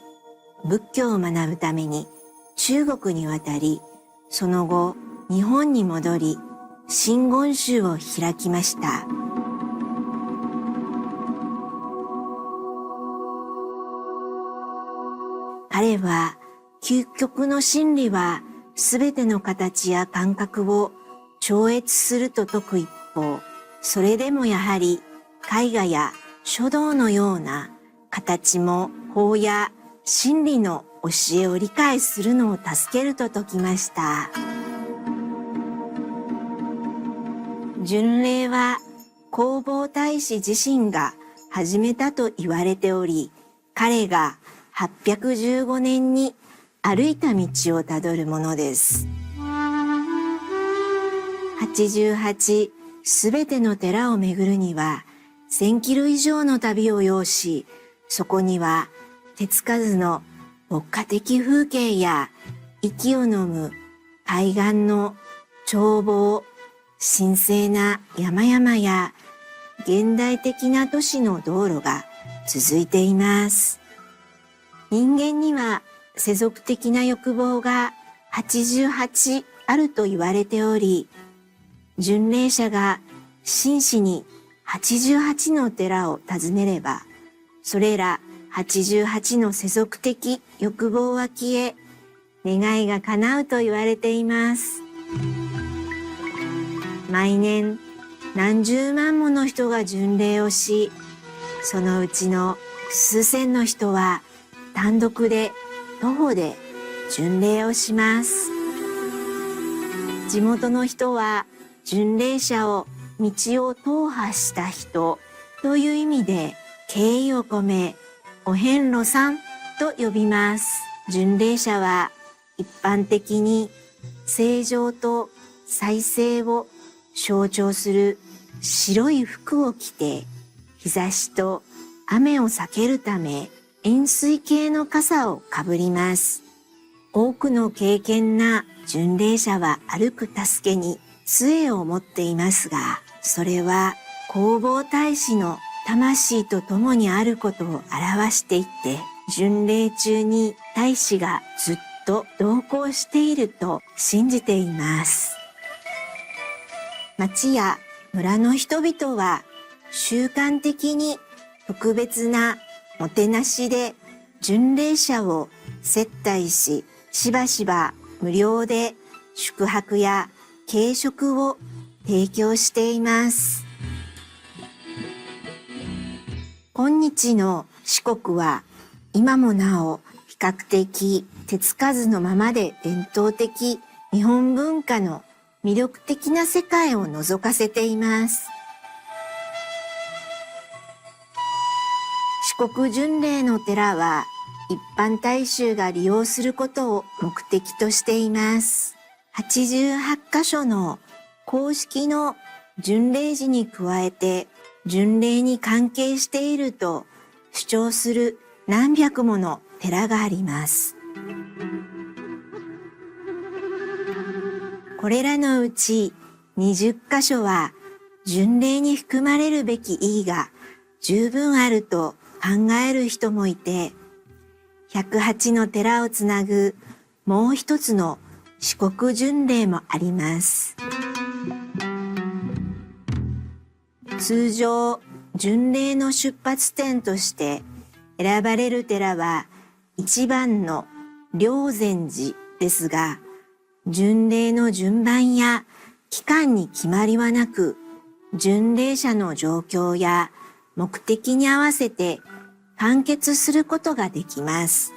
仏教を学ぶために中国に渡り、その後日本に戻り、真言宗を開きました。彼は究極の真理はすべての形や感覚を超越すると説く一方、それでもやはり絵画や書道のような形も法や真理の教えを理解するのを助けると説きました。巡礼は弘法大師自身が始めたと言われており、彼が815年に歩いた道をたどるものです。88すべての寺を巡るには1000キロ以上の旅を要し、そこには手つかずの牧歌的風景や息を呑む海岸の眺望、神聖な山々や現代的な都市の道路が続いています。人間には世俗的な欲望が88あると言われており、巡礼者が真摯に88の寺を訪ねれば、それら88の世俗的欲望は消え、願いが叶うと言われています。毎年何十万もの人が巡礼をし、そのうちの数千の人は単独で徒歩で巡礼をします。地元の人は巡礼者を道を踏破した人という意味で敬意を込め、お遍路さんと呼びます。巡礼者は一般的に正常と再生を象徴する白い服を着て、日差しと雨を避けるため、円錐形の傘をかぶります。多くの敬虔な巡礼者は歩く助けに杖を持っていますが、それは弘法大師の魂と共にあることを表していて、巡礼中に大師がずっと同行していると信じています。町や村の人々は習慣的に特別なもてなしで巡礼者を接待し、しばしば無料で宿泊や軽食を提供しています。今日の四国は今もなお比較的手つかずのままで伝統的日本文化の魅力的な世界を覗かせています。四国巡礼の寺は一般大衆が利用することを目的としています。88カ所の公式の巡礼時に加えて巡礼に関係していると主張する何百もの寺があります。これらのうち20カ所は巡礼に含まれるべき意義が十分あると考える人もいて、108の寺をつなぐもう一つの四国巡礼もあります。通常、巡礼の出発点として選ばれる寺は一番の霊山寺ですが、巡礼の順番や期間に決まりはなく、巡礼者の状況や目的に合わせて完結することができます。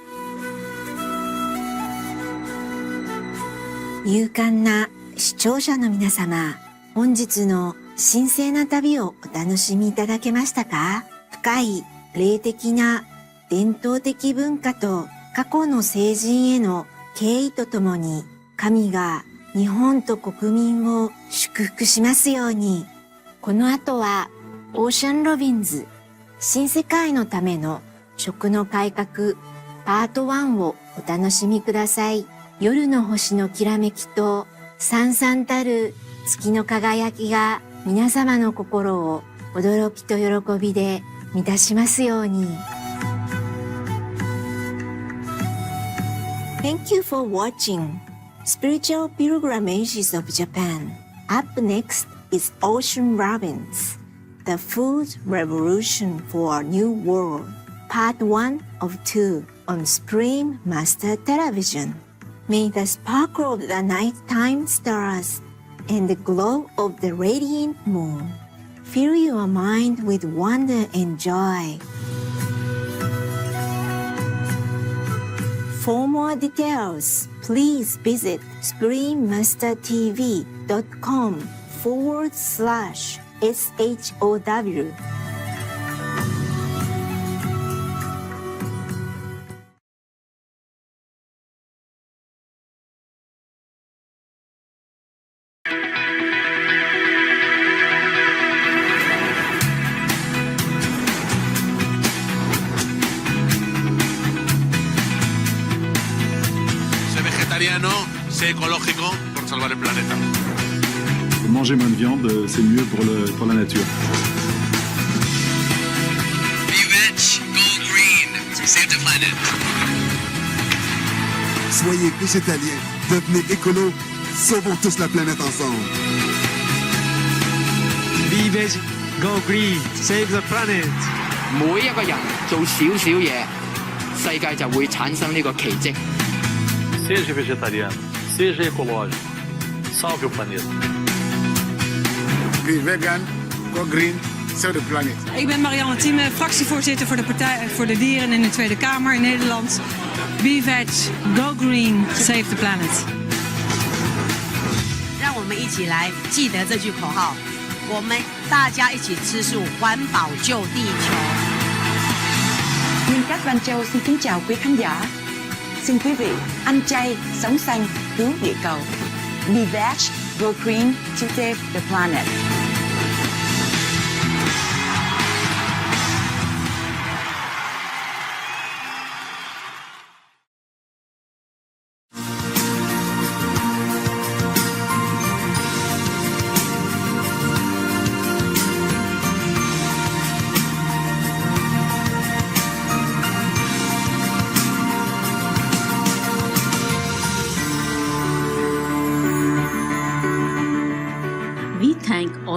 勇敢な視聴者の皆様、本日の神聖な旅をお楽しみいただけましたか？深い霊的な伝統的文化と過去の聖人への敬意とともに、神が日本と国民を祝福しますように。この後はオーシャンロビンズ新世界のための食の改革パート1をお楽しみください。夜の星のきらめきと燦々たる月の輝きが皆様の心を驚きと喜びで満たしますように。Thank you for watching Spiritual Pilgrimages of Japan. Up next is Ocean Robins, The Food Revolution for a New World, Part 1 of 2 on Supreme Master Television. May the sparkle of the nighttime stars and the glow of the radiant moon fill your mind with wonder and joy. For more details, please visit suprememastertv.com/SHOW. Sé ecológico por salvar el planeta. Manger moins de viande, c'est mieux pour la nature. Be veg, go green, save the planet. Soyez végétalien, devenez écolo, sauvons tous la planète ensemble. Be veg, go green, save the planet. 每一個人做少少嘢，世界就會產生呢個奇蹟。Seja vegetariano, seja ecológico, salve o planeta. Be vegan, go green, save the planet. Ik ben Marianne Thieme, fractievoorzitter voor de Partij voor de Dieren in de Tweede Kamer in Nederland. Be veg, go green, save the planet. 让我们一起来记得这句口号，我们大家一起吃素，环保救地球。Nguyên Cát Văn Châu xin kính chào quý khán giả. Xin quý vị ăn chay, sống xanh, cứu địa cầu. Be veg, go green to save the planet.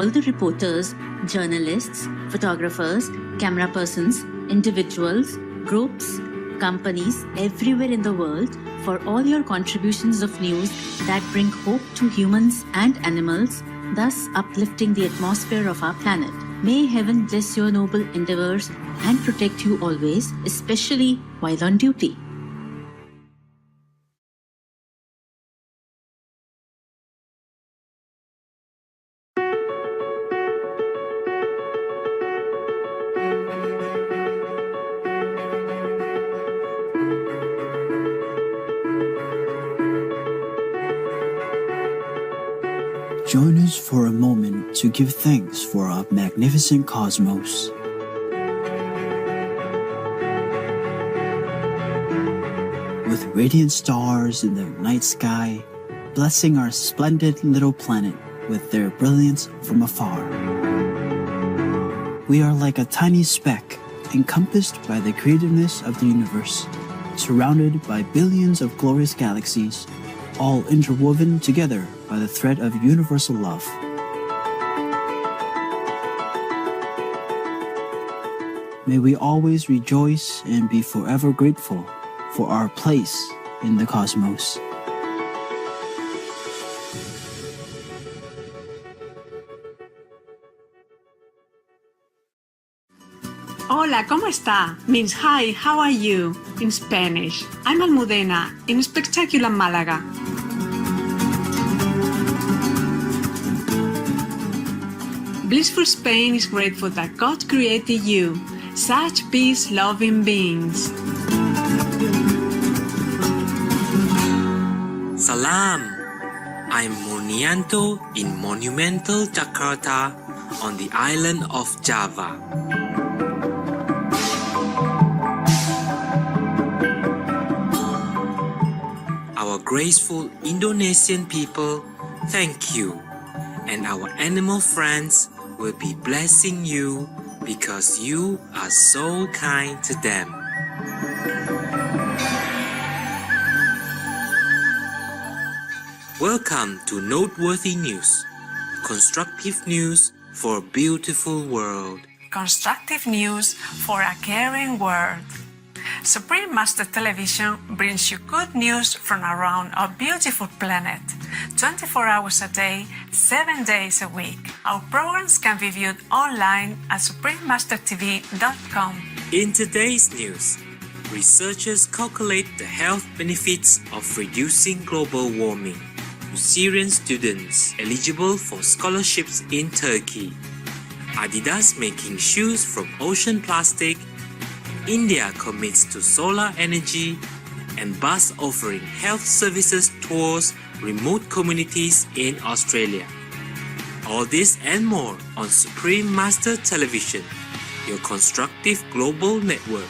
all the reporters, journalists, photographers, camera persons, individuals, groups, companies everywhere in the world for all your contributions of news that bring hope to humans and animals, thus uplifting the atmosphere of our planet. May heaven bless your noble endeavors and protect you always, especially while on duty. Join us for a moment to give thanks for our magnificent cosmos. With radiant stars in the night sky, blessing our splendid little planet with their brilliance from afar. We are like a tiny speck, encompassed by the creativeness of the universe, surrounded by billions of glorious galaxies, all interwoven together by the thread of universal love. May we always rejoice and be forever grateful for our place in the cosmos. Hola, ¿cómo está? Means hi, how are you? In Spanish. I'm Almudena, in spectacular Málaga. Blissful Spain is grateful that God created you, such peace-loving beings. Salam! I'm Murnianto in monumental Jakarta on the island of Java. Our graceful Indonesian people, thank you, and our animal friends will be blessing you because you are so kind to them. Welcome to Noteworthy News, constructive news for a beautiful world. Constructive news for a caring world. Supreme Master Television brings you good news from around our beautiful planet. 24 hours a day, 7 days a week. Our programs can be viewed online at suprememastertv.com. In today's news, researchers calculate the health benefits of reducing global warming to Syrian students eligible for scholarships in Turkey. Adidas making shoes from ocean plastic. India commits to solar energy, and bus offering health services towards remote communities in Australia. All this and more on Supreme Master Television, your constructive global network.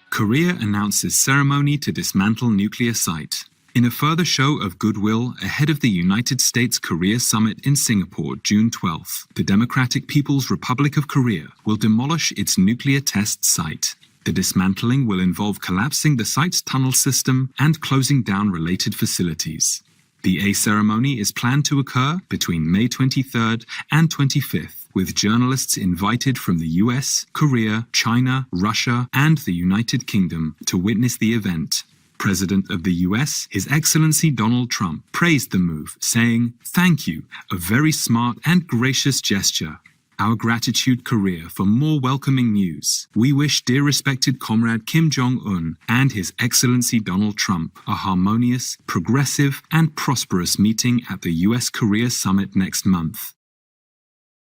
Korea announces ceremony to dismantle nuclear site. In a further show of goodwill ahead of the United States-Korea Summit in Singapore, June 12th, the Democratic People's Republic of Korea will demolish its nuclear test site. The dismantling will involve collapsing the site's tunnel system and closing down related facilities. The A ceremony is planned to occur between May 23rd and 25th, with journalists invited from the US, Korea, China, Russia, and the United Kingdom to witness the event. President of the US, His Excellency Donald Trump, praised the move, saying, "Thank you, a very smart and gracious gesture. Our gratitude, Korea, for more welcoming news. We wish dear respected Comrade Kim Jong-un and His Excellency Donald Trump a harmonious, progressive, and prosperous meeting at the US-Korea Summit next month."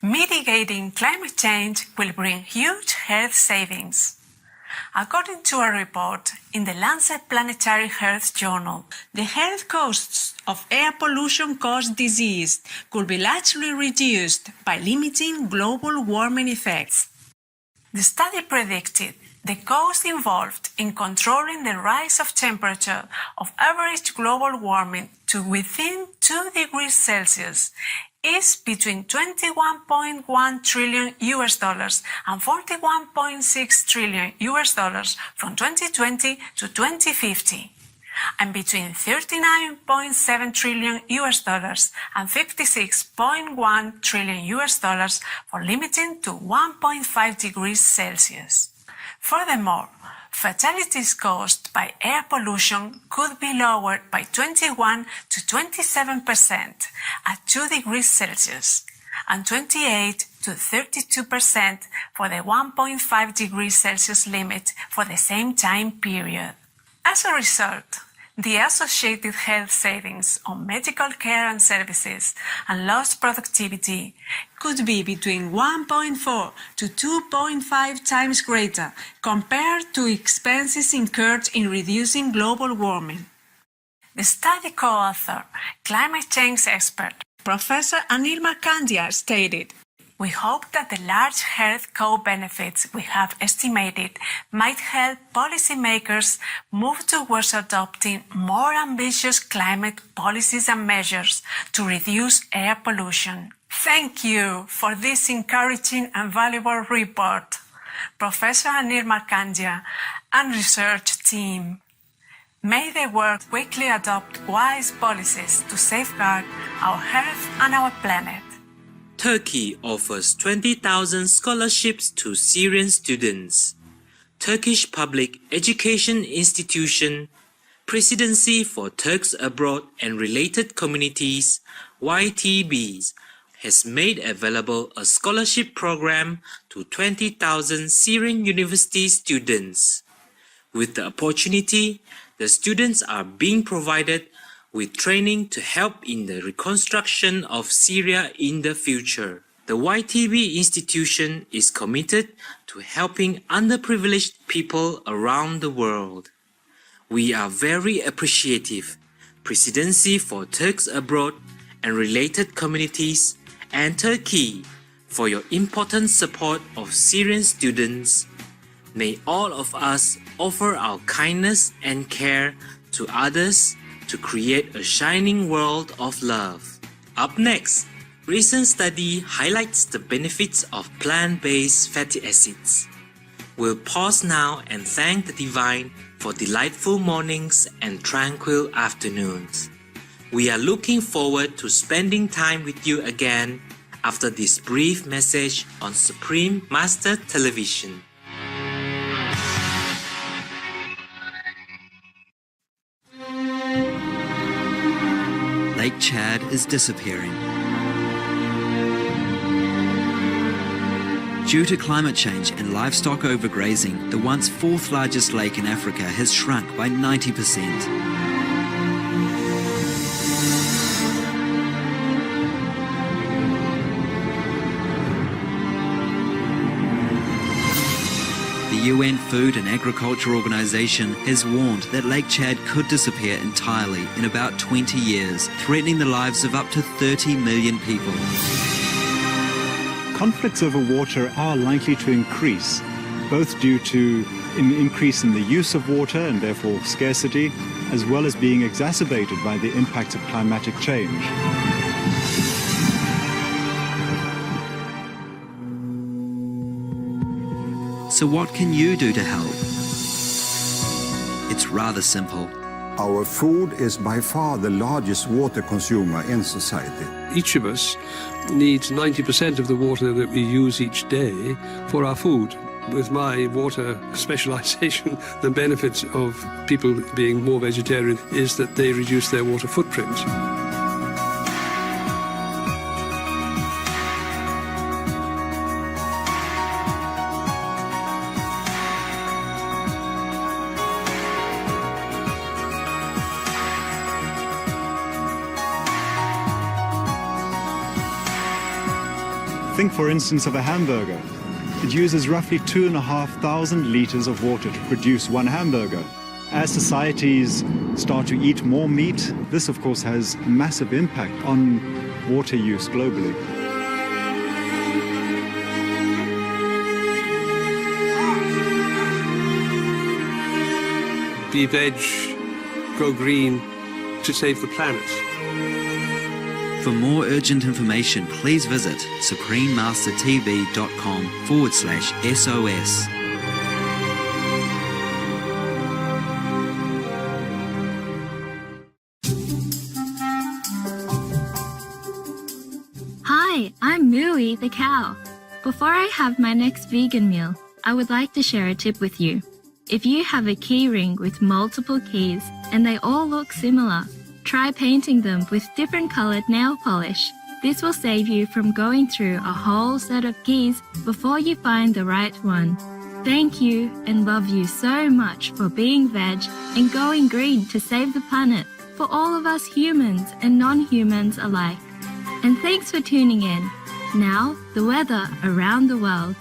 Mitigating climate change will bring huge health savings. According to a report in the Lancet Planetary Health Journal, the health costs of air pollution caused disease could be largely reduced by limiting global warming effects. The study predicted the cost involved in controlling the rise of temperature of average global warming to within 2 degrees Celsius is between $21.1 trillion and $41.6 trillion from 2020 to 2050. and between 39.7 trillion US dollars and 56.1 trillion US dollars for limiting to 1.5 degrees Celsius. Furthermore, fatalities caused by air pollution could be lowered by 21 to 27% at 2 degrees Celsius and 28 to 32% for the 1.5 degrees Celsius limit for the same time period. As a result, the associated health savings on medical care and services and lost productivity could be between 1.4 to 2.5 times greater compared to expenses incurred in reducing global warming. The study co-author, climate change expert, Professor Anil Markandia stated, "We hope that the large health co-benefits we have estimated might help policymakers move towards adopting more ambitious climate policies and measures to reduce air pollution." Thank you for this encouraging and valuable report, Professor Anil Markandia and research team. May the world quickly adopt wise policies to safeguard our health and our planet. Turkey offers 20,000 scholarships to Syrian students. Turkish Public Education Institution, Presidency for Turks Abroad and Related Communities, YTBs, has made available a scholarship program to 20,000 Syrian university students. With the opportunity, the students are being provided with training to help in the reconstruction of Syria in the future. The YTB institution is committed to helping underprivileged people around the world. We are very appreciative, Presidency for Turks Abroad and Related Communities and Turkey, for your important support of Syrian students. May all of us offer our kindness and care to others to create a shining world of love. Up next, recent study highlights the benefits of plant-based fatty acids. We'll pause now and thank the Divine for delightful mornings and tranquil afternoons. We are looking forward to spending time with you again after this brief message on Supreme Master Television. Lake Chad is disappearing. Due to climate change and livestock overgrazing, the once fourth largest lake in Africa has shrunk by 90%. The UN Food and Agriculture Organization has warned that Lake Chad could disappear entirely in about 20 years, threatening the lives of up to 30 million people. Conflicts over water are likely to increase, both due to an increase in the use of water and therefore scarcity, as well as being exacerbated by the impacts of climatic change. So what can you do to help? It's rather simple. Our food is by far the largest water consumer in society. Each of us needs 90% of the water that we use each day for our food. With my water specialization, the benefits of people being more vegetarian is that they reduce their water footprint. Think, for instance, of a hamburger. It uses roughly 2,500 liters of water to produce one hamburger. As societies start to eat more meat, this of course has a massive impact on water use globally. Be veg, go green to save the planet. For more urgent information, please visit suprememastertv.com/SOS. Mooey the cow. Before I have my next vegan meal, I would like to share a tip with you. If you have a key ring with multiple keys and they all look similar, try painting them with different colored nail polish. This will save you from going through a whole set of keys before you find the right one. Thank you and love you so much for being veg and going green to save the planet for all of us humans and non-humans alike. And thanks for tuning in. Now, the weather around the world.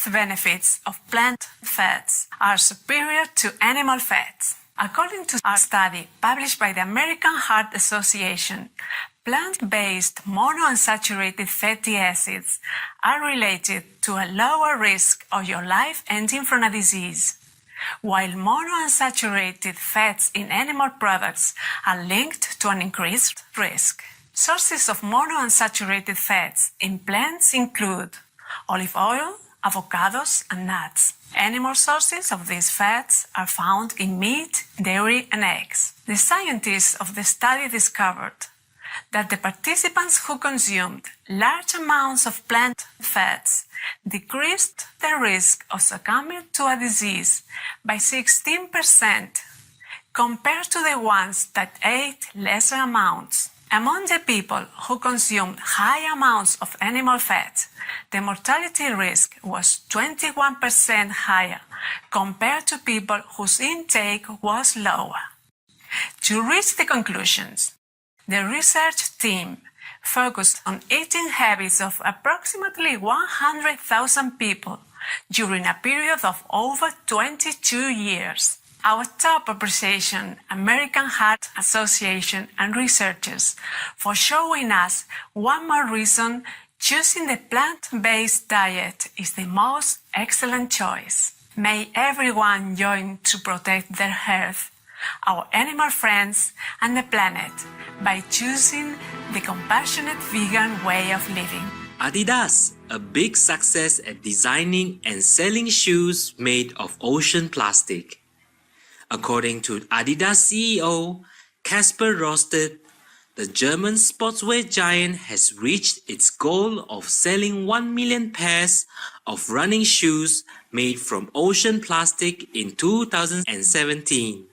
health benefits of plant fats are superior to animal fats. According to a study published by the American Heart Association, plant-based monounsaturated fatty acids are related to a lower risk of your life ending from a disease, while monounsaturated fats in animal products are linked to an increased risk. Sources of monounsaturated fats in plants include olive oil, avocados, and nuts. Animal sources of these fats are found in meat, dairy, and eggs. The scientists of the study discovered that the participants who consumed large amounts of plant fats decreased the risk of succumbing to a disease by 16% compared to the ones that ate lesser amounts. Among the people who consumed high amounts of animal fat, the mortality risk was 21% higher compared to people whose intake was lower. To reach the conclusions, the research team focused on eating habits of approximately 100,000 people during a period of over 22 years. Our top appreciation, American Heart Association and researchers, for showing us one more reason choosing the plant-based diet is the most excellent choice. May everyone join to protect their health, our animal friends, and the planet by choosing the compassionate vegan way of living. Adidas, a big success at designing and selling shoes made of ocean plastic. According to Adidas CEO Kasper Rorsted, the German sportswear giant has reached its goal of selling 1 million pairs of running shoes made from ocean plastic in 2017.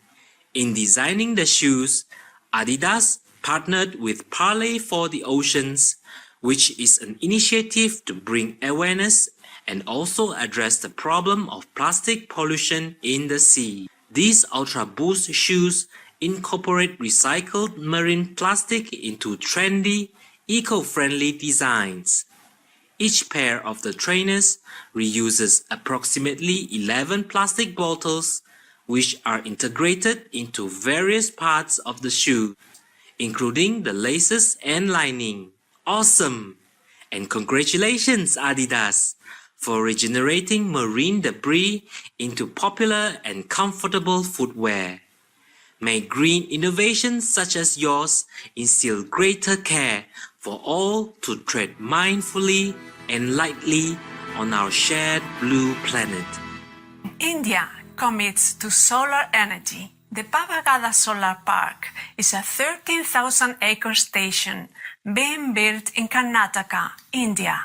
In designing the shoes, Adidas partnered with Parley for the Oceans, which is an initiative to bring awareness and also address the problem of plastic pollution in the sea. These Ultra Boost shoes incorporate recycled marine plastic into trendy, eco-friendly designs. Each pair of the trainers reuses approximately 11 plastic bottles, which are integrated into various parts of the shoe, including the laces and lining. Awesome! And congratulations, Adidas, for regenerating marine debris into popular and comfortable footwear. May green innovations such as yours instill greater care for all to tread mindfully and lightly on our shared blue planet. India commits to solar energy. The Pavagada Solar Park is a 13,000-acre station being built in Karnataka, India,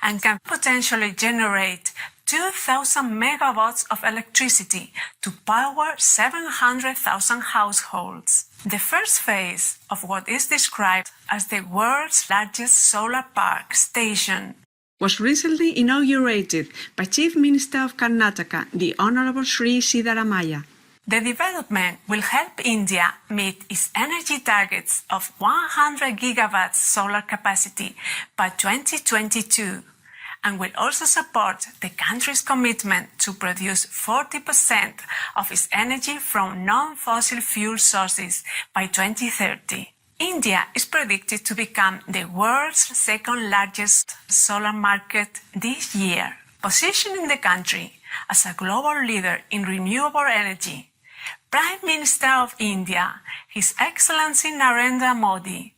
and can potentially generate 2,000 megawatts of electricity to power 700,000 households. The first phase of what is described as the world's largest solar park station was recently inaugurated by Chief Minister of Karnataka, the Honorable Sri Siddaramaiah. The development will help India meet its energy targets of 100 gigawatts solar capacity by 2022 and will also support the country's commitment to produce 40% of its energy from non-fossil fuel sources by 2030. India is predicted to become the world's second largest solar market this year, positioning the country as a global leader in renewable energy. Prime Minister of India, His Excellency Narendra Modi,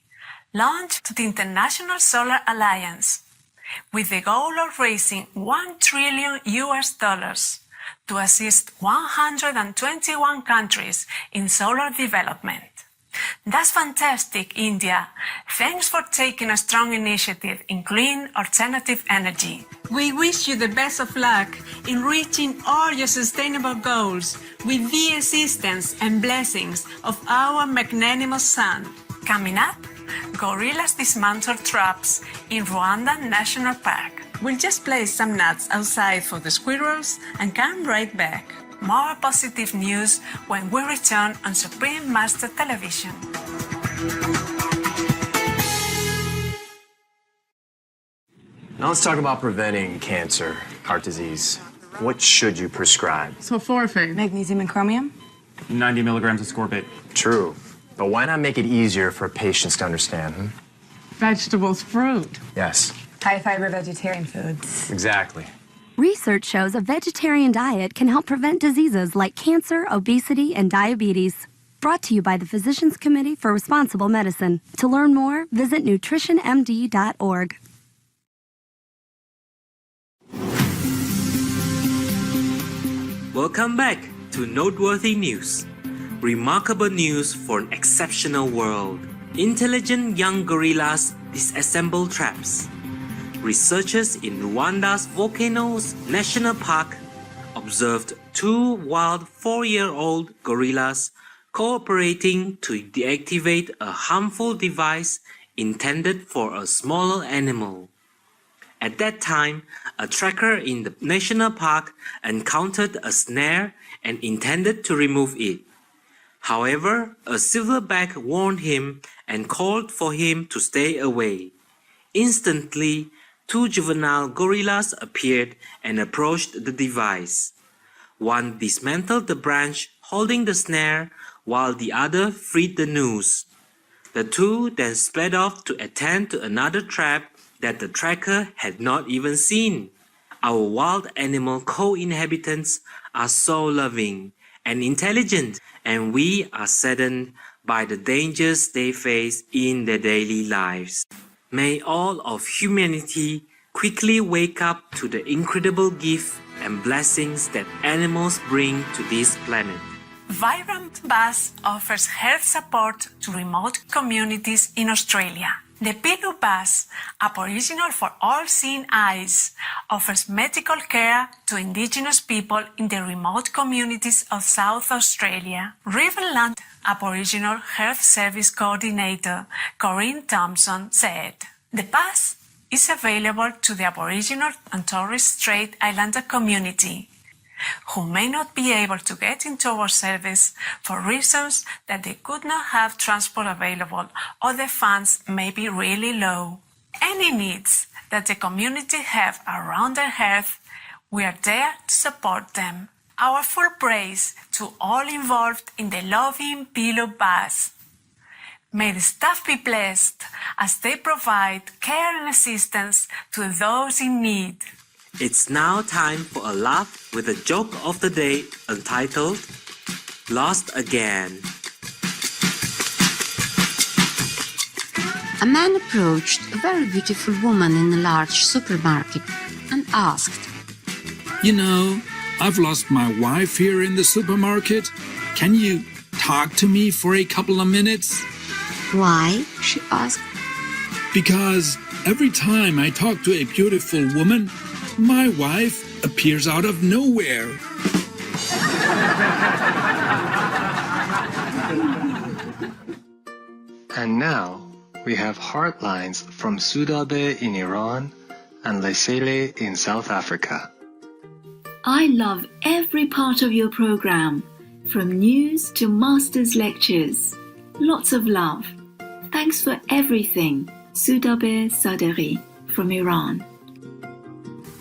launched the International Solar Alliance with the goal of raising $1 trillion to assist 121 countries in solar development. That's fantastic, India. Thanks for taking a strong initiative in clean alternative energy. We wish you the best of luck in reaching all your sustainable goals with the assistance and blessings of our magnanimous Son. Coming up, gorillas dismantle traps in Rwanda National Park. We'll just place some nuts outside for the squirrels and come right back. More positive news when we return on Supreme Master Television. Now let's talk about preventing cancer, heart disease. What should you prescribe? Sulforaphane. Magnesium and chromium? 90 milligrams of Scorbate. True. But why not make it easier for patients to understand? Vegetables, fruit. Yes. High-fiber vegetarian foods. Exactly. Research shows a vegetarian diet can help prevent diseases like cancer, obesity, and diabetes. Brought to you by the Physicians Committee for Responsible Medicine. To learn more, visit nutritionmd.org. Welcome back to Noteworthy News. Remarkable news for an exceptional world. Intelligent young gorillas disassemble traps. Researchers in Rwanda's Volcanoes National Park observed 2 wild 4-year-old gorillas cooperating to deactivate a harmful device intended for a smaller animal. At that time, a tracker in the national park encountered a snare and intended to remove it. However, a silverback warned him and called for him to stay away. Instantly, 2 juvenile gorillas appeared and approached the device. One dismantled the branch holding the snare, while the other freed the noose. The 2 then sped off to attend to another trap that the tracker had not even seen. Our wild animal co-inhabitants are so loving and intelligent, and we are saddened by the dangers they face in their daily lives. May all of humanity quickly wake up to the incredible gift and blessings that animals bring to this planet. Vibrant Bus offers health support to remote communities in Australia. The Pilu Bus, Aboriginal for All Seeing Eyes, offers medical care to Indigenous people in the remote communities of South Australia. Riverland Aboriginal Health Service Coordinator Corinne Thompson said, "The bus is available to the Aboriginal and Torres Strait Islander community, who may not be able to get into our service for reasons that they could not have transport available or the funds may be really low. Any needs that the community have around their health, we are there to support them. Our full praise to all involved in the loving Pilu Bus. May the staff be blessed as they provide care and assistance to those in need." It's now time for a laugh with a joke of the day entitled Lost Again. A man approached a very beautiful woman in a large supermarket and asked, "You know, I've lost my wife here in the supermarket. Can you talk to me for a couple of minutes?" "Why?" she asked. "Because every time I talk to a beautiful woman, my wife appears out of nowhere." And now we have Heartlines from Sudabe in Iran and Lesele in South Africa. I love every part of your program, from news to master's lectures. Lots of love. Thanks for everything. Sudabe Saderi from Iran.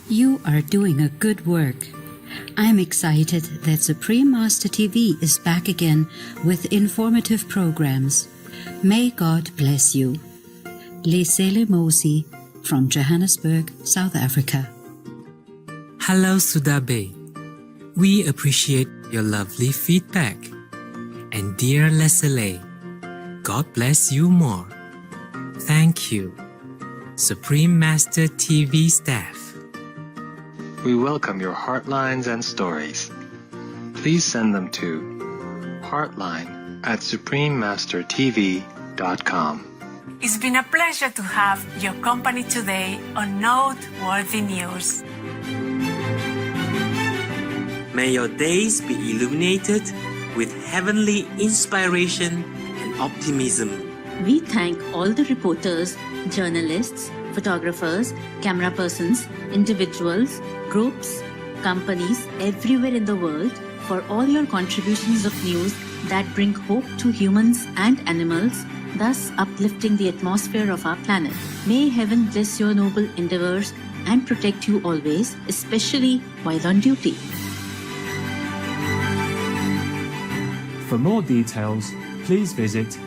You are doing a good work. I am excited that Supreme Master TV is back again with informative programs. May God bless you. Lesele Mosi from Johannesburg, South Africa. Hello Sudabe. We appreciate your lovely feedback. And dear Lesele, God bless you more. Thank you. Supreme Master TV staff. We welcome your heartlines and stories. Please send them to heartline@suprememastertv.com. It's been a pleasure to have your company today on Noteworthy News. May your days be illuminated with heavenly inspiration and optimism. We thank all the reporters, journalists, photographers, camera persons, individuals, groups, companies everywhere in the world for all your contributions of news that bring hope to humans and animals, thus uplifting the atmosphere of our planet. May heaven bless your noble endeavors and protect you always, especially while on duty. For more details, please visit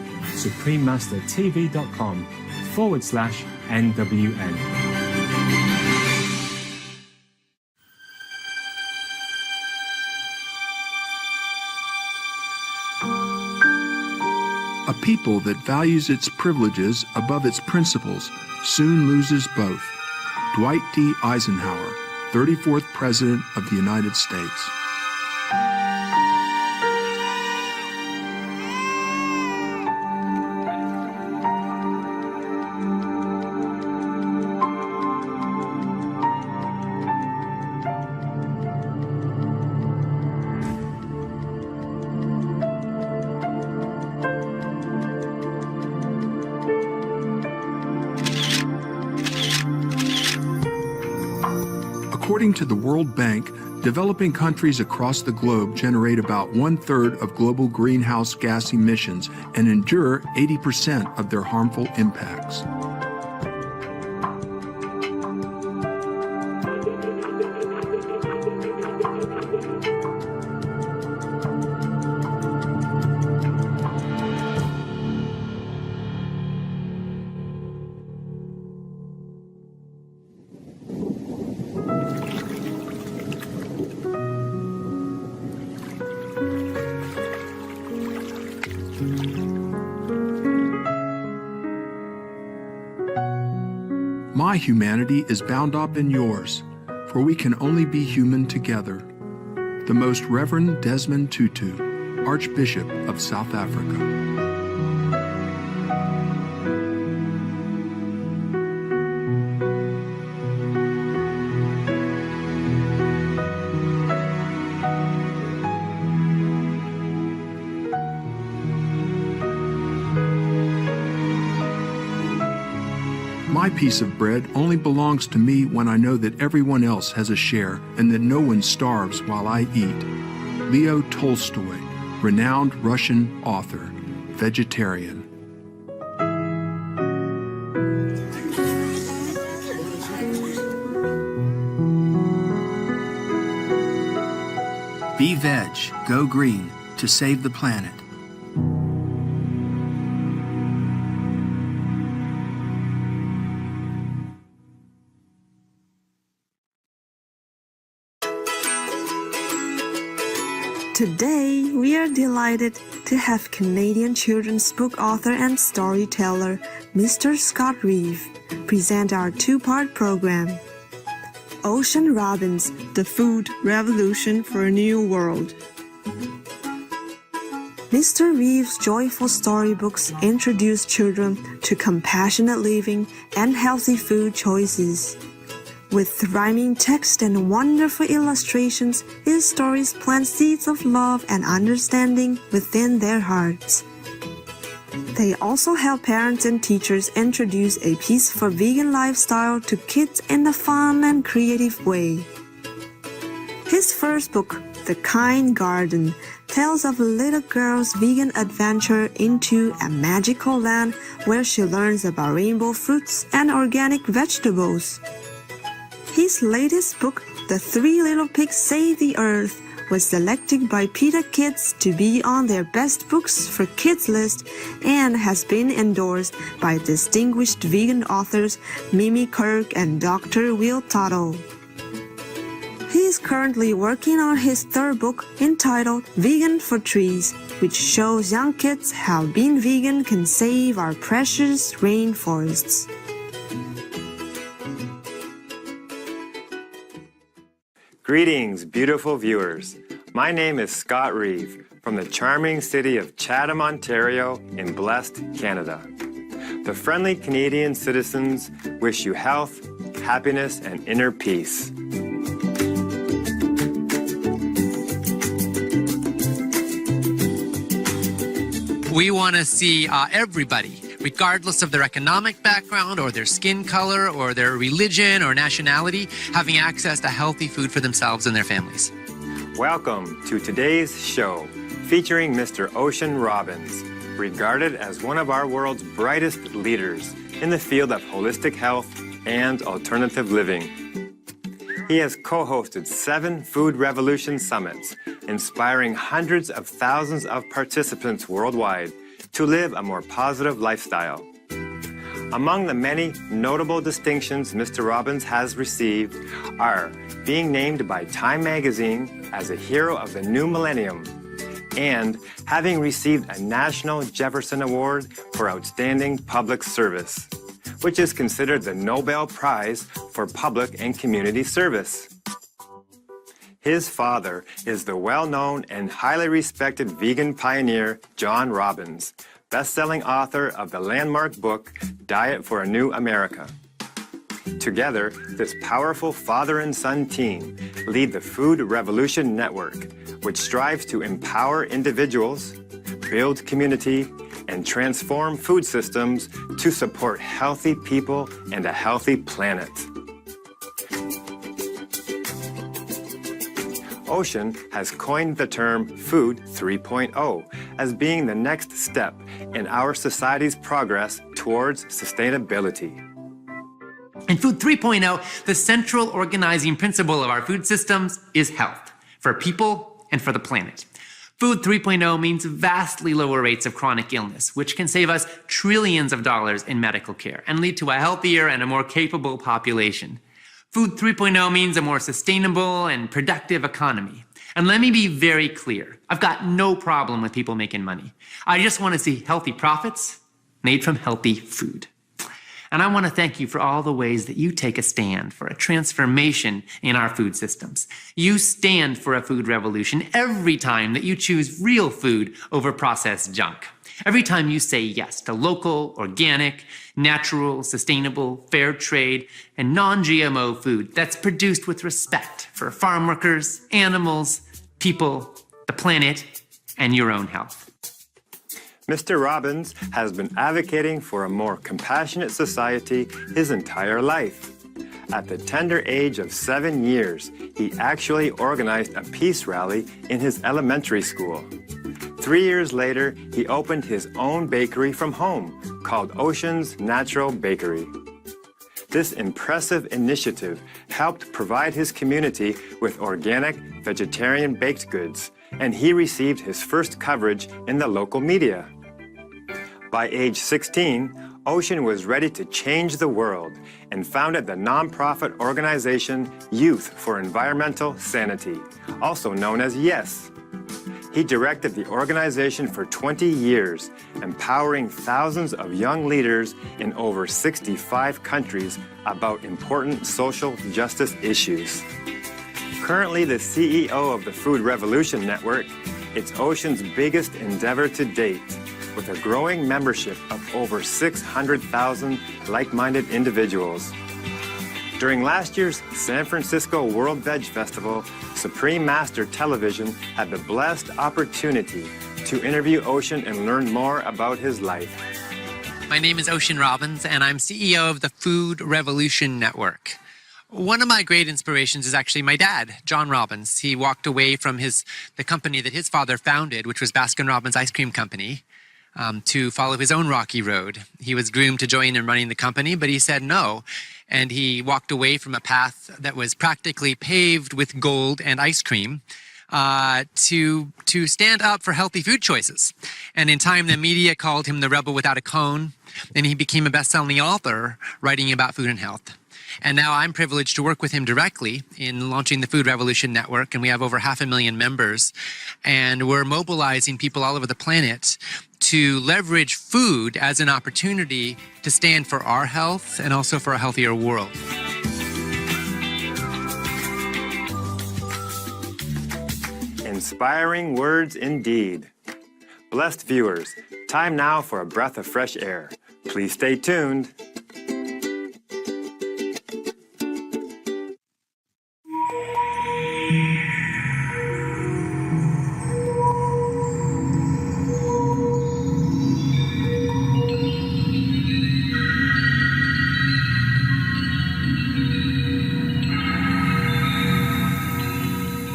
suprememastertv.com/NWN. A people that values its privileges above its principles soon loses both. Dwight D. Eisenhower, 34th President of the United States. According to the World Bank, developing countries across the globe generate about 1/3 of global greenhouse gas emissions and endure 80% of their harmful impacts. My humanity is bound up in yours, for we can only be human together. The Most Reverend Desmond Tutu, Archbishop of South Africa. My piece of bread only belongs to me when I know that everyone else has a share and that no one starves while I eat. Leo Tolstoy, renowned Russian author, vegetarian. Be veg, go green to save the planet. Today, we are delighted to have Canadian children's book author and storyteller, Mr. Scott Reeve, present our two-part program. Ocean Robbins, The Food Revolution for a New World. Mr. Reeve's joyful storybooks introduce children to compassionate living and healthy food choices. With rhyming text and wonderful illustrations, his stories plant seeds of love and understanding within their hearts. They also help parents and teachers introduce a peaceful vegan lifestyle to kids in a fun and creative way. His first book, The Kind Garden, tells of a little girl's vegan adventure into a magical land where she learns about rainbow fruits and organic vegetables. His latest book, The Three Little Pigs Save the Earth, was selected by PETA Kids to be on their Best Books for Kids list and has been endorsed by distinguished vegan authors Mimi Kirk and Dr. Will Tuttle. He is currently working on his third book entitled Vegan for Trees, which shows young kids how being vegan can save our precious rainforests. Greetings, beautiful viewers. My name is Scott Reeve from the charming city of Chatham, Ontario in blessed Canada. The friendly Canadian citizens wish you health, happiness, and inner peace. We want to see everybody, regardless of their economic background or their skin color or their religion or nationality, having access to healthy food for themselves and their families. Welcome to today's show featuring Mr. Ocean Robbins, regarded as one of our world's brightest leaders in the field of holistic health and alternative living. He has co-hosted 7 Food Revolution Summits, inspiring hundreds of thousands of participants worldwide to live a more positive lifestyle. Among the many notable distinctions Mr. Robbins has received are being named by Time magazine as a hero of the new millennium and having received a National Jefferson Award for outstanding public service, which is considered the Nobel Prize for public and community service. His father is the well-known and highly respected vegan pioneer, John Robbins, best-selling author of the landmark book, Diet for a New America. Together, this powerful father and son team lead the Food Revolution Network, which strives to empower individuals, build community, and transform food systems to support healthy people and a healthy planet. Ocean has coined the term Food 3.0 as being the next step in our society's progress towards sustainability. In Food 3.0, the central organizing principle of our food systems is health, for people and for the planet. Food 3.0 means vastly lower rates of chronic illness, which can save us trillions of dollars in medical care and lead to a healthier and a more capable population. Food 3.0 means a more sustainable and productive economy. And let me be very clear, I've got no problem with people making money. I just want to see healthy profits made from healthy food. And I want to thank you for all the ways that you take a stand for a transformation in our food systems. You stand for a food revolution every time that you choose real food over processed junk. Every time you say yes to local, organic, natural, sustainable, fair trade, and non-GMO food that's produced with respect for farm workers, animals, people, the planet, and your own health. Mr. Robbins has been advocating for a more compassionate society his entire life. At the tender age of 7 years, he actually organized a peace rally in his elementary school. 3 years later, he opened his own bakery from home called Ocean's Natural Bakery. This impressive initiative helped provide his community with organic, vegetarian baked goods, and he received his first coverage in the local media. By age 16, Ocean was ready to change the world and founded the nonprofit organization Youth for Environmental Sanity, also known as YES. He directed the organization for 20 years, empowering thousands of young leaders in over 65 countries about important social justice issues. Currently the CEO of the Food Revolution Network, it's Ocean's biggest endeavor to date, with a growing membership of over 600,000 like-minded individuals. During last year's San Francisco World Veg Festival, Supreme Master Television had the blessed opportunity to interview Ocean and learn more about his life. My name is Ocean Robbins, and I'm CEO of the Food Revolution Network. One of my great inspirations is actually my dad, John Robbins. He walked away from the company that his father founded, which was Baskin-Robbins Ice Cream Company, to follow his own rocky road. He was groomed to join in running the company, but he said no. And he walked away from a path that was practically paved with gold and ice cream to stand up for healthy food choices. And in time, the media called him the rebel without a cone, and he became a best-selling author writing about food and health. And now I'm privileged to work with him directly in launching the Food Revolution Network, and we have over 500,000 members. And we're mobilizing people all over the planet to leverage food as an opportunity to stand for our health and also for a healthier world. Inspiring words indeed. Blessed viewers, time now for a breath of fresh air. Please stay tuned.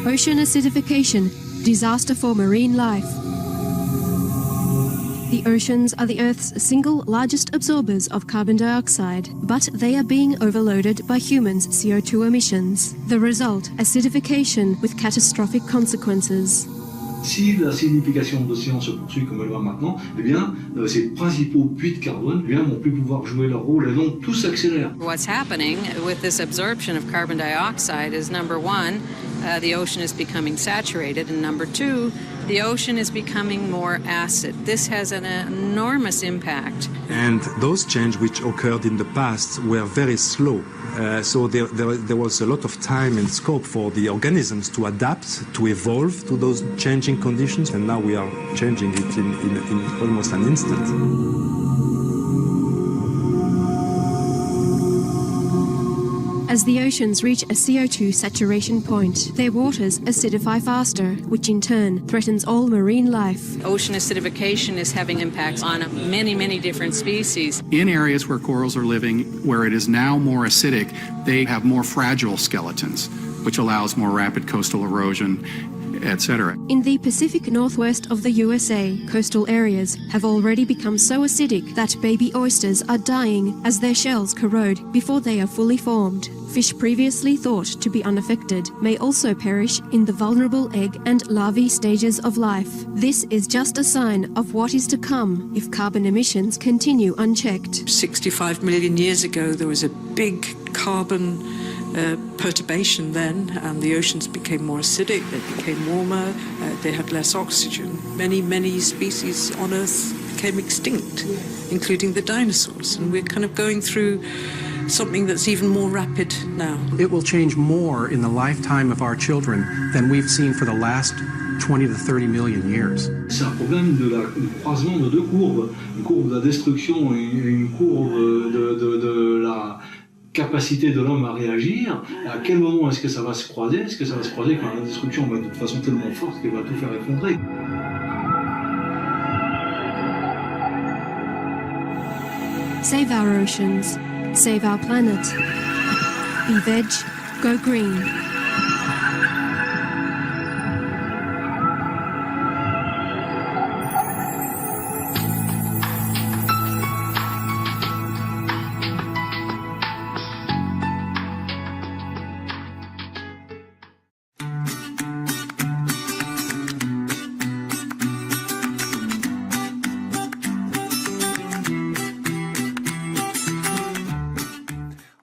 Ocean acidification, disaster for marine life. The oceans are the Earth's single largest absorbers of carbon dioxide, but they are being overloaded by humans' CO2 emissions. The result, acidification with catastrophic consequences. Si l'acidification de l'océan se poursuit comme elle va maintenant, eh bien, ces principaux puits de carbone eh bien, vont plus pouvoir jouer leur rôle et donc tout s'accélère. What's happening with this absorption of carbon dioxide is, number one, the ocean is becoming saturated, and number two, the ocean is becoming more acid. This has an enormous impact. And those changes which occurred in the past were very slow. So there was a lot of time and scope for the organisms to adapt, to evolve to those changing conditions, and now we are changing it in almost an instant. As the oceans reach a CO2 saturation point, their waters acidify faster, which in turn threatens all marine life. Ocean acidification is having impacts on many, many different species. In areas where corals are living, where it is now more acidic, they have more fragile skeletons, which allows more rapid coastal erosion, etc. In the Pacific Northwest of the USA, coastal areas have already become so acidic that baby oysters are dying as their shells corrode before they are fully formed. Fish previously thought to be unaffected may also perish in the vulnerable egg and larvae stages of life. This is just a sign of what is to come if carbon emissions continue unchecked. 65 million years ago, there was a big carbon perturbation then, and the oceans became more acidic, they became warmer, they had less oxygen. Many species on Earth became extinct, including the dinosaurs, and we're kind of going through something that's even more rapid now. It will change more in the lifetime of our children than we've seen for the last 20 to 30 million years. C'est un problème du croisement de deux courbes, une courbe de la destruction et une courbe de la capacité de l'homme à réagir. À quel moment est-ce que ça va se croiser? Est-ce que ça va se croiser quand la destruction va de toute façon tellement forte qu'elle va tout faire effondrer? Save our oceans. Save our planet. Be veg, go green.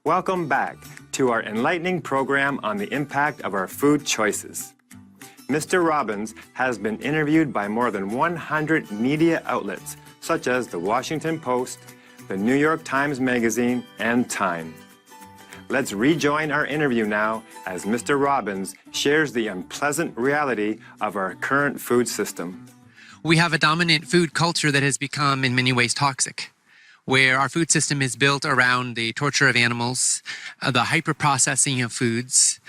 Welcome back to our enlightening program on the impact of our food choices. Mr. Robbins has been interviewed by more than 100 media outlets, such as the Washington Post, the New York Times Magazine, and Time. Let's rejoin our interview now as Mr. Robbins shares the unpleasant reality of our current food system. We have a dominant food culture that has become in many ways toxic, where our food system is built around the torture of animals, the hyper-processing of foods,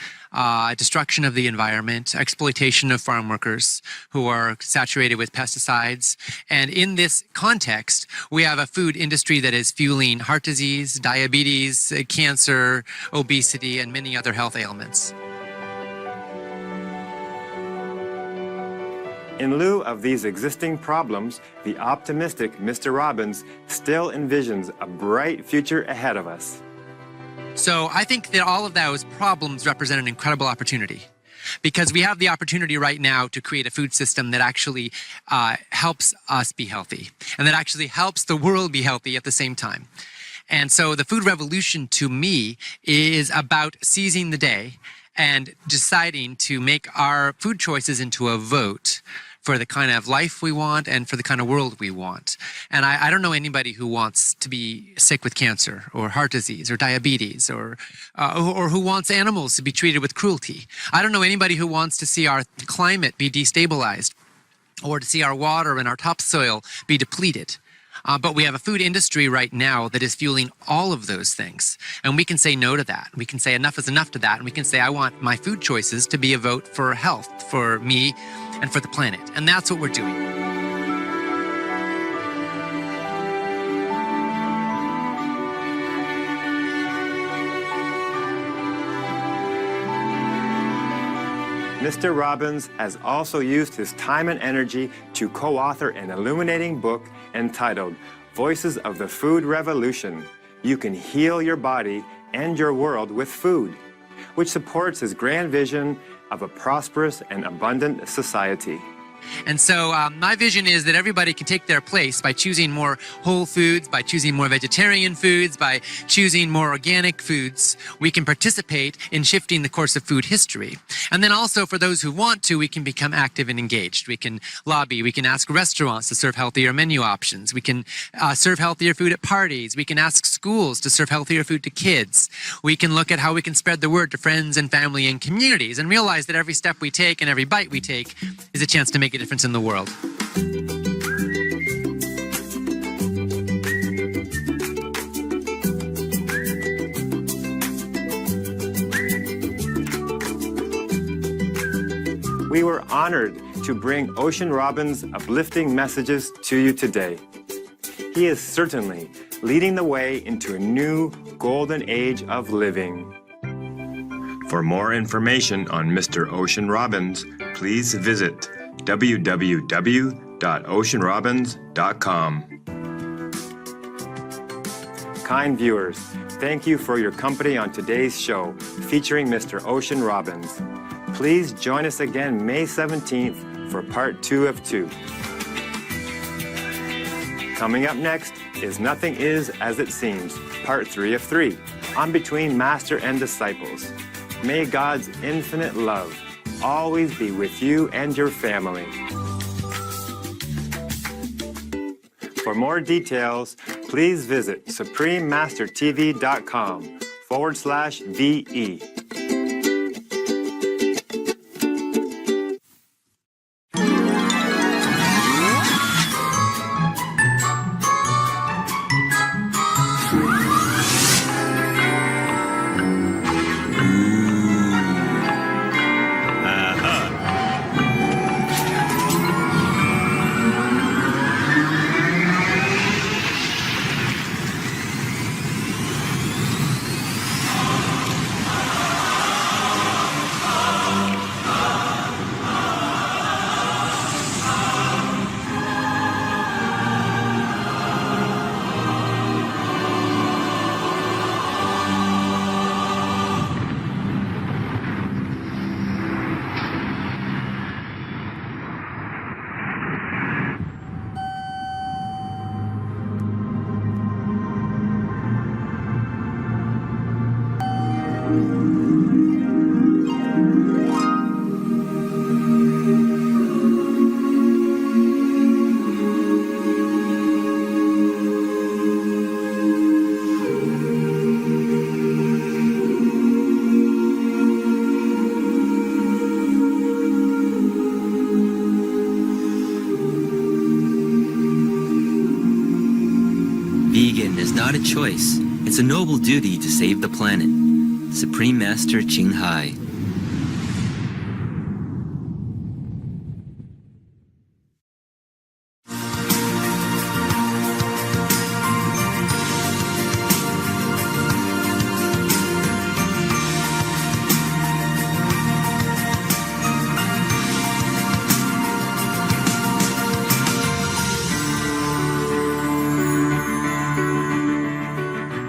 destruction of the environment, exploitation of farm workers who are saturated with pesticides. And in this context, we have a food industry that is fueling heart disease, diabetes, cancer, obesity, and many other health ailments. In lieu of these existing problems, the optimistic Mr. Robbins still envisions a bright future ahead of us. So I think that all of those problems represent an incredible opportunity, because we have the opportunity right now to create a food system that actually helps us be healthy, and that actually helps the world be healthy at the same time. And so the food revolution to me is about seizing the day and deciding to make our food choices into a vote for the kind of life we want and for the kind of world we want. And I don't know anybody who wants to be sick with cancer or heart disease or diabetes or who wants animals to be treated with cruelty. I don't know anybody who wants to see our climate be destabilized or to see our water and our topsoil be depleted. But we have a food industry right now that is fueling all of those things. And we can say no to that. We can say enough is enough to that. And we can say, I want my food choices to be a vote for health, for me, and for the planet. And that's what we're doing. Mr. Robbins has also used his time and energy to co-author an illuminating book entitled Voices of the Food Revolution. You can heal your body and your world with food, which supports his grand vision of a prosperous and abundant society. And so my vision is that everybody can take their place by choosing more whole foods, by choosing more vegetarian foods, by choosing more organic foods. We can participate in shifting the course of food history. And then also for those who want to, we can become active and engaged. We can lobby. We can ask restaurants to serve healthier menu options. We can serve healthier food at parties. We can ask schools to serve healthier food to kids. We can look at how we can spread the word to friends and family and communities and realize that every step we take and every bite we take is a chance to make a difference in the world. we were honored to bring Ocean Robins' uplifting messages to you today. He is certainly leading the way into a new golden age of living. For more information on Mr. Ocean Robins, please visit www.oceanrobins.com. Kind viewers, thank you for your company on today's show featuring Mr. Ocean Robins. Please join us again May 17th for part 2 of 2. Coming up next is Nothing Is As It Seems, part 3 of 3, on Between Master and Disciples. May God's infinite love always be with you and your family. For more details, please visit suprememastertv.com/VE. Vegan is not a choice. It's a noble duty to save the planet. Supreme Master Ching Hai.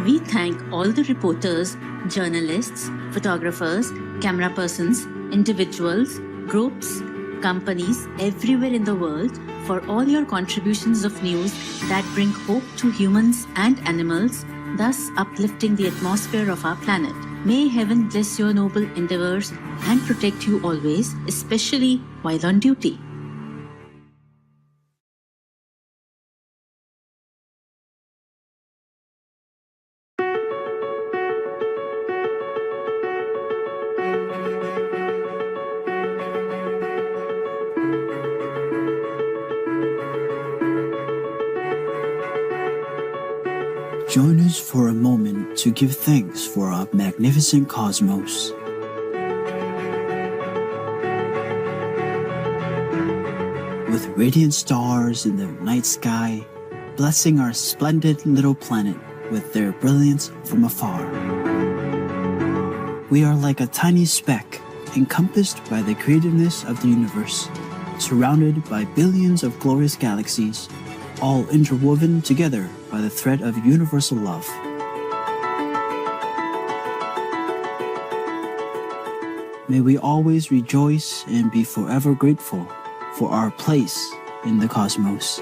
We thank all the reporters, journalists, photographers, camera persons, individuals, groups, companies everywhere in the world for all your contributions of news that bring hope to humans and animals, thus uplifting the atmosphere of our planet. May heaven bless your noble endeavors and protect you always, especially while on duty. Join us for a moment to give thanks for our magnificent cosmos. With radiant stars in the night sky, blessing our splendid little planet with their brilliance from afar. We are like a tiny speck, encompassed by the creativeness of the universe, surrounded by billions of glorious galaxies, all interwoven together by the thread of universal love. May we always rejoice and be forever grateful for our place in the cosmos.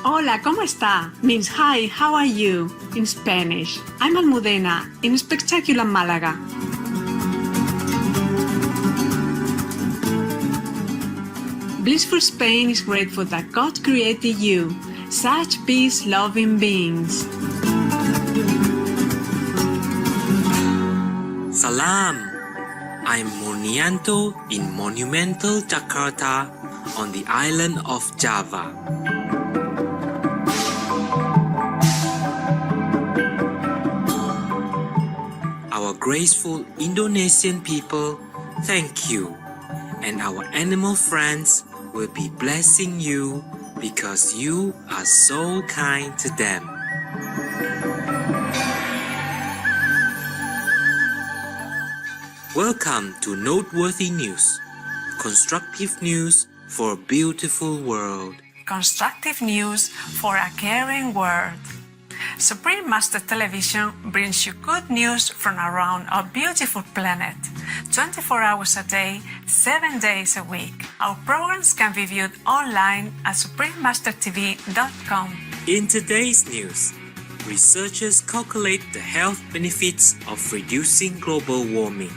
Hola, ¿cómo está? Means hi, how are you? In Spanish. I'm Almudena, in spectacular Málaga. Blissful Spain is grateful that God created you, such peace-loving beings. Salam! I'm Murnianto in monumental Jakarta on the island of Java. graceful Indonesian people, thank you. And our animal friends will be blessing you because you are so kind to them. Welcome to Noteworthy News, constructive news for a beautiful world. Constructive news for a caring world. Supreme Master Television brings you good news from around our beautiful planet. 24 hours a day, 7 days a week. Our programs can be viewed online at suprememastertv.com. In today's news, researchers calculate the health benefits of reducing global warming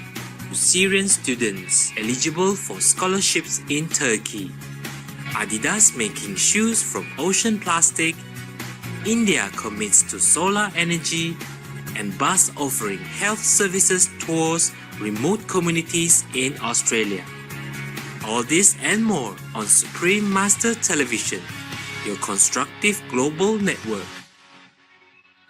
to Syrian students eligible for scholarships in Turkey. Adidas making shoes from ocean plastic. India commits to solar energy, and bus offering health services towards remote communities in Australia. All this and more on Supreme Master Television, your constructive global network.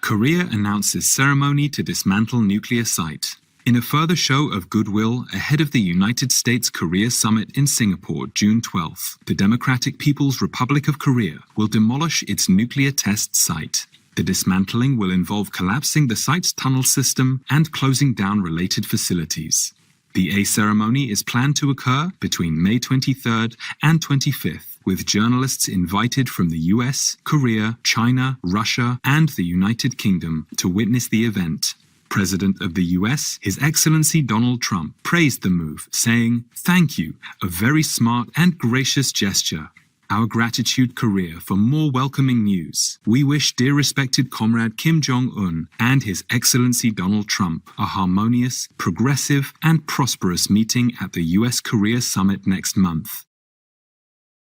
Korea announces ceremony to dismantle nuclear site. In a further show of goodwill ahead of the United States-Korea Summit in Singapore, June 12th, the Democratic People's Republic of Korea will demolish its nuclear test site. The dismantling will involve collapsing the site's tunnel system and closing down related facilities. The A ceremony is planned to occur between May 23rd and 25th, with journalists invited from the US, Korea, China, Russia, and the United Kingdom to witness the event. President of the US, His Excellency Donald Trump, praised the move, saying, "Thank you, a very smart and gracious gesture. Our gratitude, Korea, for more welcoming news. We wish dear respected Comrade Kim Jong-un and His Excellency Donald Trump a harmonious, progressive, and prosperous meeting at the US-Korea Summit next month."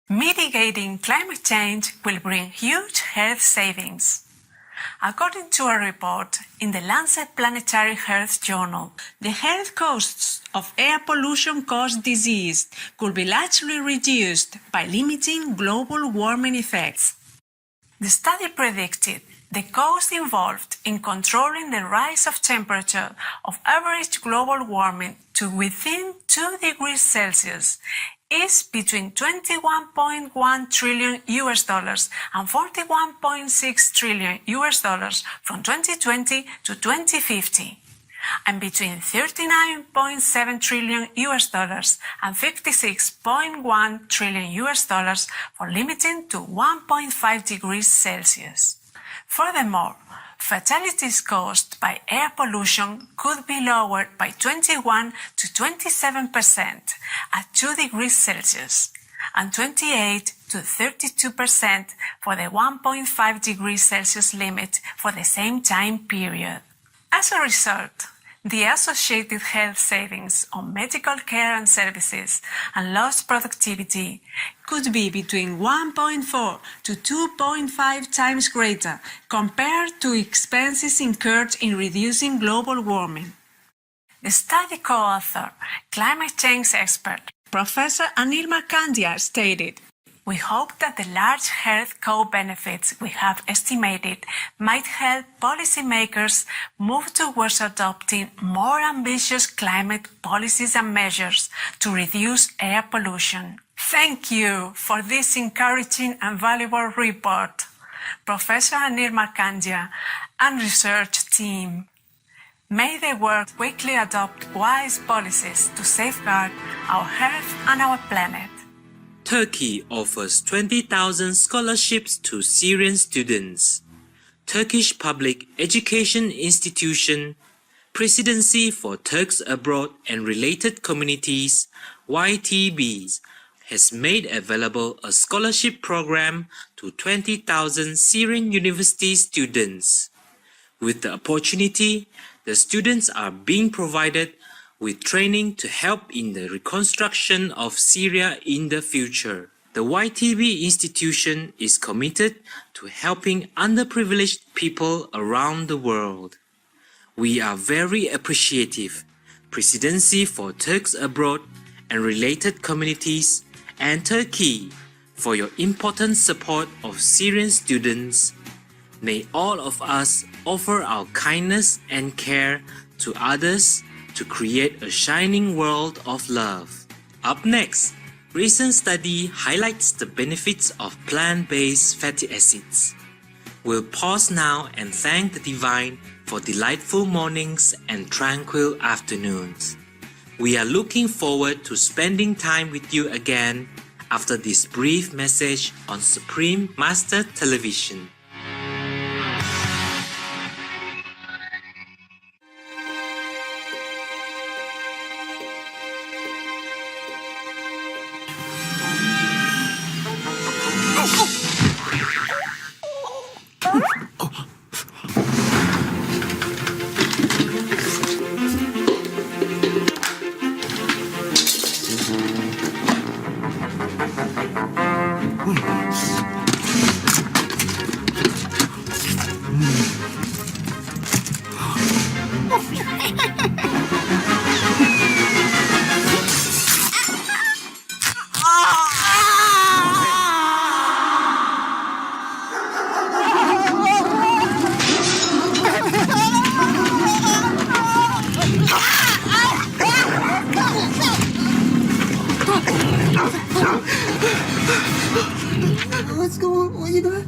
Mitigating climate change will bring huge health savings. According to a report in the Lancet Planetary Health Journal, the health costs of air pollution caused disease could be largely reduced by limiting global warming effects. The study predicted the cost involved in controlling the rise of temperature of average global warming to within 2 degrees Celsius is between $21.1 trillion and $41.6 trillion from 2020 to 2050, and between $39.7 trillion and $56.1 trillion for limiting to 1.5 degrees Celsius. Furthermore, fatalities caused by air pollution could be lowered by 21 to 27% at 2 degrees Celsius and 28 to 32% for the 1.5 degrees Celsius limit for the same time period. As a result, the associated health savings on medical care and services and lost productivity could be between 1.4 to 2.5 times greater compared to expenses incurred in reducing global warming. The study co-author, climate change expert Professor Anil Markandia stated, "We hope that the large health co-benefits we have estimated might help policymakers move towards adopting more ambitious climate policies and measures to reduce air pollution." Thank you for this encouraging and valuable report, Professor Anil Markandia and research team. May the world quickly adopt wise policies to safeguard our health and our planet. Turkey offers 20,000 scholarships to Syrian students. Turkish Public Education Institution, Presidency for Turks Abroad and Related Communities, YTBs, has made available a scholarship program to 20,000 Syrian university students. With the opportunity, the students are being provided with training to help in the reconstruction of Syria in the future. The YTB institution is committed to helping underprivileged people around the world. We are very appreciative, Presidency for Turks Abroad and Related Communities, and Turkey, for your important support of Syrian students. May all of us offer our kindness and care to others to create a shining world of love. Up next, recent study highlights the benefits of plant-based fatty acids. We'll pause now and thank the divine for delightful mornings and tranquil afternoons. We are looking forward to spending time with you again after this brief message on Supreme Master Television. What's going on? What are you doing?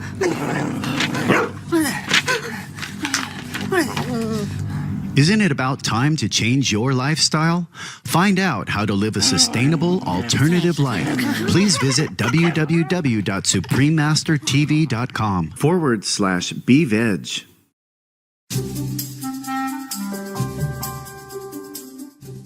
Isn't it about time to change your lifestyle? Find out how to live a sustainable, alternative life. Please visit www.suprememastertv.com/BeVeg.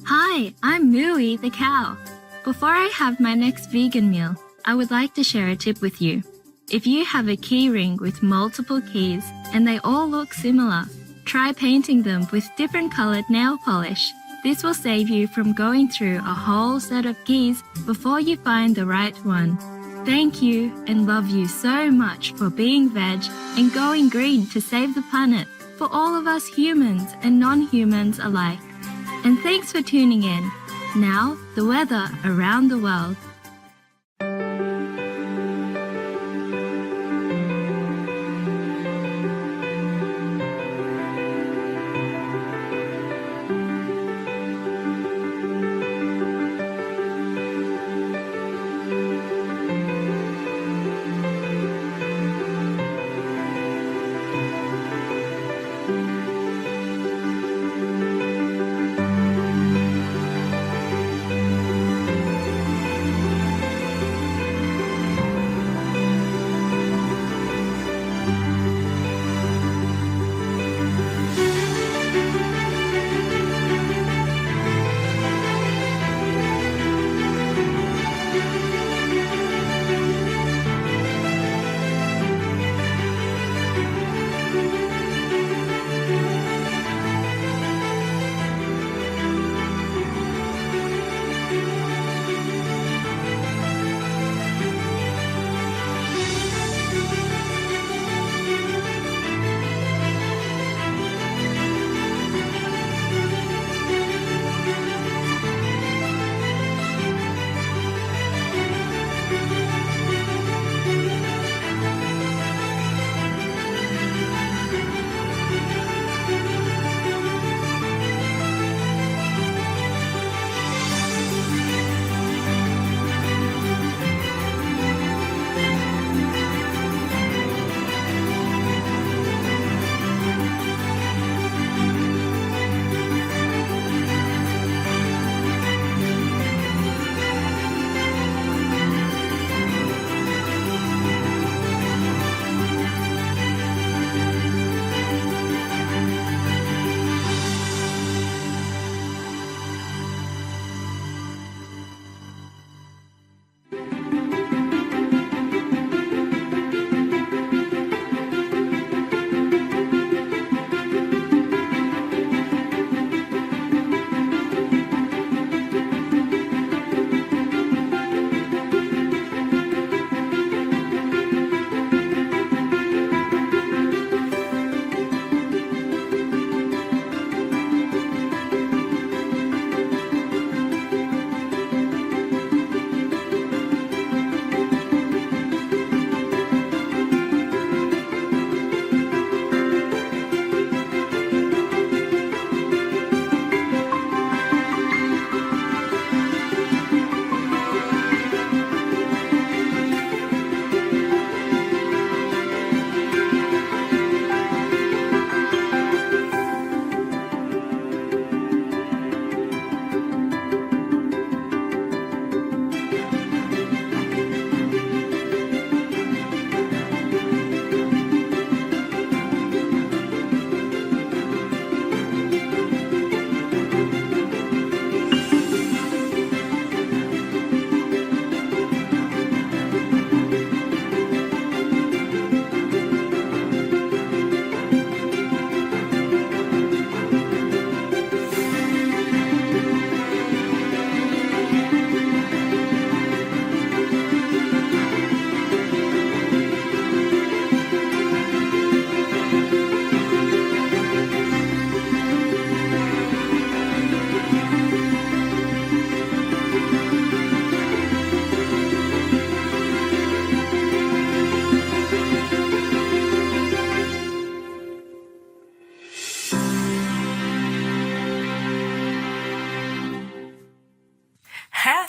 Hi, I'm Mooey the cow. Before I have my next vegan meal, I would like to share a tip with you. If you have a key ring with multiple keys and they all look similar, try painting them with different colored nail polish. This will save you from going through a whole set of keys before you find the right one. Thank you and love you so much for being veg and going green to save the planet for all of us humans and non-humans alike. And thanks for tuning in. Now, the weather around the world.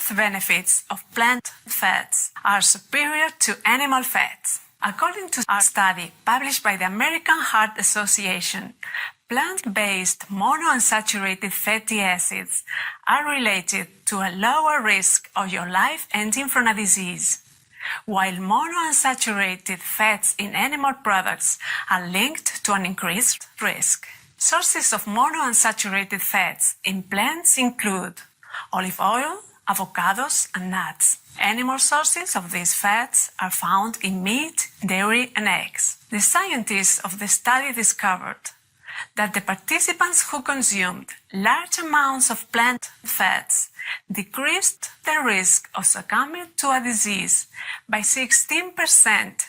health benefits of plant fats are superior to animal fats. According to a study published by the American Heart Association, plant-based monounsaturated fatty acids are related to a lower risk of your life ending from a disease, while monounsaturated fats in animal products are linked to an increased risk. Sources of monounsaturated fats in plants include olive oil, avocados, and nuts. Animal sources of these fats are found in meat, dairy, and eggs. The scientists of the study discovered that the participants who consumed large amounts of plant fats decreased the risk of succumbing to a disease by 16%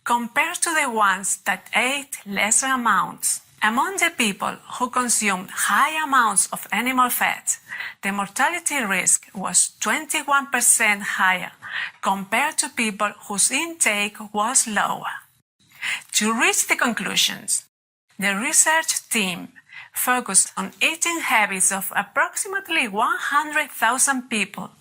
compared to the ones that ate lesser amounts. Among the people who consumed high amounts of animal fat, the mortality risk was 21% higher compared to people whose intake was lower. To reach the conclusions, the research team focused on eating habits of approximately 100,000 people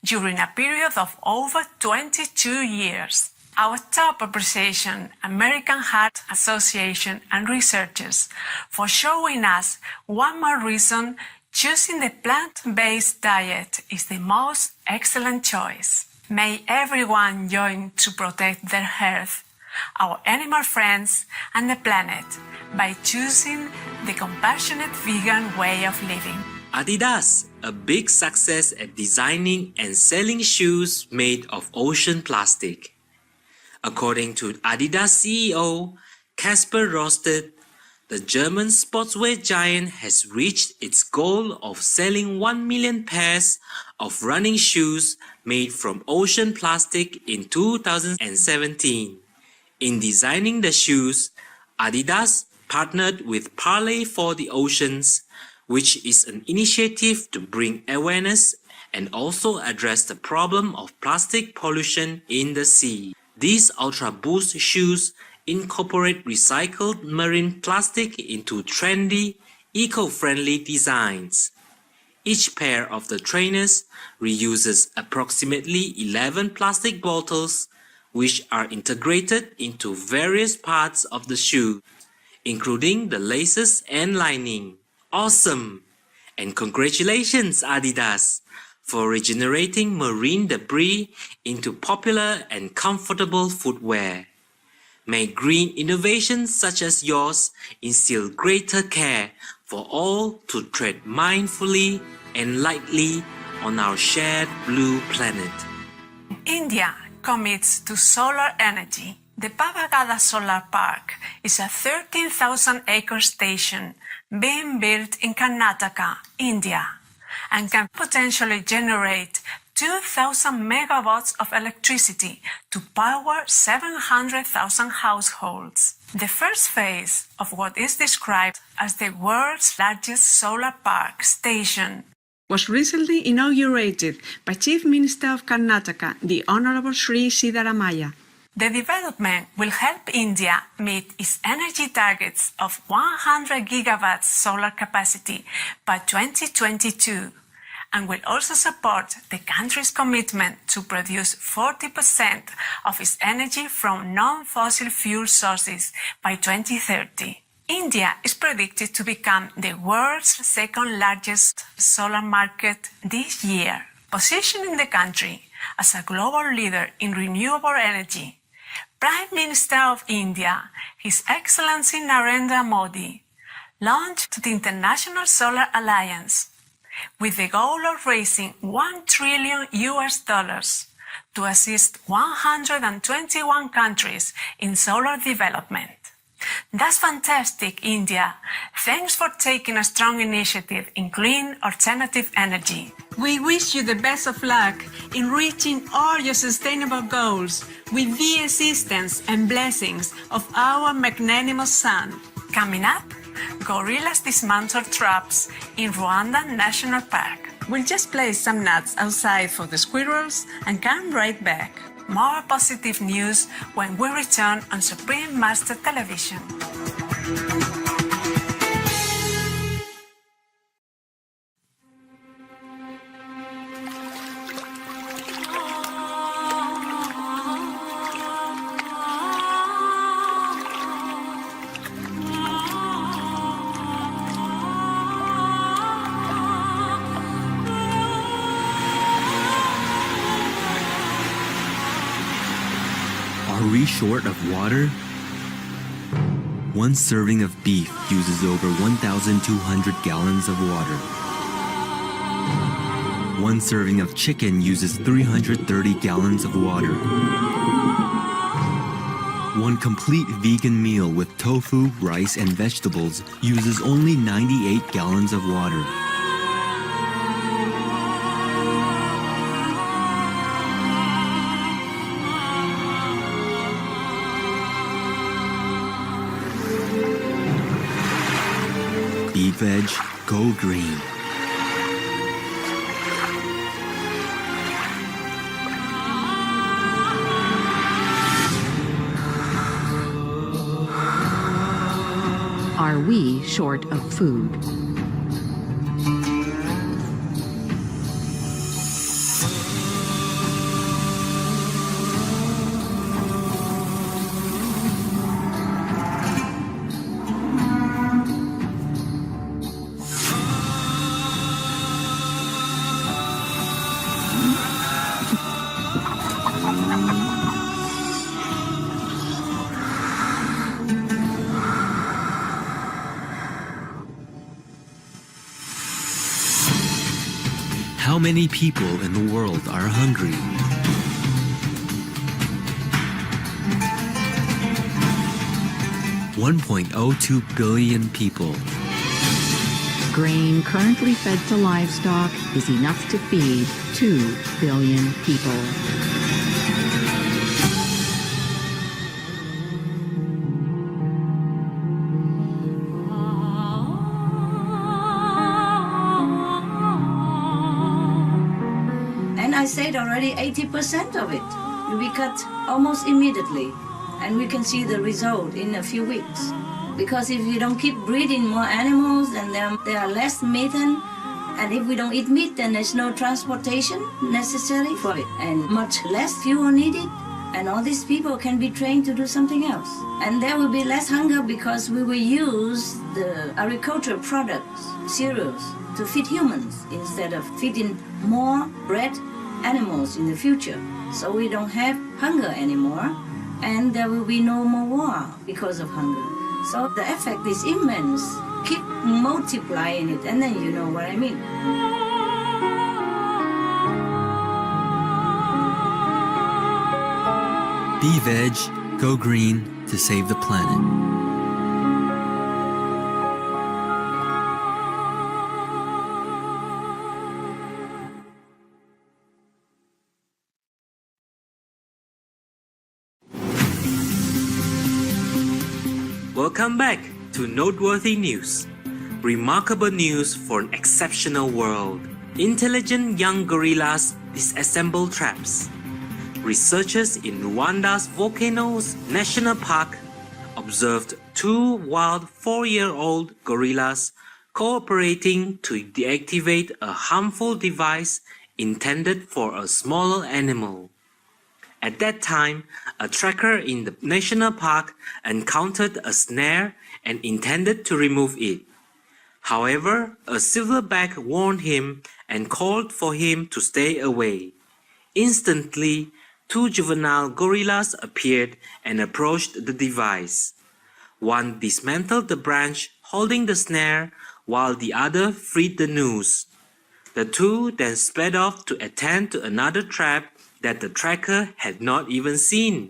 during a period of over 22 years. Our top appreciation, American Heart Association and researchers, for showing us one more reason choosing the plant-based diet is the most excellent choice. May everyone join to protect their health, our animal friends, and the planet by choosing the compassionate vegan way of living. Adidas, a big success at designing and selling shoes made of ocean plastic. According to Adidas CEO Kasper Rorsted, the German sportswear giant has reached its goal of selling 1 million pairs of running shoes made from ocean plastic in 2017. In designing the shoes, Adidas partnered with Parley for the Oceans, which is an initiative to bring awareness and also address the problem of plastic pollution in the sea. These Ultra Boost shoes incorporate recycled marine plastic into trendy, eco-friendly designs. Each pair of the trainers reuses approximately 11 plastic bottles, which are integrated into various parts of the shoe, including the laces and lining. Awesome! And congratulations, Adidas, for regenerating marine debris into popular and comfortable footwear. May green innovations such as yours instill greater care for all to tread mindfully and lightly on our shared blue planet. India commits to solar energy. The Pavagada Solar Park is a 13,000-acre station being built in Karnataka, India, and can potentially generate 2,000 megawatts of electricity to power 700,000 households. The first phase of what is described as the world's largest solar park station was recently inaugurated by Chief Minister of Karnataka, the Honorable Sri Siddharamaiah. The development will help India meet its energy targets of 100 gigawatts solar capacity by 2022 and will also support the country's commitment to produce 40% of its energy from non-fossil fuel sources by 2030. India is predicted to become the world's second largest solar market this year, positioning the country as a global leader in renewable energy. Prime Minister of India, His Excellency Narendra Modi, launched the International Solar Alliance with the goal of raising $1 trillion to assist 121 countries in solar development. That's fantastic, India. Thanks for taking a strong initiative in clean alternative energy. We wish you the best of luck in reaching all your sustainable goals with the assistance and blessings of our magnanimous Sun. Coming up, gorillas dismantle traps in Rwanda National Park. We'll just place some nuts outside for the squirrels and come right back. More positive news when we return on Supreme Master Television. Are we short of water? One serving of beef uses over 1,200 gallons of water. One serving of chicken uses 330 gallons of water. One complete vegan meal with tofu, rice, and vegetables uses only 98 gallons of water. Be veg, go green. Are we short of food? How many people in the world are hungry? $1.02 billion people. Grain currently fed to livestock is enough to feed 2 billion people. And I said already 80% of it will be cut almost immediately. And we can see the result in a few weeks. Because if we don't keep breeding more animals, then there are less methane. And if we don't eat meat, then there's no transportation necessary for it. And much less fuel needed. And all these people can be trained to do something else. And there will be less hunger because we will use the agricultural products, cereals, to feed humans instead of feeding more bred animals in the future. So we don't have hunger anymore. And there will be no more war because of hunger. So the effect is immense. Keep multiplying it, and then you know what I mean. Be veg, go green to save the planet. Welcome back to Noteworthy News. Remarkable news for an exceptional world. Intelligent young gorillas disassemble traps. Researchers in Rwanda's Volcanoes National Park observed 2 wild 4-year-old gorillas cooperating to deactivate a harmful device intended for a smaller animal. At that time, a tracker in the national park encountered a snare and intended to remove it. However, a silverback warned him and called for him to stay away. Instantly, 2 juvenile gorillas appeared and approached the device. One dismantled the branch holding the snare, while the other freed the noose. The 2 then sped off to attend to another trap that the tracker had not even seen.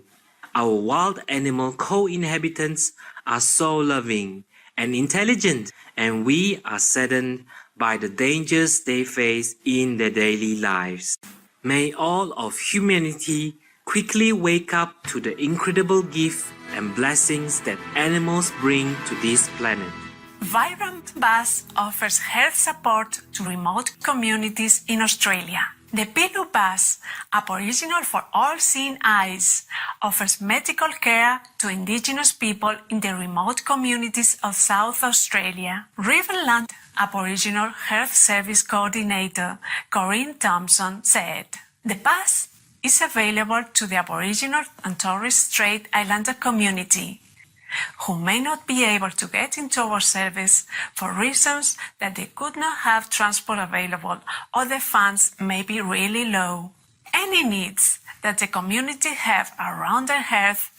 Our wild animal co-inhabitants are so loving and intelligent, and we are saddened by the dangers they face in their daily lives. May all of humanity quickly wake up to the incredible gift and blessings that animals bring to this planet. Vibrant Bus offers health support to remote communities in Australia. The Pilu Bus, Aboriginal for All Seeing Eyes, offers medical care to Indigenous people in the remote communities of South Australia. Riverland Aboriginal Health Service Coordinator Corinne Thompson said, "The bus is available to the Aboriginal and Torres Strait Islander community, who may not be able to get into our service for reasons that they could not have transport available or the funds may be really low. Any needs that the community have around their health,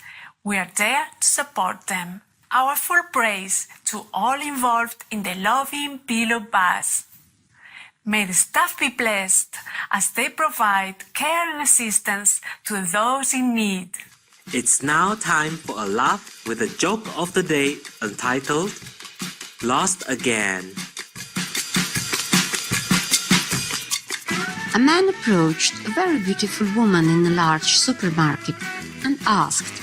we are there to support them. Our full praise to all involved in the Loving Pillow Bus. May the staff be blessed as they provide care and assistance to those in need. It's now time for a laugh with a joke of the day entitled Lost Again. A man approached a very beautiful woman in a large supermarket and asked,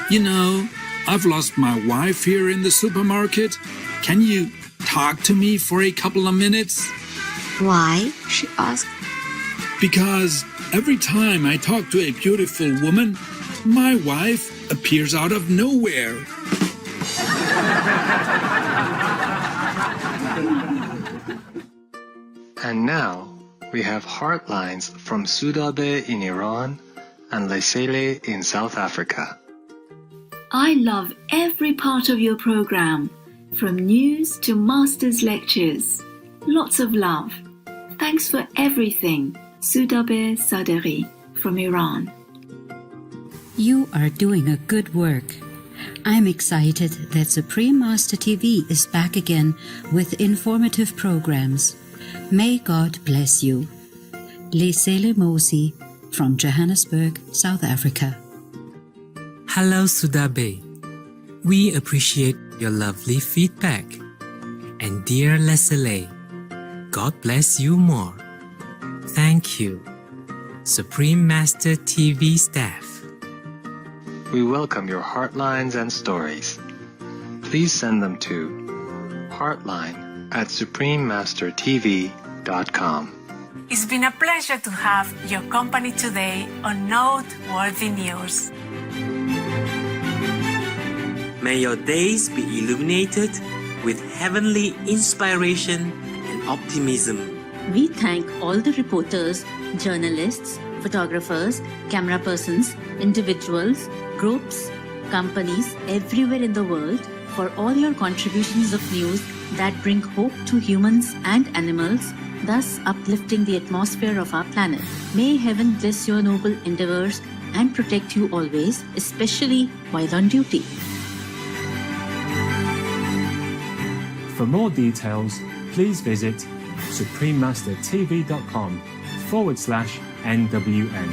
"You know, I've lost my wife here in the supermarket. Can you talk to me for a couple of minutes?" "Why?" she asked. "Because every time I talk to a beautiful woman, my wife appears out of nowhere." And now we have Heartlines from Sudabe in Iran and Lesele in South Africa. I love every part of your program, from news to master's lectures. Lots of love. Thanks for everything. Sudabe Saderi from Iran. You are doing a good work. I'm excited that Supreme Master TV is back again with informative programs. May God bless you. Lesele Mosi from Johannesburg, South Africa. Hello, Sudabe. We appreciate your lovely feedback. And dear Lesele, God bless you more. Thank you, Supreme Master TV staff. We welcome your heartlines and stories. Please send them to heartline@suprememastertv.com. It's been a pleasure to have your company today on Noteworthy News. May your days be illuminated with heavenly inspiration and optimism. We thank all the reporters, journalists, photographers, camera persons, individuals, groups, companies everywhere in the world for all your contributions of news that bring hope to humans and animals, thus uplifting the atmosphere of our planet. May heaven bless your noble endeavors and protect you always, especially while on duty. For more details, please visit suprememastertv.com/NWN.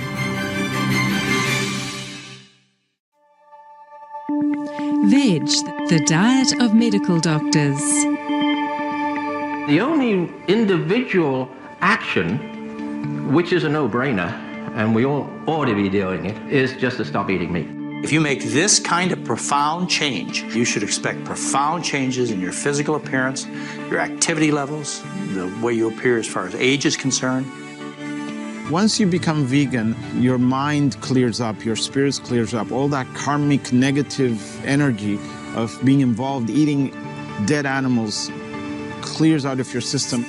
Veg, the diet of medical doctors. The only individual action, which is a no-brainer, and we all ought to be doing it, is just to stop eating meat. If you make this kind of profound change, you should expect profound changes in your physical appearance, your activity levels, the way you appear as far as age is concerned. Once you become vegan, your mind clears up, your spirits clears up, all that karmic negative energy of being involved eating dead animals clears out of your system.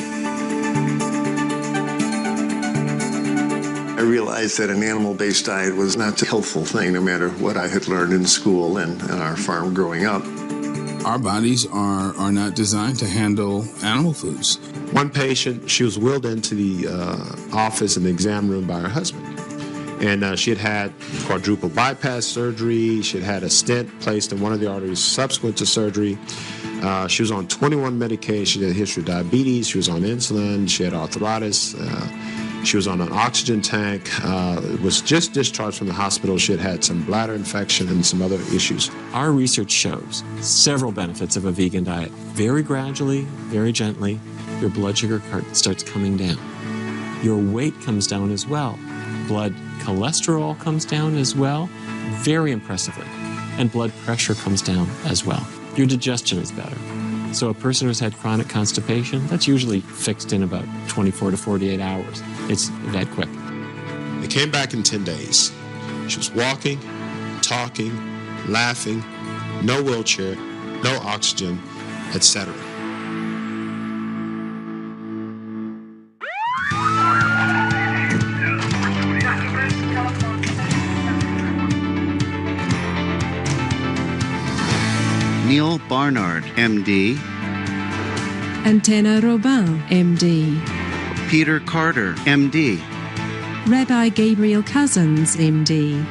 I realized that an animal-based diet was not a helpful thing, no matter what I had learned in school and our farm growing up. Our bodies are not designed to handle animal foods. One patient, she was wheeled into the office in the exam room by her husband. And she had had quadruple bypass surgery. She had had a stent placed in one of the arteries subsequent to surgery. She was on 21 medications. She had a history of diabetes. She was on insulin. She had arthritis. She was on an oxygen tank, was just discharged from the hospital. She had had some bladder infection and some other issues. Our research shows several benefits of a vegan diet. Very gradually, very gently, your blood sugar starts coming down. Your weight comes down as well. Blood cholesterol comes down as well, very impressively. And blood pressure comes down as well. Your digestion is better. So a person who's had chronic constipation, that's usually fixed in about 24 to 48 hours. It's that quick. They came back in 10 days. She was walking, talking, laughing, no wheelchair, no oxygen, etc. Neil Barnard, MD. Antenna Robin, MD. Peter Carter, MD. Rabbi Gabriel Cousins, MD.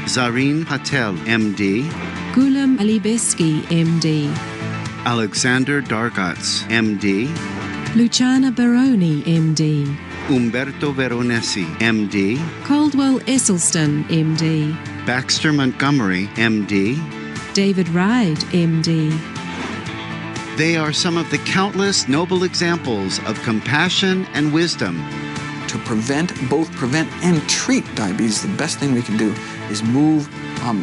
Zareen Patel, MD. Gulam Alibeski, MD. Alexander Dargatz, MD. Luciana Baroni, MD. Umberto Veronesi, MD. Caldwell Esselstyn, MD. Baxter Montgomery, MD. David Ride, MD. They are some of the countless noble examples of compassion and wisdom. To both prevent and treat diabetes, the best thing we can do is move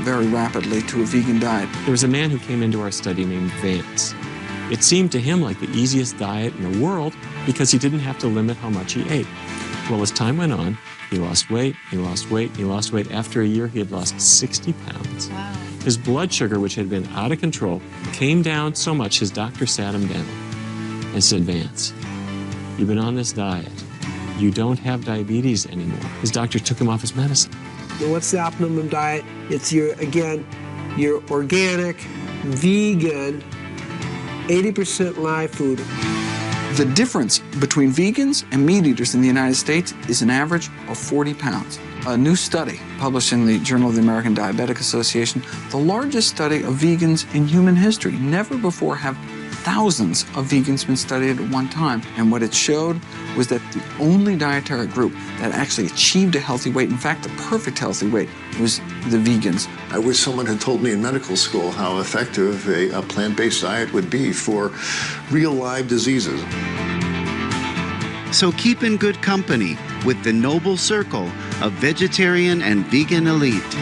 very rapidly to a vegan diet. There was a man who came into our study named Vance. It seemed to him like the easiest diet in the world because he didn't have to limit how much he ate. Well, as time went on, he lost weight, he lost weight, he lost weight. After a year, he had lost 60 pounds. Wow. His blood sugar, which had been out of control, came down so much his doctor sat him down and said, Vance, you've been on this diet. You don't have diabetes anymore. His doctor took him off his medicine. What's the optimum diet? It's your organic, vegan, 80% live food. The difference between vegans and meat eaters in the United States is an average of 40 pounds. A new study published in the Journal of the American Diabetic Association, the largest study of vegans in human history. Never before have thousands of vegans been studied at one time. And what it showed was that the only dietary group that actually achieved a healthy weight, in fact, the perfect healthy weight, was the vegans. I wish someone had told me in medical school how effective a plant-based diet would be for real live diseases. So keep in good company with the noble circle of vegetarian and vegan elite.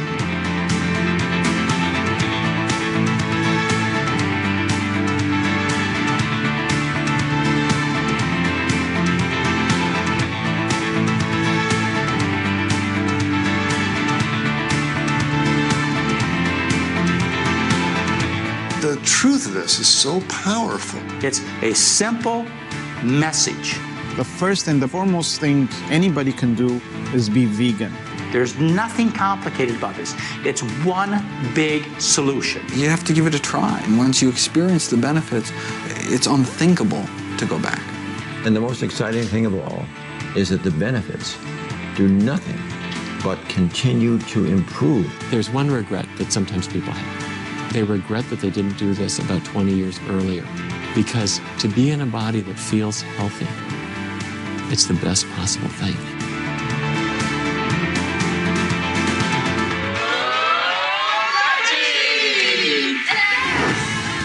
The truth of this is so powerful. It's a simple message. The first and the foremost thing anybody can do is be vegan. There's nothing complicated about this. It's one big solution. You have to give it a try. And once you experience the benefits, it's unthinkable to go back. And the most exciting thing of all is that the benefits do nothing but continue to improve. There's one regret that sometimes people have. They regret that they didn't do this about 20 years earlier. Because to be in a body that feels healthy, it's the best possible thing.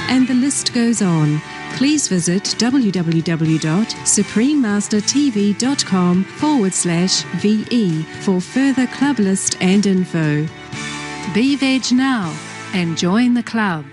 And the list goes on. Please visit www.suprememastertv.com/VE for further club list and info. Be veg now and join the club.